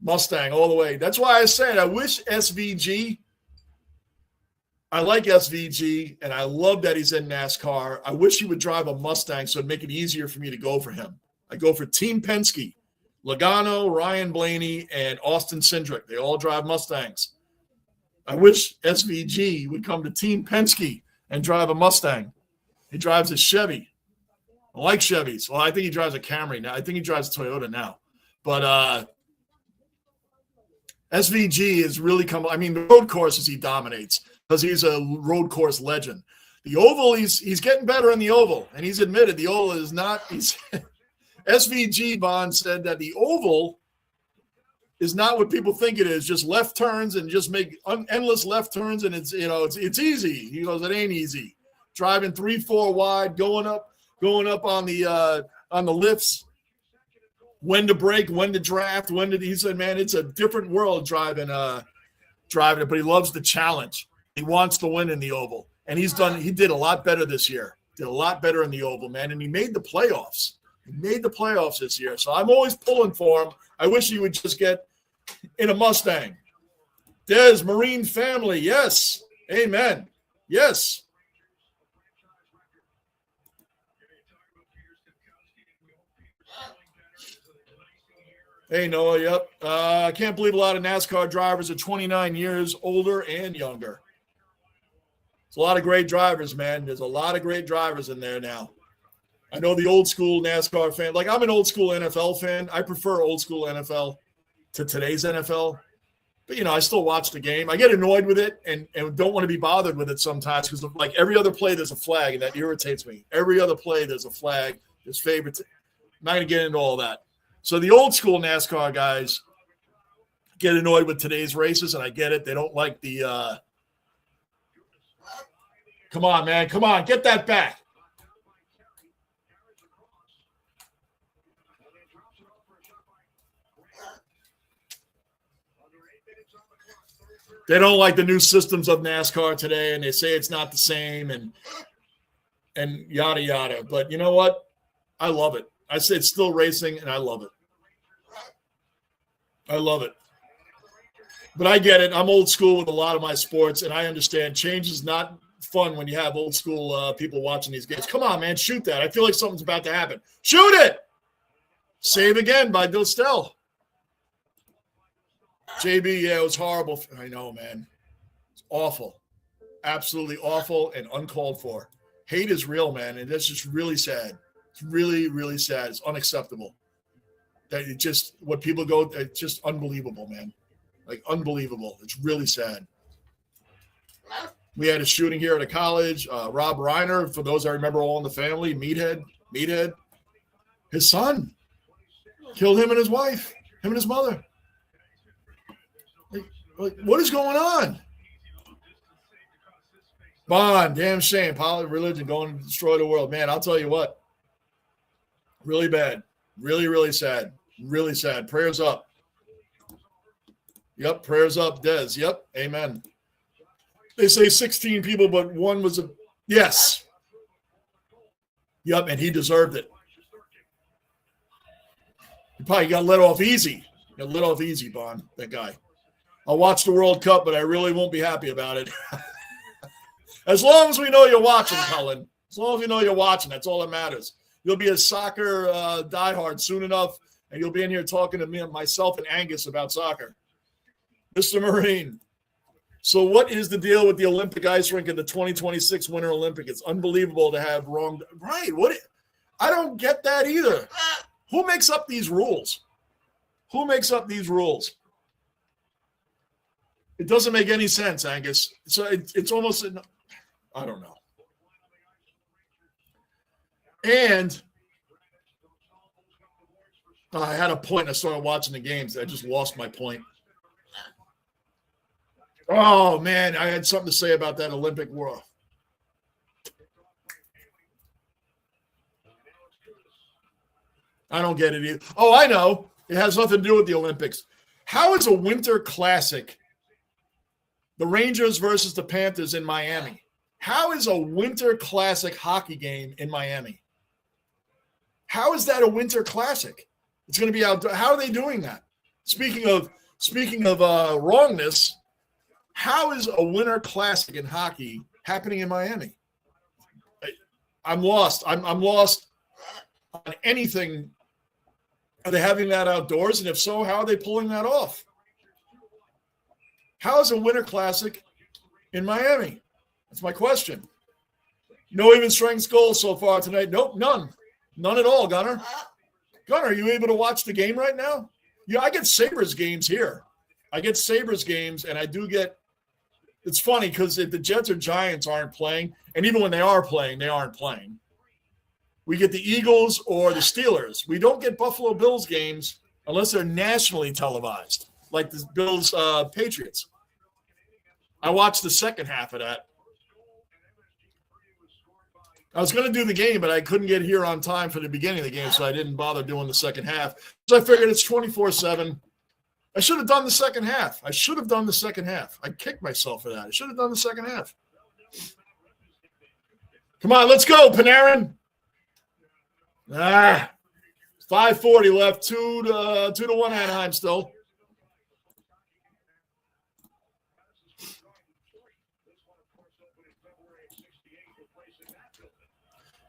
Mustang all the way. That's why I said I wish SVG. I like SVG, and I love that he's in NASCAR. I wish he would drive a Mustang so it'd make it easier for me to go for him. I go for Team Penske. Logano, Ryan Blaney, and Austin Cindric. They all drive Mustangs. I wish SVG would come to Team Penske and drive a Mustang. He drives a Chevy. I like Chevys. Well, I think he drives a Camry now. I think he drives a Toyota now. But SVG has really come – I mean, the road courses he dominates because he's a road course legend. The oval, he's getting better in the oval, and he's admitted the oval is not – SVG Bond said that the oval is not what people think it is, just left turns and just make endless left turns, and it's easy. He goes, it ain't easy. Driving 3-4 wide, going up on the lifts, when to brake, when to draft, he said, man, it's a different world driving it, but he loves the challenge. He wants to win in the oval. And he did a lot better this year. Did a lot better in the oval, man. And he made the playoffs. He made the playoffs this year. So I'm always pulling for him. I wish he would just get in a Mustang. Des, Marine family. Yes. Amen. Yes. Hey, Noah. Yep. I can't believe a lot of NASCAR drivers are 29 years older and younger. It's a lot of great drivers, man. There's a lot of great drivers in there now. I know the old school NASCAR fan. Like, I'm an old school NFL fan. I prefer old school NFL to today's NFL. But, I still watch the game. I get annoyed with it and don't want to be bothered with it sometimes because, like, every other play there's a flag, and that irritates me. Every other play there's a flag. There's favorites. I'm not going to get into all that. So the old school NASCAR guys get annoyed with today's races, and I get it. They don't like the come on, man. Come on. Get that back. They don't like the new systems of NASCAR today, and they say it's not the same and yada, yada. But you know what? I love it. I say it's still racing, and I love it. I love it. But I get it. I'm old school with a lot of my sports, and I understand change is not fun when you have old school people watching these games. Come on, man. Shoot that. I feel like something's about to happen. Shoot it. Save again by Dostell. JB, yeah, it was horrible. I know, man. It's awful. Absolutely awful and uncalled for. Hate is real, man, and that's just really sad. It's really, really sad. It's unacceptable. That it just, what people go, it's just unbelievable, man. Like, unbelievable. It's really sad. We had a shooting here at a college. Rob Reiner, for those I remember all in the family, Meathead. His son killed him and his wife, him and his mother. Like, what is going on? Bond, damn shame. Politics, religion going to destroy the world. Man, I'll tell you what. Really bad. Really, really sad. Really sad. Prayers up. Yep, prayers up, Des. Yep, amen. They say 16 people, but one was a – yes. Yep, and he deserved it. He probably got let off easy. Got let off easy, Bond, that guy. I'll watch the World Cup, but I really won't be happy about it. As long as we know you're watching, Cullen. As long as we know you're watching, that's all that matters. You'll be a soccer diehard soon enough, and you'll be in here talking to me, myself and Angus about soccer. Mr. Marine, so what is the deal with the Olympic ice rink in the 2026 Winter Olympic? It's unbelievable to have wrong – right. I don't get that either. Who makes up these rules? Who makes up these rules? It doesn't make any sense, Angus. So it's almost – I don't know. And I had a point. I started watching the games. I just lost my point. Oh, man, I had something to say about that Olympic World. I don't get it either. Oh, I know. It has nothing to do with the Olympics. How is a winter classic, the Rangers versus the Panthers in Miami? How is a winter classic hockey game in Miami? How is that a winter classic? It's going to be out. How are they doing that? Speaking of wrongness, how is a winter classic in hockey happening in Miami? I'm lost. I'm lost on anything. Are they having that outdoors? And if so, how are they pulling that off? How is a winter classic in Miami? That's my question. No even strength goals so far tonight. Nope, none. None at all, Gunner. Gunner, are you able to watch the game right now? Yeah, I get Sabres games here. I get Sabres games, and I do get – it's funny because if the Jets or Giants aren't playing, and even when they are playing, they aren't playing. We get the Eagles or the Steelers. We don't get Buffalo Bills games unless they're nationally televised, like the Bills Patriots. I watched the second half of that. I was going to do the game, but I couldn't get here on time for the beginning of the game, so I didn't bother doing the second half. So I figured it's 24/7. I should have done the second half. I kicked myself for that. I should have done the second half. Come on, let's go, Panarin. 5:40 left, 2-1 Anaheim still.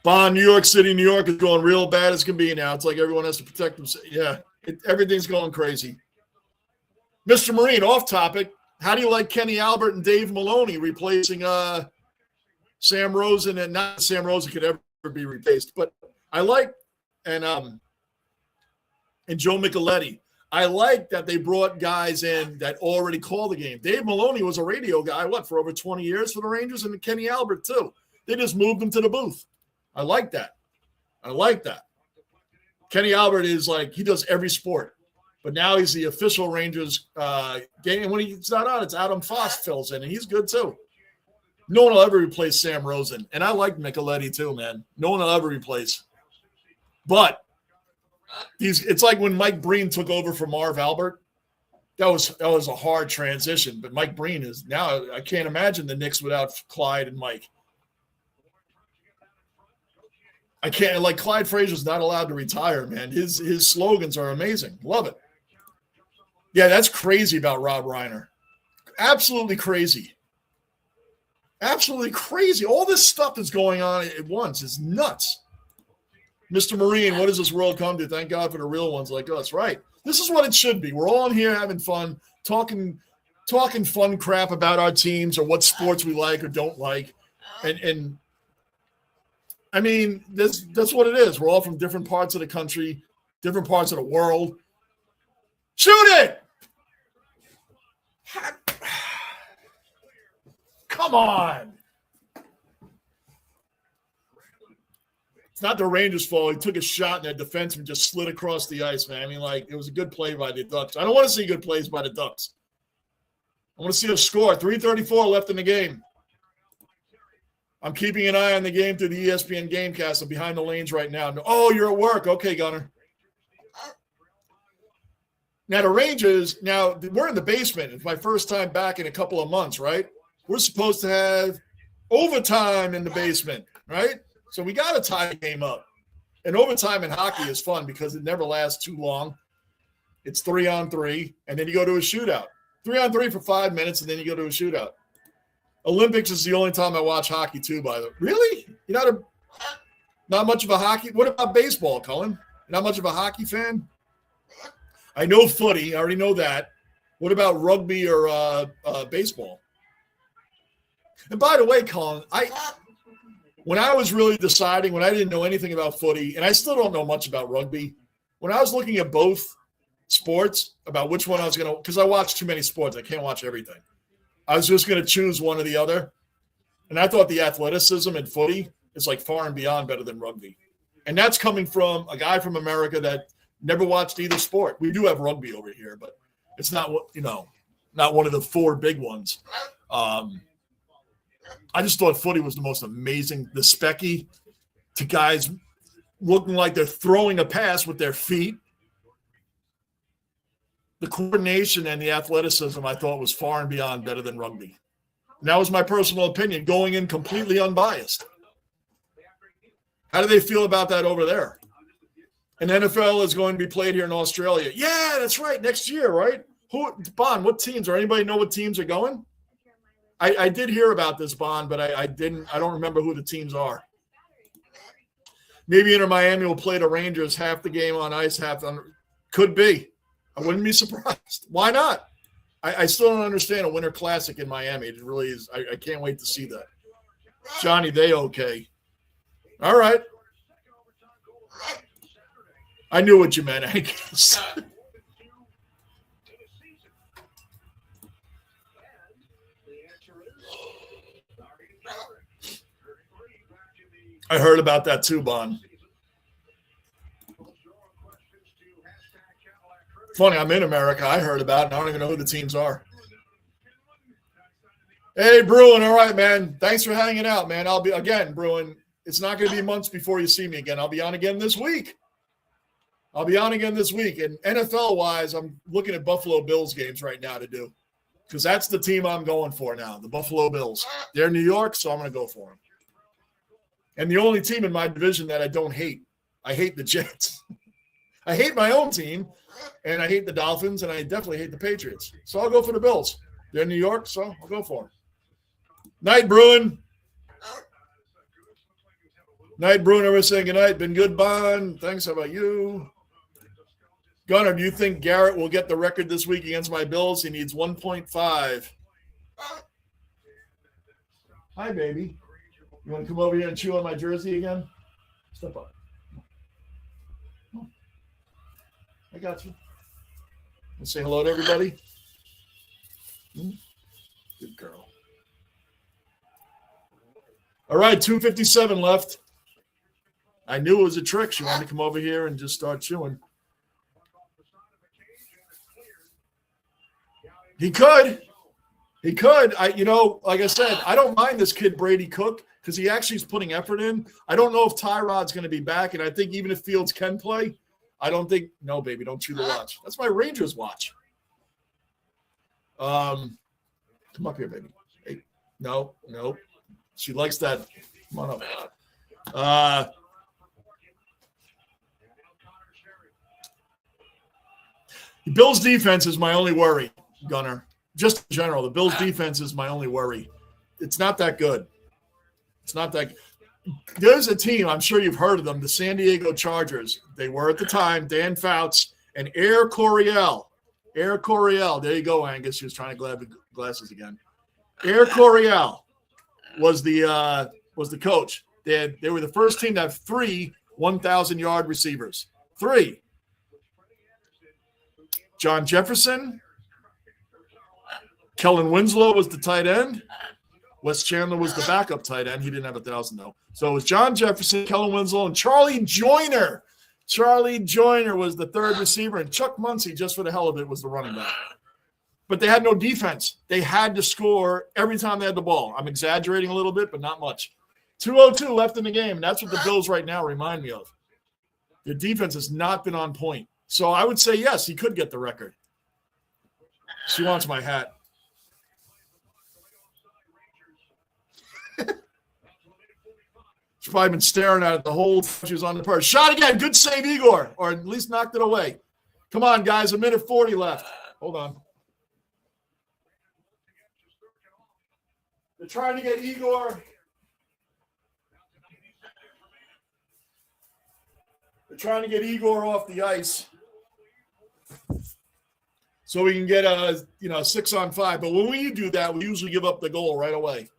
Bond, New York City, New York is going real bad as can be now. It's like everyone has to protect themselves. Yeah, everything's going crazy. Mr. Marine, off topic. How do you like Kenny Albert and Dave Maloney replacing Sam Rosen? And not that Sam Rosen could ever be replaced, but I like and Joe Micheletti. I like that they brought guys in that already call the game. Dave Maloney was a radio guy, for over 20 years for the Rangers, and Kenny Albert too. They just moved him to the booth. I like that. Kenny Albert is he does every sport, but now he's the official Rangers game. And when he's not on, it's Adam Foss fills in, and he's good too. No one will ever replace Sam Rosen, and I like Micheletti too, man. No one will ever replace. But it's like when Mike Breen took over for Marv Albert. That was a hard transition, but Mike Breen is now. I can't imagine the Knicks without Clyde and Mike. I can't Clyde Frazier's not allowed to retire, man. His slogans are amazing. Love it. Yeah, that's crazy about Rob Reiner. Absolutely crazy. Absolutely crazy. All this stuff that's going on at once is nuts. Mr. Marine, what does this world come to? Thank God for the real ones like us, right? This is what it should be. We're all in here having fun, talking fun crap about our teams or what sports we like or don't like. And I mean, that's what it is. We're all from different parts of the country, different parts of the world. Shoot it! Come on. It's not the Rangers' fault. He took a shot and that defenseman just slid across the ice, man. I mean, it was a good play by the Ducks. I don't want to see good plays by the Ducks. I want to see a score. 3:34 left in the game. I'm keeping an eye on the game through the ESPN Gamecast. I'm behind the lanes right now. Oh, you're at work. Okay, Gunner. Now, the Rangers, we're in the basement. It's my first time back in a couple of months, right? We're supposed to have overtime in the basement, right? So we got to tie the game up. And overtime in hockey is fun because it never lasts too long. It's 3-on-3, and then you go to a shootout. 3-on-3 for 5 minutes, and then you go to a shootout. Olympics is the only time I watch hockey too, by the way. Really? You're not much of a hockey? What about baseball, Cullen? You're not much of a hockey fan? I know footy. I already know that. What about rugby or baseball? And by the way, Cullen, when I was really deciding, when I didn't know anything about footy, and I still don't know much about rugby, when I was looking at both sports, about which one I was going to – because I watch too many sports. I can't watch everything. I was just going to choose one or the other. And I thought the athleticism in footy is far and beyond better than rugby. And that's coming from a guy from America that never watched either sport. We do have rugby over here, but it's not not one of the four big ones. I just thought footy was the most amazing. The specky to guys looking like they're throwing a pass with their feet. The coordination and the athleticism I thought was far and beyond better than rugby. And that was my personal opinion, going in completely unbiased. How do they feel about that over there? And NFL is going to be played here in Australia. Yeah, that's right. Next year, right? Bond, what teams? Or anybody know what teams are going? I did hear about this, Bond, but I don't remember who the teams are. Maybe Inter Miami will play the Rangers half the game on ice, half on. Could be. I wouldn't be surprised. Why not? I still don't understand a Winter Classic in Miami. It really is. I can't wait to see that. Johnny, they okay. All right. I knew what you meant, I guess. I heard about that too, Bon. Funny, I'm in America. I heard about it. I don't even know who the teams are. Hey, Bruin. All right, man. Thanks for hanging out, man. I'll be again, Bruin. It's not going to be months before you see me again. I'll be on again this week. And NFL-wise, I'm looking at Buffalo Bills games right now to do because that's the team I'm going for now, the Buffalo Bills. They're New York, so I'm going to go for them. And the only team in my division that I don't hate, I hate the Jets. I hate my own team, and I hate the Dolphins, and I definitely hate the Patriots. So I'll go for the Bills. They're in New York, so I'll go for them. Night, Bruin. Night, Bruno. We're saying goodnight. Been good, Bond. Thanks. How about you? Gunnar, do you think Garrett will get the record this week against my Bills? He needs 1.5. Hi, baby. You want to come over here and chew on my jersey again? Step up. I got you. Let's say hello to everybody. Good girl. All right, 2:57 left. I knew it was a trick. She wanted to come over here and just start chewing. He could. He could. Like I said, I don't mind this kid Brady Cook because he actually is putting effort in. I don't know if Tyrod's going to be back, and I think even if Fields can play, I don't think – no, baby, don't chew the watch. That's my Rangers watch. Come up here, baby. Hey, no. She likes that. Come on up. The Bills' defense is my only worry, Gunner. Just in general, the Bills' defense is my only worry. It's not that good. It's not that – there's a team, I'm sure you've heard of them, the San Diego Chargers. They were at the time, Dan Fouts and Air Coryell. Air Coryell. There you go, Angus. She was trying to grab the glasses again. Air Coryell was the coach. They were the first team to have 3 1,000-yard receivers. 3. John Jefferson. Kellen Winslow was the tight end. Wes Chandler was the backup tight end. He didn't have 1,000, though. So it was John Jefferson, Kellen Winslow, and Charlie Joyner. Charlie Joyner was the third receiver, and Chuck Muncie, just for the hell of it, was the running back. But they had no defense. They had to score every time they had the ball. I'm exaggerating a little bit, but not much. 2:02 left in the game, and that's what the Bills right now remind me of. Their defense has not been on point. So I would say, yes, he could get the record. She wants my hat. She's probably been staring at it the whole time she was on the park. Shot again. Good save, Igor, or at least knocked it away. Come on, guys. 1:40 left. Hold on. They're trying to get Igor. They're trying to get Igor off the ice so we can get a 6-on-5. But when we do that, we usually give up the goal right away.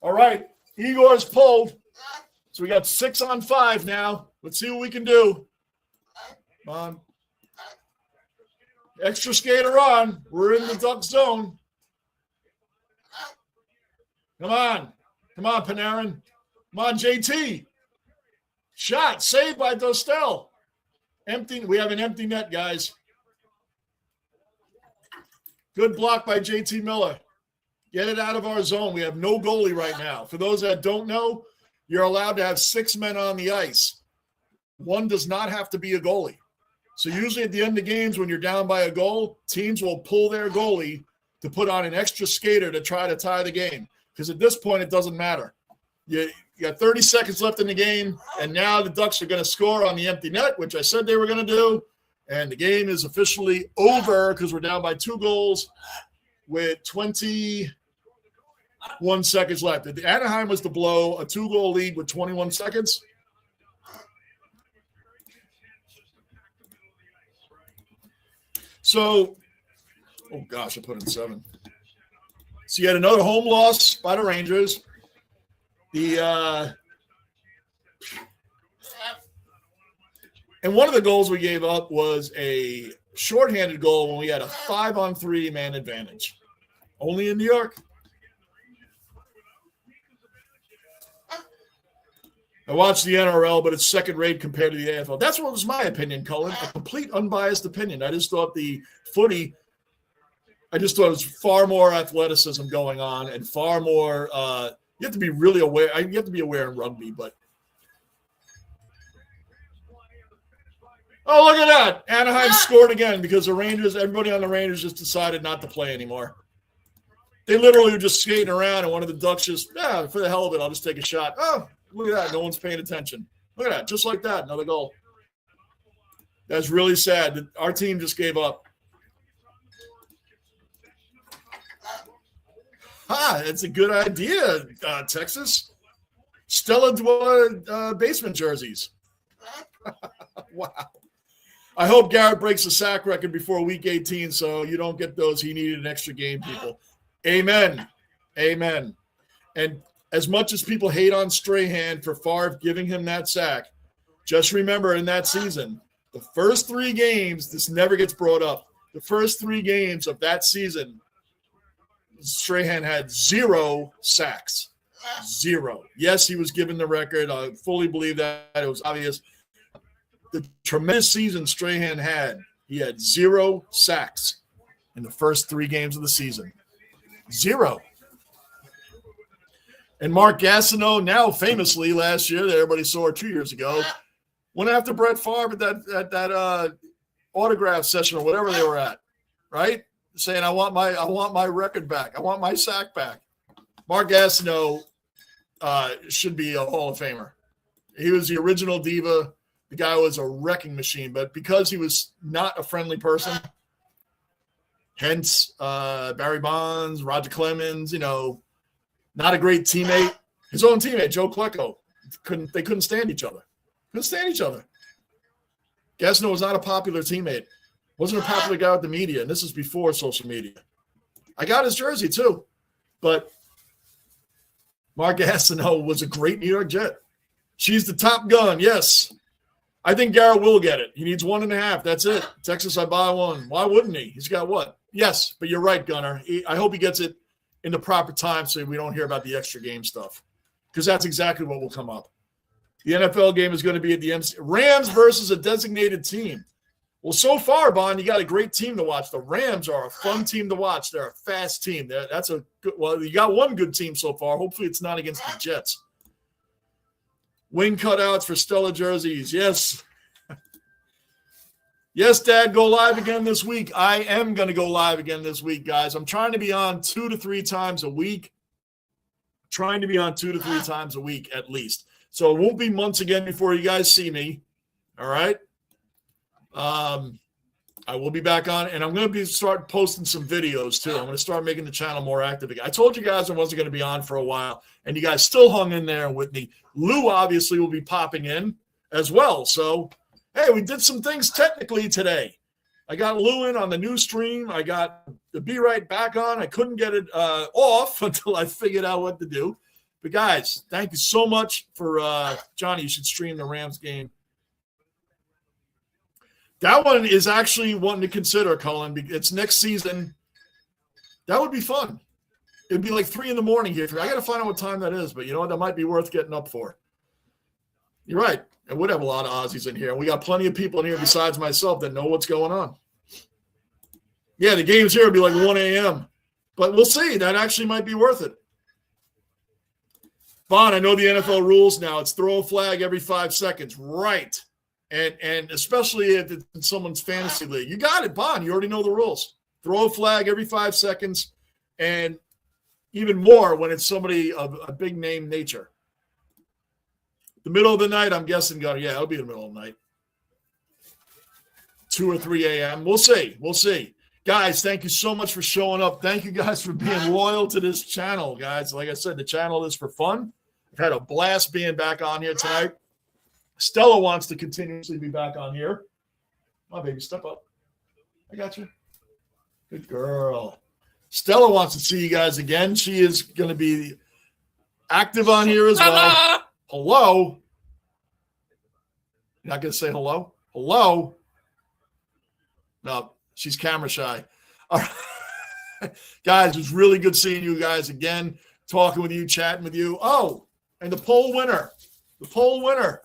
All right, Igor's pulled. So we got 6-on-5 now. Let's see what we can do. Come on. Extra skater on. We're in the Duck zone. Come on. Come on, Panarin. Come on, JT. Shot. Saved by Dostal. Empty. We have an empty net, guys. Good block by JT Miller. Get it out of our zone. We have no goalie right now. For those that don't know, you're allowed to have 6 men on the ice. One does not have to be a goalie. So usually at the end of games when you're down by a goal, teams will pull their goalie to put on an extra skater to try to tie the game. Because at this point, it doesn't matter. You got 30 seconds left in the game, and now the Ducks are going to score on the empty net, which I said they were going to do. And the game is officially over because we're down by 2 goals with 21 seconds left. Anaheim was to blow a 2-goal lead with 21 seconds. So, oh gosh, I put in 7. So you had another home loss by the Rangers. And one of the goals we gave up was a shorthanded goal when we had a 5-on-3 man advantage. Only in New York. I watched the NRL, but it's second rate compared to the AFL. That's what was my opinion, Cullen. A complete unbiased opinion. I just thought the footy, I just thought it was far more athleticism going on and far more you have to be really aware. You have to be aware in rugby, but oh, look at that. Anaheim scored again because the Rangers, everybody on the Rangers just decided not to play anymore. They literally were just skating around, and one of the Ducks just, for the hell of it, I'll just take a shot. Oh, look at that. No one's paying attention. Look at that. Just like that. Another goal. That's really sad. Our team just gave up. It's a good idea, Texas. Stella basement jerseys. Wow. I hope Garrett breaks the sack record before week 18 so you don't get those he needed an extra game, people. Amen. Amen. And as much as people hate on Strahan for Favre giving him that sack, just remember in that season, the first 3 games, this never gets brought up, the first 3 games of that season, Strahan had 0 sacks. 0. Yes, he was given the record. I fully believe that. It was obvious. The tremendous season Strahan had, he had 0 sacks in the first 3 games of the season. 0. And Mark Gastineau, now famously last year, that everybody saw 2 years ago, went after Brett Favre at that autograph session or whatever they were at, right? Saying, I want my record back. I want my sack back. Mark Gastineau should be a Hall of Famer. He was the original diva. The guy was a wrecking machine, but because he was not a friendly person, hence Barry Bonds, Roger Clemens, not a great teammate. His own teammate, Joe Klecko, they couldn't stand each other. Gastineau was not a popular teammate. Wasn't a popular guy with the media, and this is before social media. I got his jersey too, but Mark Gastineau was a great New York Jet. She's the top gun, yes. I think Garrett will get it. He needs 1.5. That's it. Texas, I buy 1. Why wouldn't he? He's got what? Yes, but you're right, Gunner. I hope he gets it in the proper time so we don't hear about the extra game stuff, because that's exactly what will come up. The NFL game is going to be at the MC. Rams versus a designated team. Well, so far, Bond, you got a great team to watch. The Rams are a fun team to watch. They're a fast team. That's a good. Well, you got one good team so far. Hopefully, it's not against the Jets. Wing cutouts for Stella jerseys. Yes. Yes, Dad, go live again this week. I am going to go live again this week, guys. I'm trying to be on 2 to 3 times a week. Trying to be on 2 to 3 times a week at least. So it won't be months again before you guys see me. All right. I will be back on, and I'm going to start posting some videos too. I'm going to start making the channel more active again. I told you guys I wasn't going to be on for a while, and you guys still hung in there with me. Lou obviously will be popping in as well. So, hey, we did some things technically today. I got Lou in on the new stream. I got the Be Right back on. I couldn't get it off until I figured out what to do. But guys, thank you so much for Johnny. You should stream the Rams game. That one is actually one to consider, Cullen. It's next season. That would be fun. It'd be like 3 a.m. here. I got to find out what time that is, but you know what? That might be worth getting up for. You're right. And we'd have a lot of Aussies in here. We got plenty of people in here besides myself that know what's going on. Yeah, the games here would be like 1 a.m. But we'll see. That actually might be worth it. Vaughn, I know the NFL rules now. It's throw a flag every 5 seconds. Right. And especially if it's in someone's fantasy league. You got it, Bond. You already know the rules. Throw a flag every 5 seconds, and even more when it's somebody of a big name nature. The middle of the night, I'm guessing, yeah, it'll be the middle of the night. 2 or 3 a.m. We'll see. We'll see. Guys, thank you so much for showing up. Thank you guys for being loyal to this channel, guys. Like I said, the channel is for fun. I've had a blast being back on here tonight. Stella wants to continuously be back on here. Oh, baby, step up. I got you. Good girl. Stella wants to see you guys again. She is going to be active on here as well. Hello? You're not going to say hello? Hello? No, she's camera shy. All right. Guys, it was really good seeing you guys again, talking with you, chatting with you. Oh, and the poll winner. The poll winner.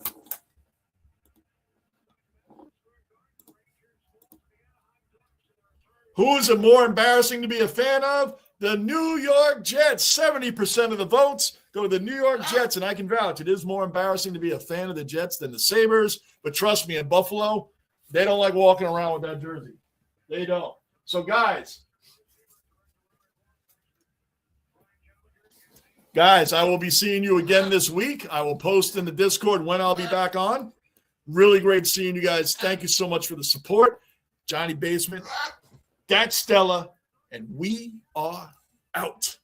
Who is it more embarrassing to be a fan of? The New York Jets. 70% of the votes go to the New York Jets, and I can vouch it is more embarrassing to be a fan of the Jets than the Sabres. But trust me, in Buffalo, they don't like walking around with that jersey. They don't. So, guys, I will be seeing you again this week. I will post in the Discord when I'll be back on. Really great seeing you guys. Thank you so much for the support. Johnny Basement. That's Stella, and we are out.